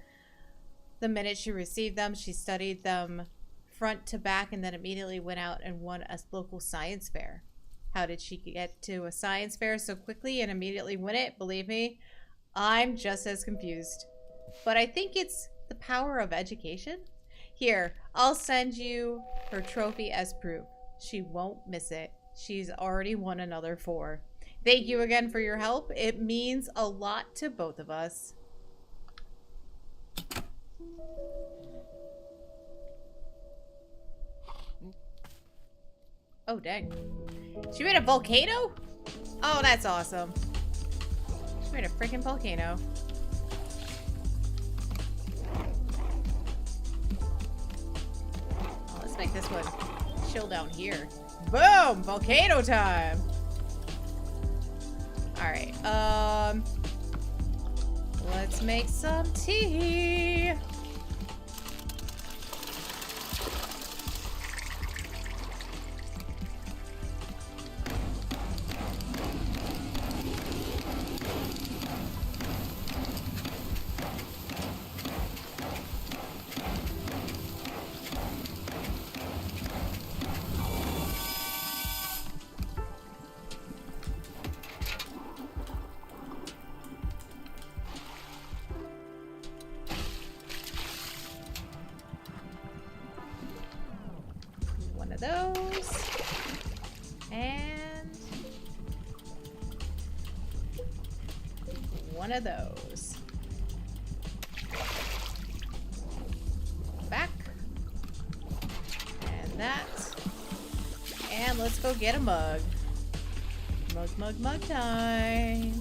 The minute she received them, she studied them front to back and then immediately went out and won a local science fair. How did she get to a science fair so quickly and immediately win it? Believe me, I'm just as confused. But I think it's the power of education. Here, I'll send you her trophy as proof. She won't miss it. She's already won another 4. Thank you again for your help. It means a lot to both of us. Oh, dang. She made a volcano? Oh, that's awesome. She made a freaking volcano. Oh, let's make this one chill down here. Boom! Volcano time! Alright, let's make some tea. Those and one of those. Back and that, and let's go get a mug. Mug time.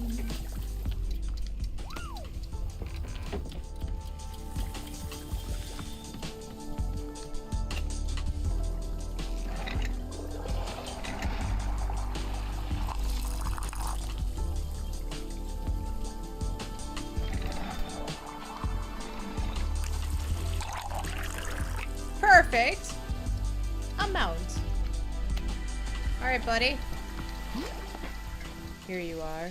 Perfect amount. All right, buddy. Here you are.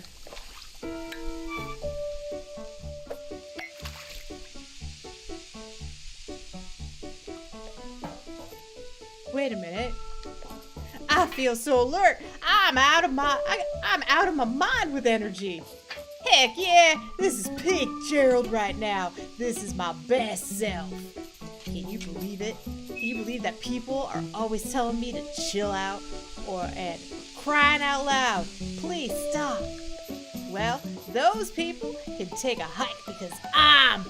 Wait a minute. I feel so alert. I'm out of my mind with energy. Heck yeah, this is peak Gerald right now. This is my best self. Can you believe it? Can you believe that people are always telling me to chill out and crying out loud, please stop? Well, those people can take a hike because I'm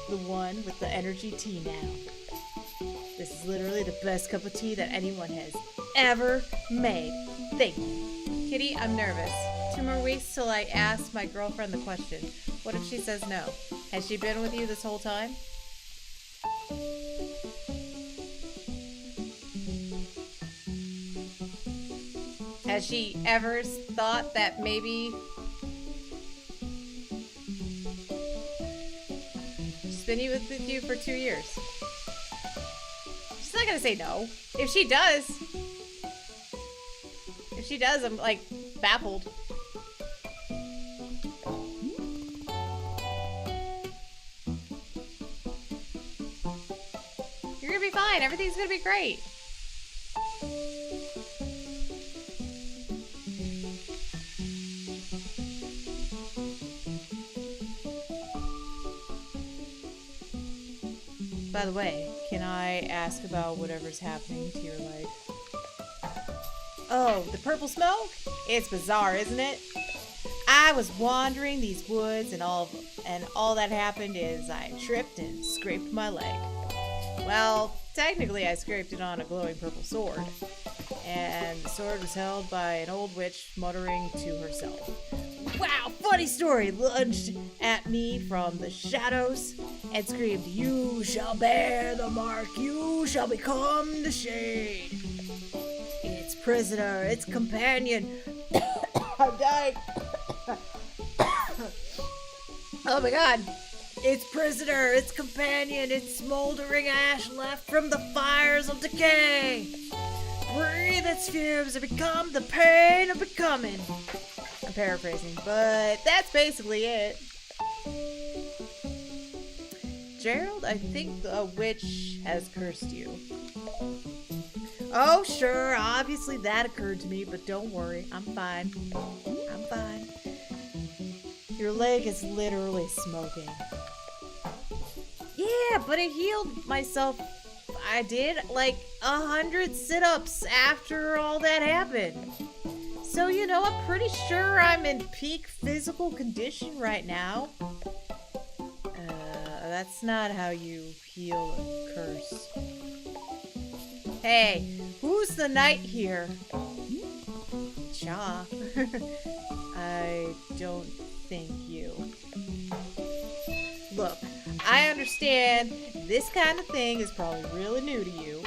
the one with the energy tea now. This is literally the best cup of tea that anyone has ever made. Thank you. Kitty, I'm nervous. 2 more weeks till I ask my girlfriend the question. What if she says no? Has she been with you this whole time? Has she ever thought that maybe she's been with you for 2 years? She's not gonna say no. If she does, I'm like baffled. You're gonna be fine. Everything's gonna be great. By the way, can I ask about whatever's happening to your life? Oh, the purple smoke? It's bizarre, isn't it? I was wandering these woods and all that happened is I tripped and scraped my leg. Well, technically I scraped it on a glowing purple sword. And the sword was held by an old witch muttering to herself. Wow, funny story! Lunged at me from the shadows and screamed, "You shall bear the mark, you shall become the shade." Its prisoner, its companion. I'm dying. Oh my god. Its prisoner, its companion, its smoldering ash left from the fires of decay. Breathe its fumes and become the pain of becoming. I'm paraphrasing, but that's basically it. Gerald, I think a witch has cursed you. Oh, sure, obviously that occurred to me, but don't worry, I'm fine. I'm fine. Your leg is literally smoking. Yeah, but I healed myself I did like 100 sit-ups after all that happened. So, you know, I'm pretty sure I'm in peak physical condition right now. That's not how you heal a curse. Hey, who's the knight here? Cha. I don't think you. Look, I understand this kind of thing is probably really new to you.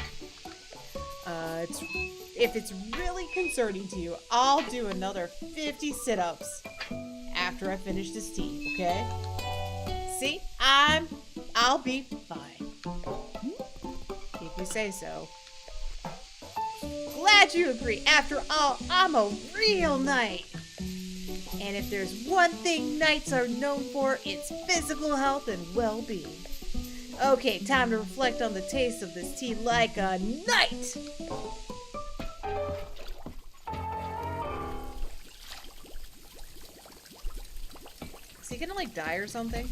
If it's really concerning to you, I'll do another 50 sit-ups after I finish this tea, okay? See, I'll be fine. If you say so. Glad you agree. After all, I'm a real knight. And if there's one thing knights are known for, it's physical health and well-being. Okay, time to reflect on the taste of this tea like a knight. Is he gonna like die or something?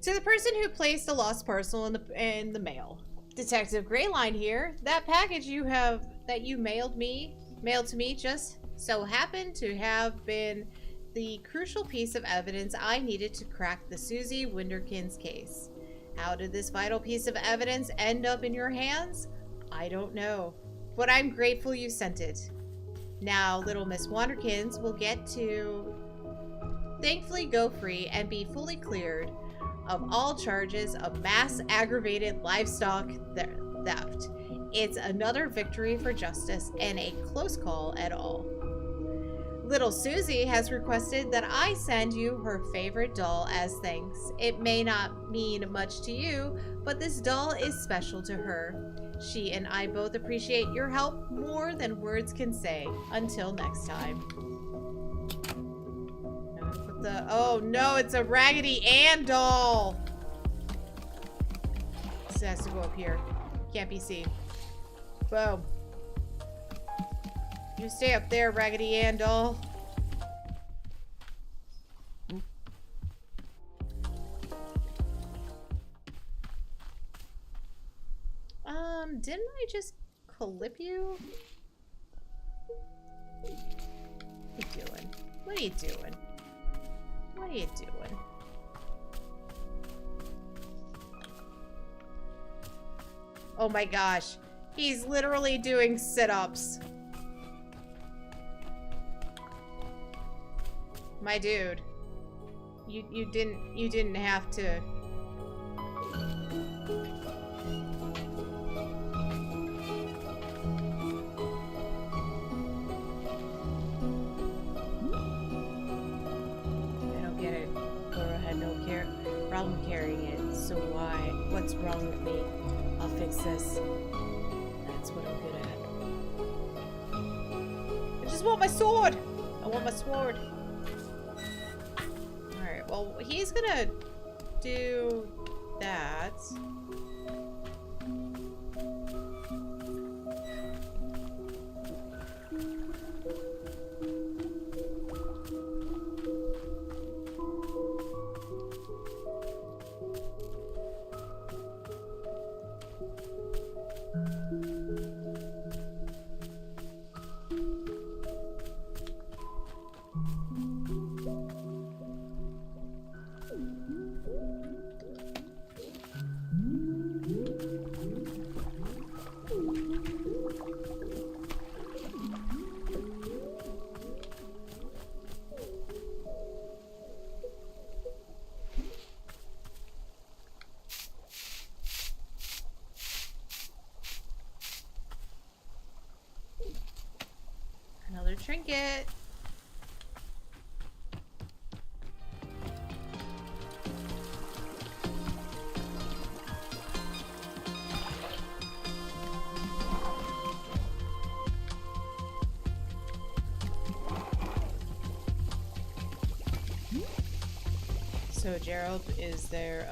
To the person who placed a lost parcel in the mail, Detective Greyline here. That package that you mailed to me just so happened to have been the crucial piece of evidence I needed to crack the Susie Winderkins case. How did this vital piece of evidence end up in your hands? I don't know, but I'm grateful you sent it. Now, little Miss Wanderkins will get to thankfully go free and be fully cleared of all charges of mass aggravated livestock theft. It's another victory for justice and a close call at all. Little Susie has requested that I send you her favorite doll as thanks. It may not mean much to you, but this doll is special to her. She and I both appreciate your help more than words can say. Until next time. Oh no, it's a Raggedy Ann doll! This has to go up here. Can't be seen. Boom. You stay up there, Raggedy Ann doll. Didn't I just clip you? What are you doing? What are you doing? What are you doing? Oh my gosh. He's literally doing sit-ups. My dude. You didn't have to. Problem carrying it, so why? What's wrong with me? I'll fix this. That's what I'm good at. I just want my sword! I want my sword. Alright, well, he's gonna do that. Another trinket. So Gerald, is there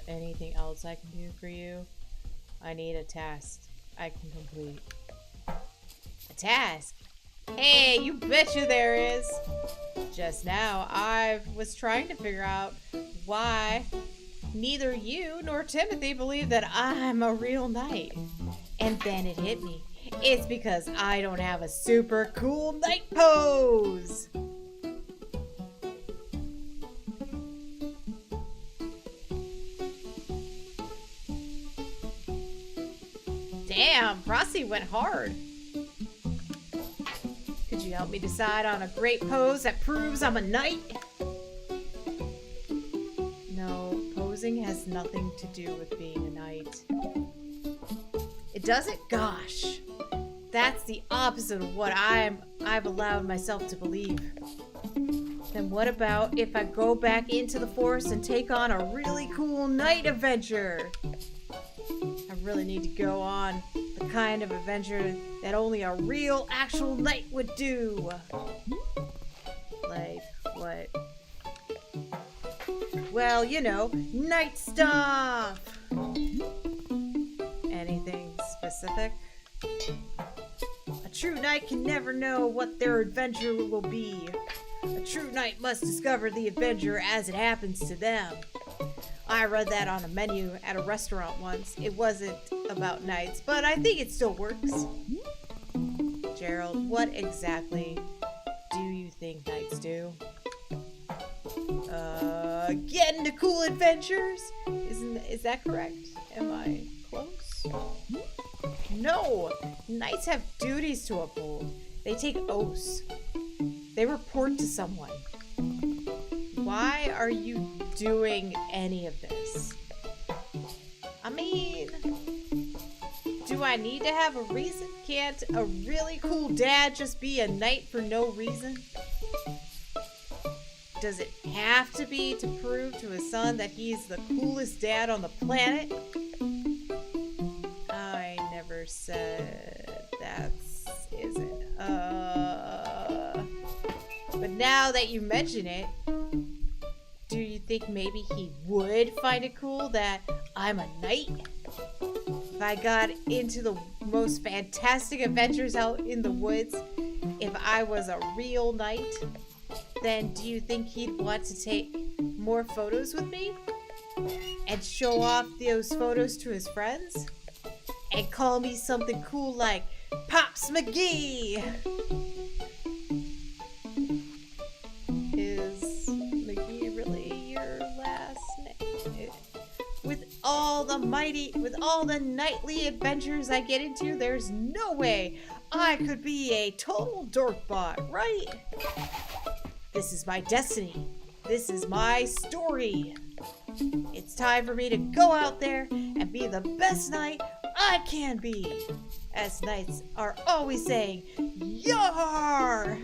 anything else I can do for you? I need a task I can complete. A task? Hey, you betcha there is! Just now, I was trying to figure out why neither you nor Timothy believe that I'm a real knight. And then it hit me. It's because I don't have a super cool knight pose! Damn, Frosty went hard. Could you help me decide on a great pose that proves I'm a knight? No, posing has nothing to do with being a knight. It doesn't? Gosh. That's the opposite of what I've allowed myself to believe. Then what about if I go back into the forest and take on a really cool knight adventure? I really need to go on the kind of adventure that only a real actual knight would do. Like what? Well, you know, knight stuff! Anything specific? A true knight can never know what their adventure will be. A true knight must discover the adventure as it happens to them. I read that on a menu at a restaurant once. It wasn't about knights, but I think it still works. Gerald, what exactly do you think knights do? Get into cool adventures? Is that correct? Am I close? No! Knights have duties to uphold. They take oaths. They report to someone. Why are you doing any of this? I mean, do I need to have a reason? Can't a really cool dad just be a knight for no reason? Does it have to be to prove to his son that he's the coolest dad on the planet? I never said that isn't. But now that you mention it, do you think maybe he would find it cool that I'm a knight? If I got into the most fantastic adventures out in the woods, if I was a real knight, then do you think he'd want to take more photos with me? And show off those photos to his friends? And call me something cool like Pops McGee? Is McGee really your last name? With all the nightly adventures I get into, there's no way I could be a total dorkbot, right? This is my destiny. This is my story. It's time for me to go out there and be the best knight I can be. As knights are always saying, Yar!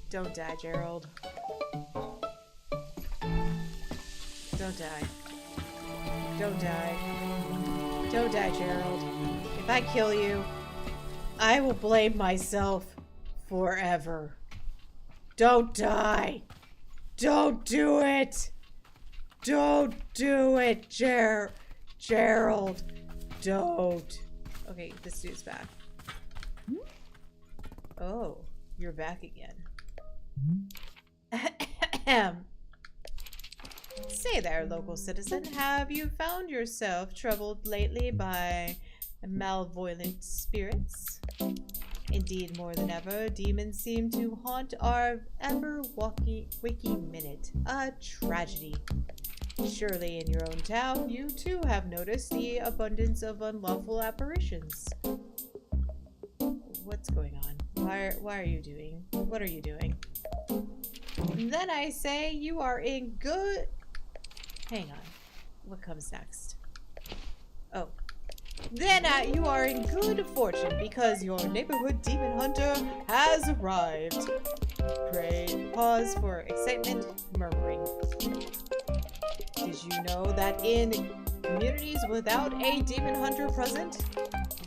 Don't die, Gerald. Don't die. Don't die. Don't die, Gerald. If I kill you, I will blame myself forever. Don't die. Don't do it. Don't do it, Gerald. Don't. Okay, this dude's back. Oh, you're back again. Say there, local citizen. Have you found yourself troubled lately by malevolent spirits? Indeed, more than ever, demons seem to haunt our ever-waking minute. A tragedy. Surely in your own town, you too have noticed the abundance of unlawful apparitions. What's going on? Why are you doing? What are you doing? And then I say you are in good... Hang on. What comes next? Oh. Then you are in good fortune because your neighborhood demon hunter has arrived. Pray pause for excitement, murmuring. Did you know that in communities without a demon hunter present,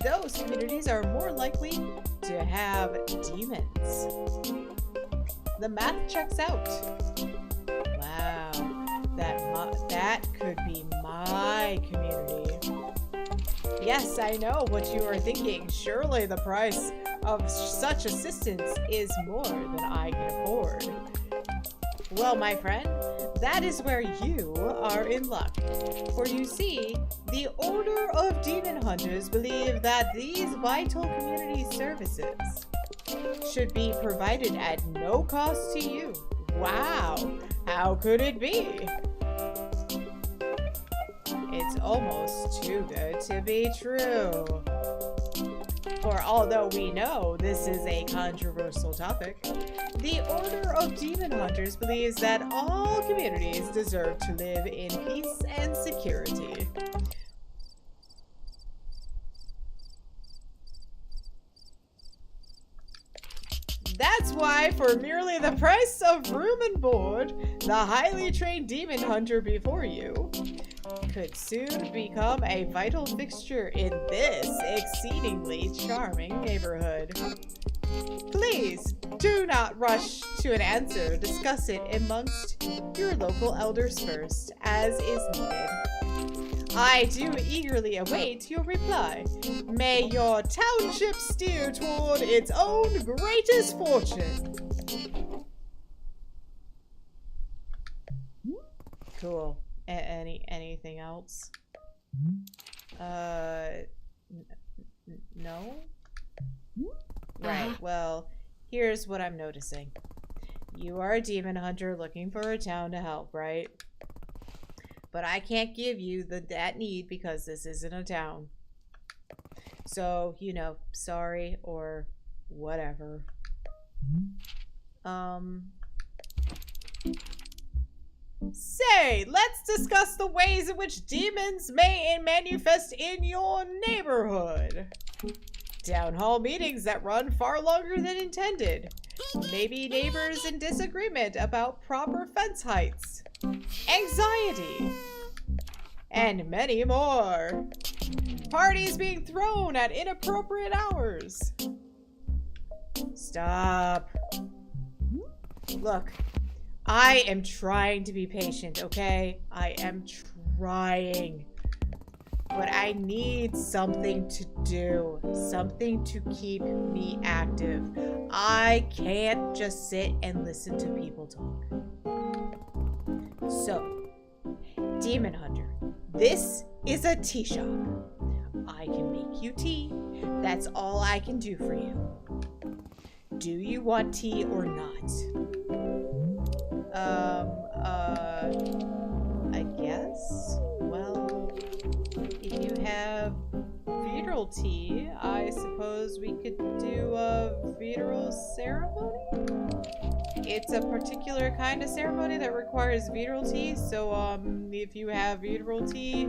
those communities are more likely to have demons? The math checks out. Wow. That could be my community. Yes, I know what you are thinking. Surely the price of such assistance is more than I can afford. Well, my friend, that is where you are in luck. For you see, the Order of Demon Hunters believe that these vital community services should be provided at no cost to you. Wow, how could it be? It's almost too good to be true. For although we know this is a controversial topic, the Order of Demon Hunters believes that all communities deserve to live in peace and security. That's why, for merely the price of room and board, the highly trained demon hunter before you could soon become a vital fixture in this exceedingly charming neighborhood. Please do not rush to an answer. Discuss it amongst your local elders first, as is needed. I do eagerly await your reply. May your township steer toward its own greatest fortune. Cool. Anything else? No? Right, well, here's what I'm noticing. You are a demon hunter looking for a town to help, right? But I can't give you that need because this isn't a town. So, you know, sorry or whatever. Say, let's discuss the ways in which demons may manifest in your neighborhood. Town hall meetings that run far longer than intended. Maybe neighbors in disagreement about proper fence heights. Anxiety. And many more. Parties being thrown at inappropriate hours. Stop. Look, I am trying to be patient, okay? I am trying. But I need something to do. Something to keep me active. I can't just sit and listen to people talk. So, Demon Hunter, this is a tea shop. I can make you tea. That's all I can do for you. Do you want tea or not? I guess? Well, if you have vital tea, I suppose we could do a vital ceremony? It's a particular kind of ceremony that requires vital tea, so, if you have vital tea,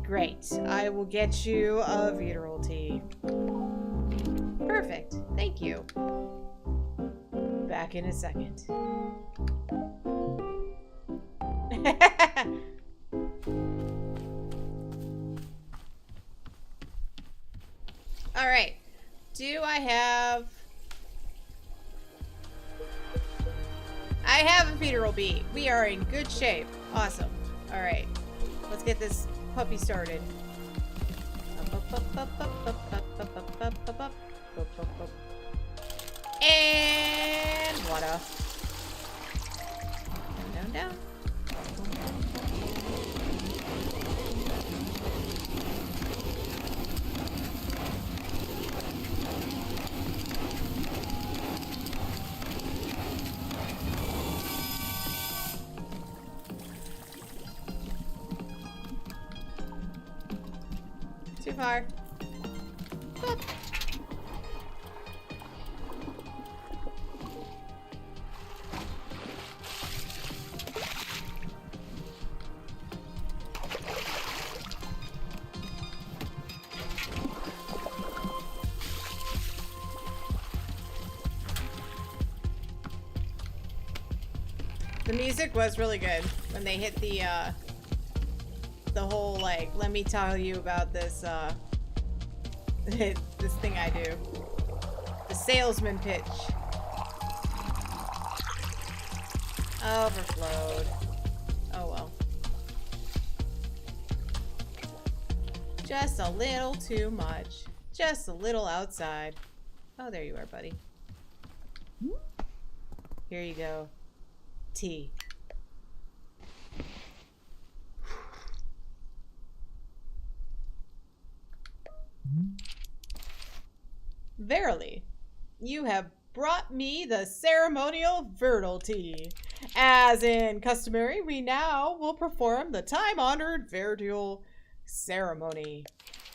great. I will get you a vital tea. Perfect. Thank you. Back in a second. Alright. Do I have a funeral bee. We are in good shape. Awesome. Alright. Let's get this puppy started. And water. Down, down, down. Too far. Boop. The music was really good when they hit the whole, like, let me tell you about this, this thing I do. The salesman pitch. Overflowed. Oh well. Just a little too much. Just a little outside. Oh, there you are, buddy. Here you go. Tea. Verily, you have brought me the ceremonial Verdal tea. As in customary, we now will perform the time-honored Verdal ceremony.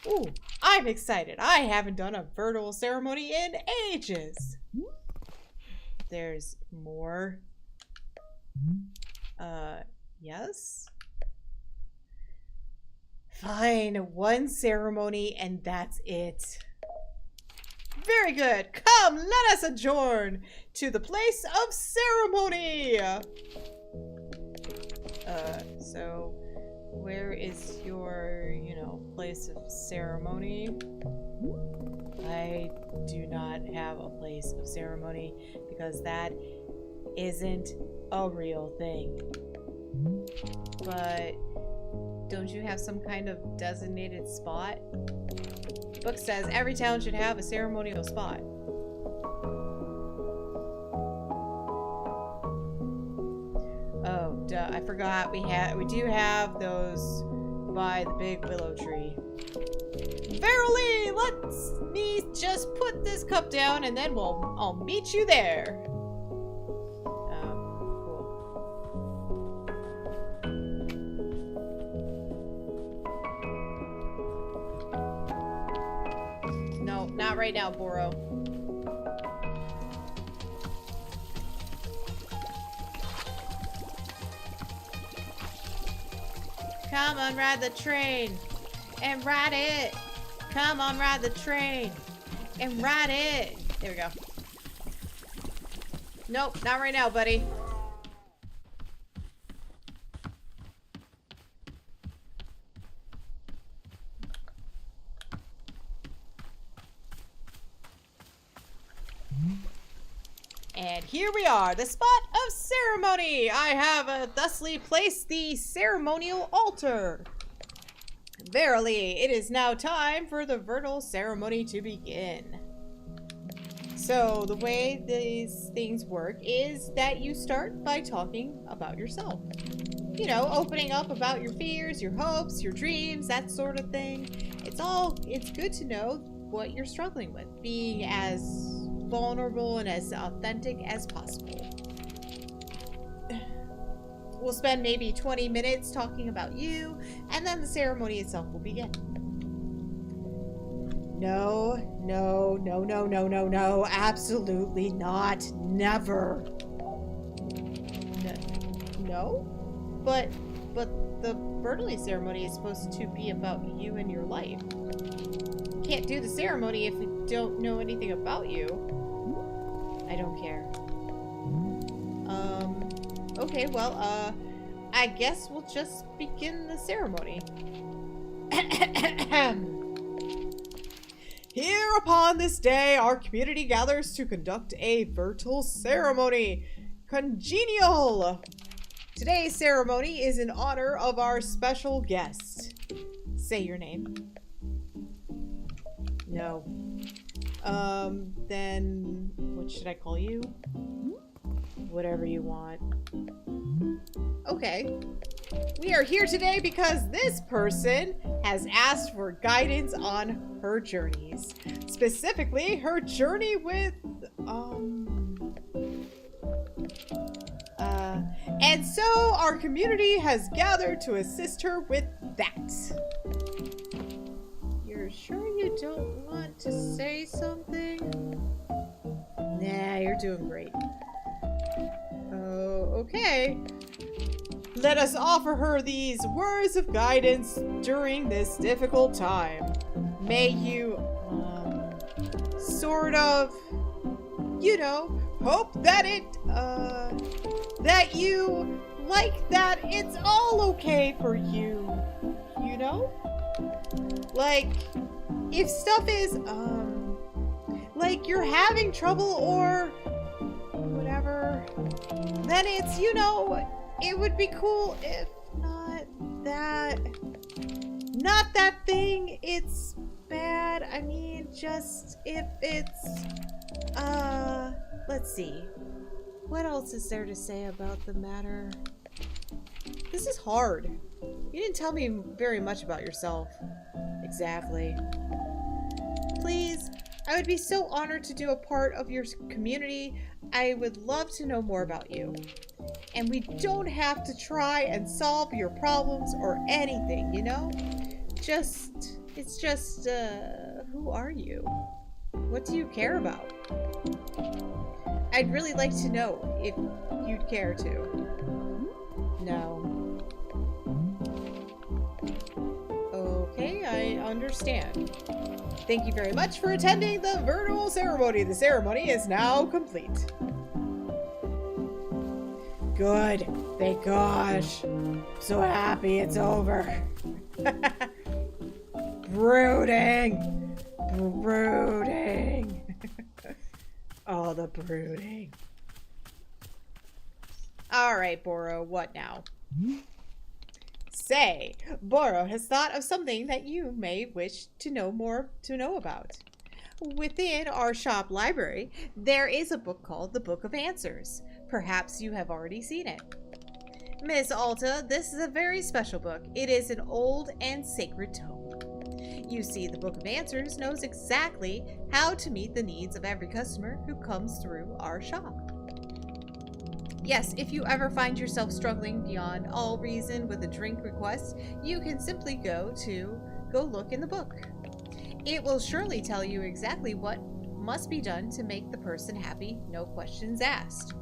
Ooh, I'm excited. I haven't done a Verdal ceremony in ages. There's more. Yes? Fine, one ceremony and that's it. Very good. Come, let us adjourn to the place of ceremony. So where is your, place of ceremony? I do not have a place of ceremony because that isn't a real thing. But don't you have some kind of designated spot? Book says every town should have a ceremonial spot. Oh, duh, I forgot we do have those by the big willow tree. Verily, let me just put this cup down and then I'll meet you there. Not right now, Boro. Come on, ride the train and ride it. Come on, ride the train and ride it. There we go. Nope, not right now, buddy. And here we are, the spot of ceremony. I have thusly placed the ceremonial altar. Verily, it is now time for the Verdal ceremony to begin. So the way these things work is that you start by talking about yourself. Opening up about your fears, your hopes, your dreams, that sort of thing. It's good to know what you're struggling with, being as vulnerable and as authentic as possible. We'll spend maybe 20 minutes talking about you, and then the ceremony itself will begin. No, absolutely not. Never. No? But the Verdal ceremony is supposed to be about you and your life. Can't do the ceremony if we don't know anything about you. I don't care. Okay, well, I guess we'll just begin the ceremony. Here upon this day, our community gathers to conduct a Verdal ceremony. Congenial! Today's ceremony is in honor of our special guest. Say your name. No. Then what should I call you? Whatever you want. Okay. We are here today because this person has asked for guidance on her journeys. Specifically, her journey with, and so our community has gathered to assist her with that. You're sure you don't want to say something? Nah, you're doing great. Oh, okay. Let us offer her these words of guidance during this difficult time. May you, sort of, hope that that you like that it's all okay for you, Like, if stuff is, like you're having trouble or whatever, then it's, it would be cool if not that. Not that thing. It's bad. I mean, just if it's. Let's see. What else is there to say about the matter? This is hard. You didn't tell me very much about yourself. Exactly. Please, I would be so honored to do a part of your community. I would love to know more about you. And we don't have to try and solve your problems or anything, you know? It's just, who are you? What do you care about? I'd really like to know if you'd care to. No. Okay, I understand. Thank you very much for attending the virtual ceremony. The ceremony is now complete. Good. Thank gosh. I'm so happy it's over. Brooding. Brooding. Oh, the brooding. Alright, Boro, what now? Say, Boro has thought of something that you may wish to know about. Within our shop library, there is a book called The Book of Answers. Perhaps you have already seen it. Miss Alta, this is a very special book. It is an old and sacred tome. You see, the Book of Answers knows exactly how to meet the needs of every customer who comes through our shop. Yes, if you ever find yourself struggling beyond all reason with a drink request, you can simply go look in the book. It will surely tell you exactly what must be done to make the person happy, no questions asked.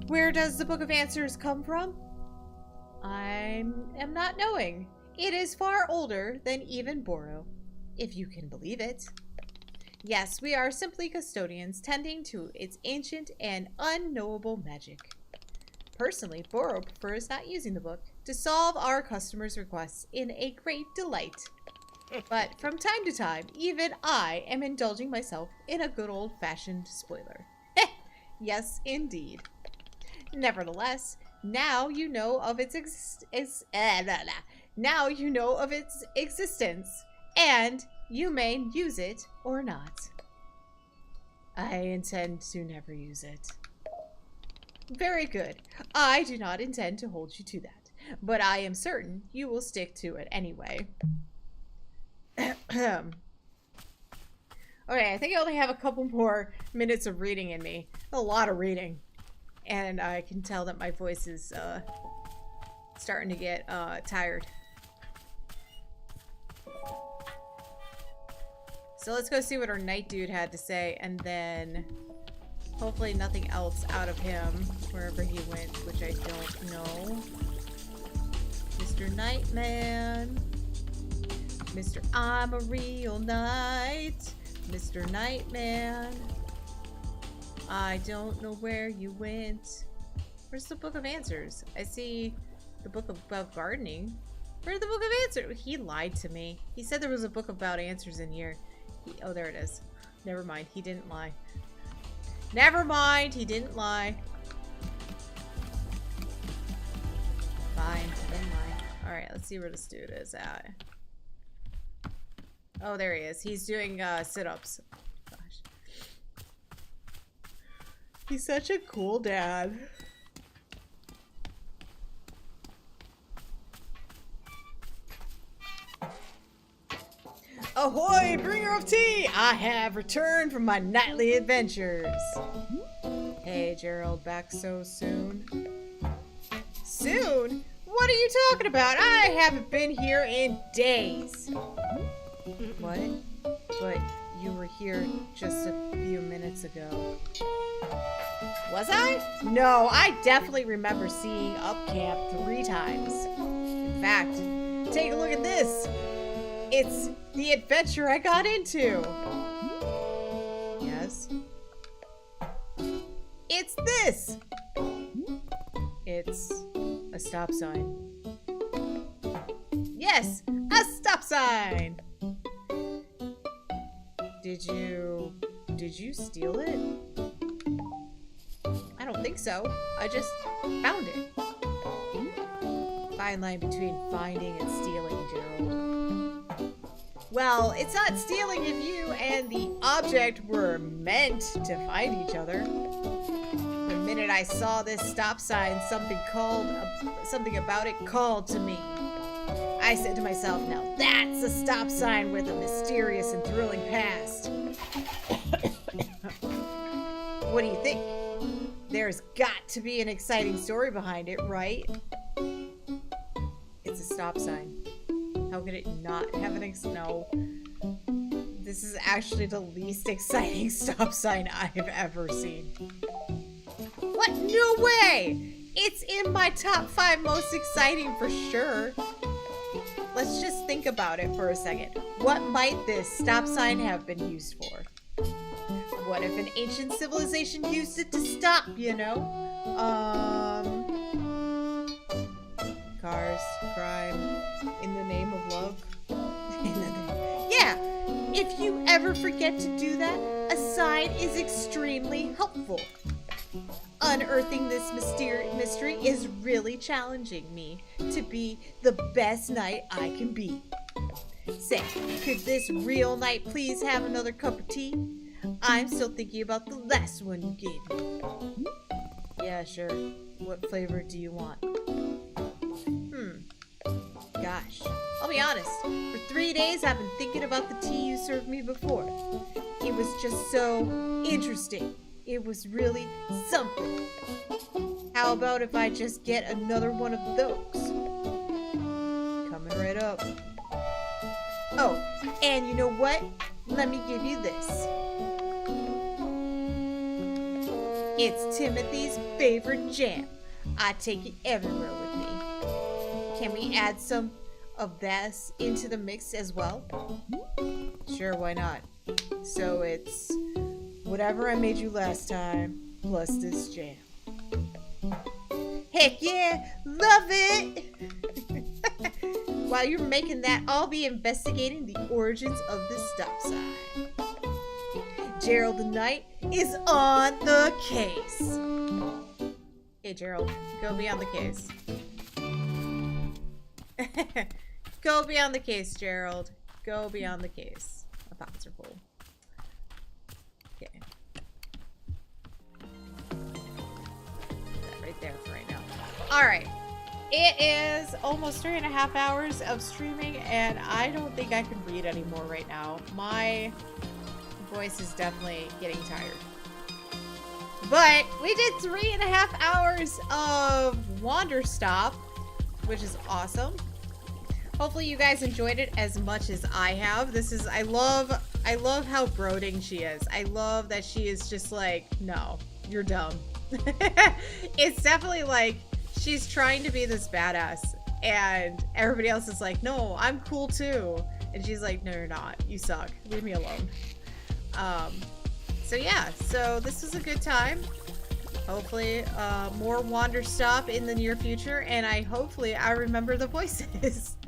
Where does the Book of Answers come from? I am not knowing. It is far older than even Boro, if you can believe it. Yes, we are simply custodians tending to its ancient and unknowable magic. Personally, Boro prefers not using the book to solve our customers' requests in a great delight. But from time to time, even I am indulging myself in a good old-fashioned spoiler. Yes, indeed. Nevertheless, now you know of its existence, and you may use it or not. I intend to never use it. Very good. I do not intend to hold you to that, but I am certain you will stick to it anyway. Okay, I think I only have a couple more minutes of reading in me. A lot of reading. And I can tell that my voice is starting to get tired. So let's go see what our night dude had to say, and then hopefully nothing else out of him wherever he went, which I don't know. Mr. Nightman. Mr. I'm a real knight. Mr. Nightman. I don't know where you went. Where's the Book of Answers? I see the book about gardening. Where's the Book of Answers? He lied to me. He said there was a book about answers in here. Oh, there it is. Never mind. He didn't lie. Never mind. He didn't lie. Fine. He didn't lie. Alright, let's see where this dude is at. Oh, there he is. He's doing sit-ups. Gosh. He's such a cool dad. Ahoy, bringer of tea! I have returned from my nightly adventures. Hey, Gerald, back so soon? Soon? What are you talking about? I haven't been here in days. What? But you were here just a few minutes ago. Was I? No, I definitely remember seeing Up Camp 3 times. In fact, take a look at this. It's the adventure I got into. Yes. It's this. It's a stop sign. Yes, a stop sign. Did you steal it? I don't think so. I just found it. Fine line between finding and stealing, Gerald. Well, it's not stealing if you and the object were meant to find each other. The minute I saw this stop sign, something about it called to me. I said to myself, now that's a stop sign with a mysterious and thrilling past. What do you think? There's got to be an exciting story behind it, right? It's a stop sign. How could it not have an no. This is actually the least exciting stop sign I've ever seen. What? No way! It's in my top 5 most exciting for sure. Let's just think about it for a second. What might this stop sign have been used for? What if an ancient civilization used it to stop, you know? Cars, crime, in the name of love. Yeah, if you ever forget to do that, a sign is extremely helpful. Unearthing this mystery is really challenging me to be the best knight I can be. Say, could this real knight please have another cup of tea? I'm still thinking about the last one you gave me. Yeah, sure. What flavor do you want? Gosh, I'll be honest. For 3 days, I've been thinking about the tea you served me before. It was just so interesting. It was really something. How about if I just get another one of those? Coming right up. Oh, and you know what? Let me give you this. It's Timothy's favorite jam. I take it everywhere with me. Can we add some of this into the mix as well? Sure, why not? So it's whatever I made you last time, plus this jam. Heck yeah! Love it! While you're making that, I'll be investigating the origins of this stop sign. Gerald the Knight is on the case. Hey Gerald, go beyond the case. Go beyond the case, Gerald. Go beyond the case. A box are full. Okay. That right there for right now. Alright. It is almost 3.5 hours of streaming, and I don't think I can read anymore right now. My voice is definitely getting tired. But we did 3.5 hours of Wanderstop, which is awesome. Hopefully you guys enjoyed it as much as I have. I love how brooding she is. I love that she is just like, no, you're dumb. It's definitely like she's trying to be this badass and everybody else is like, no, I'm cool too. And she's like, no, you're not. You suck. Leave me alone. So yeah, so this was a good time. Hopefully more Wanderstop in the near future, and hopefully I remember the voices,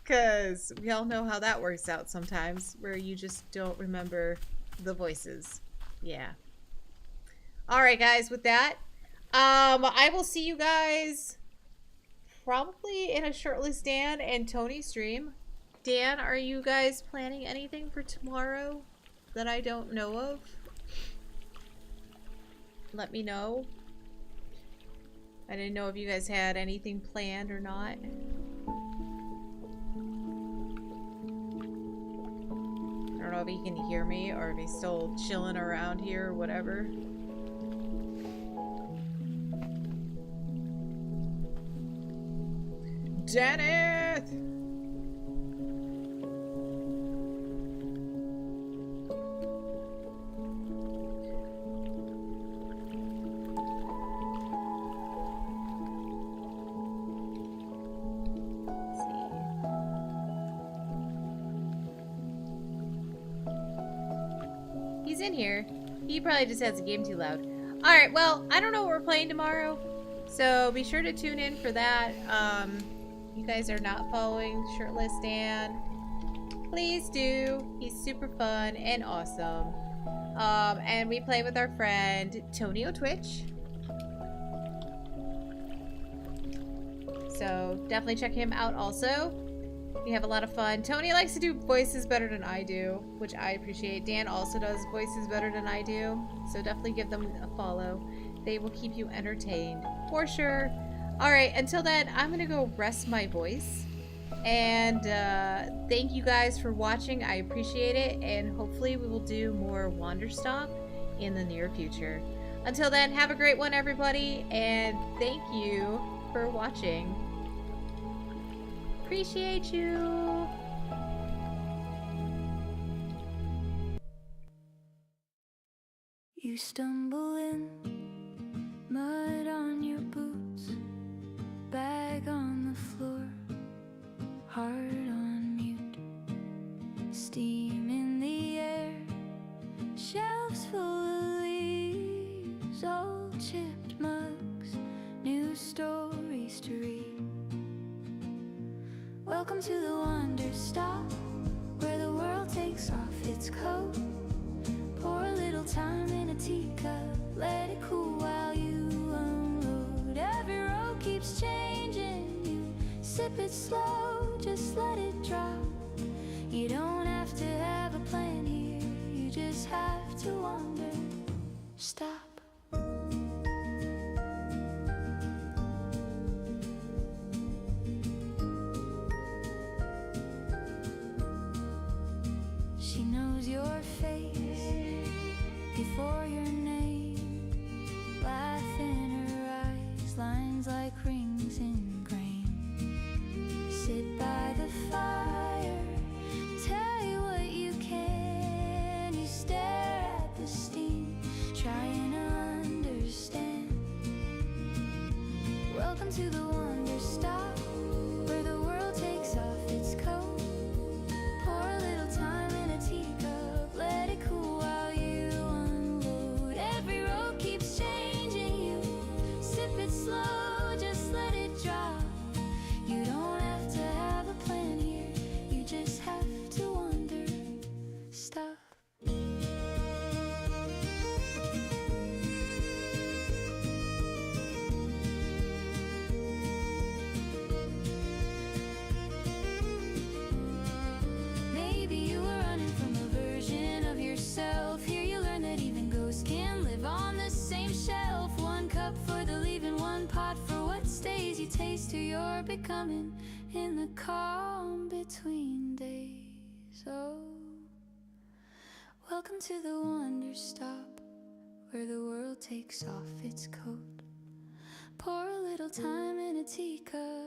because we all know how that works out sometimes, where you just don't remember the voices. Yeah. Alright guys, with that, I will see you guys probably in a shirtless Dan and Tony stream. Dan, are you guys planning anything for tomorrow that I don't know of? Let me know. I didn't know if you guys had anything planned or not. I don't know if he can hear me or if he's still chilling around here or whatever. Janet! He's in here. He probably just has the game too loud. Alright, well, I don't know what we're playing tomorrow, so be sure to tune in for that. You guys are not following Shirtless Dan, please do. He's super fun and awesome. And we play with our friend Tony on Twitch. So definitely check him out also. We have a lot of fun. Tony likes to do voices better than I do, which I appreciate. Dan also does voices better than I do. So definitely give them a follow. They will keep you entertained for sure. Alright, until then, I'm gonna go rest my voice. And thank you guys for watching. I appreciate it. And hopefully we will do more Wanderstop in the near future. Until then, have a great one, everybody. And thank you for watching. Appreciate you. You stumble in, mud on your boots, bag on the floor, heart on mute, steam in the air, shelves full of leaves, old chipped mugs, new stories to read. Welcome to the Wanderstop, where the world takes off its coat. Pour a little time in a teacup, let it cool while you unload. Every road keeps changing, you sip it slow, just let it drop. You don't have to have a plan here, you just have to wander. Stop. She knows your face before your name, laugh in her eyes, lines like rings in grain. Sit by the fire, tell you what you can. You stare at the steam, trying to understand. Welcome to the Wanderstop, where the world takes off its coat. Pour a little time in a teacup, let it cool while you unload. Every road keeps changing, you sip it slow, just let it drop. You don't have to have a plan here, you just have to wander. Stop. Maybe you were running from a version of yourself. Here you learn that even ghosts can live on the same shelf. One cup for the leaving, one pot for what stays. You taste who you're becoming in the calm between days. Oh, welcome to the Wanderstop, where the world takes off its coat. Pour a little time in a teacup,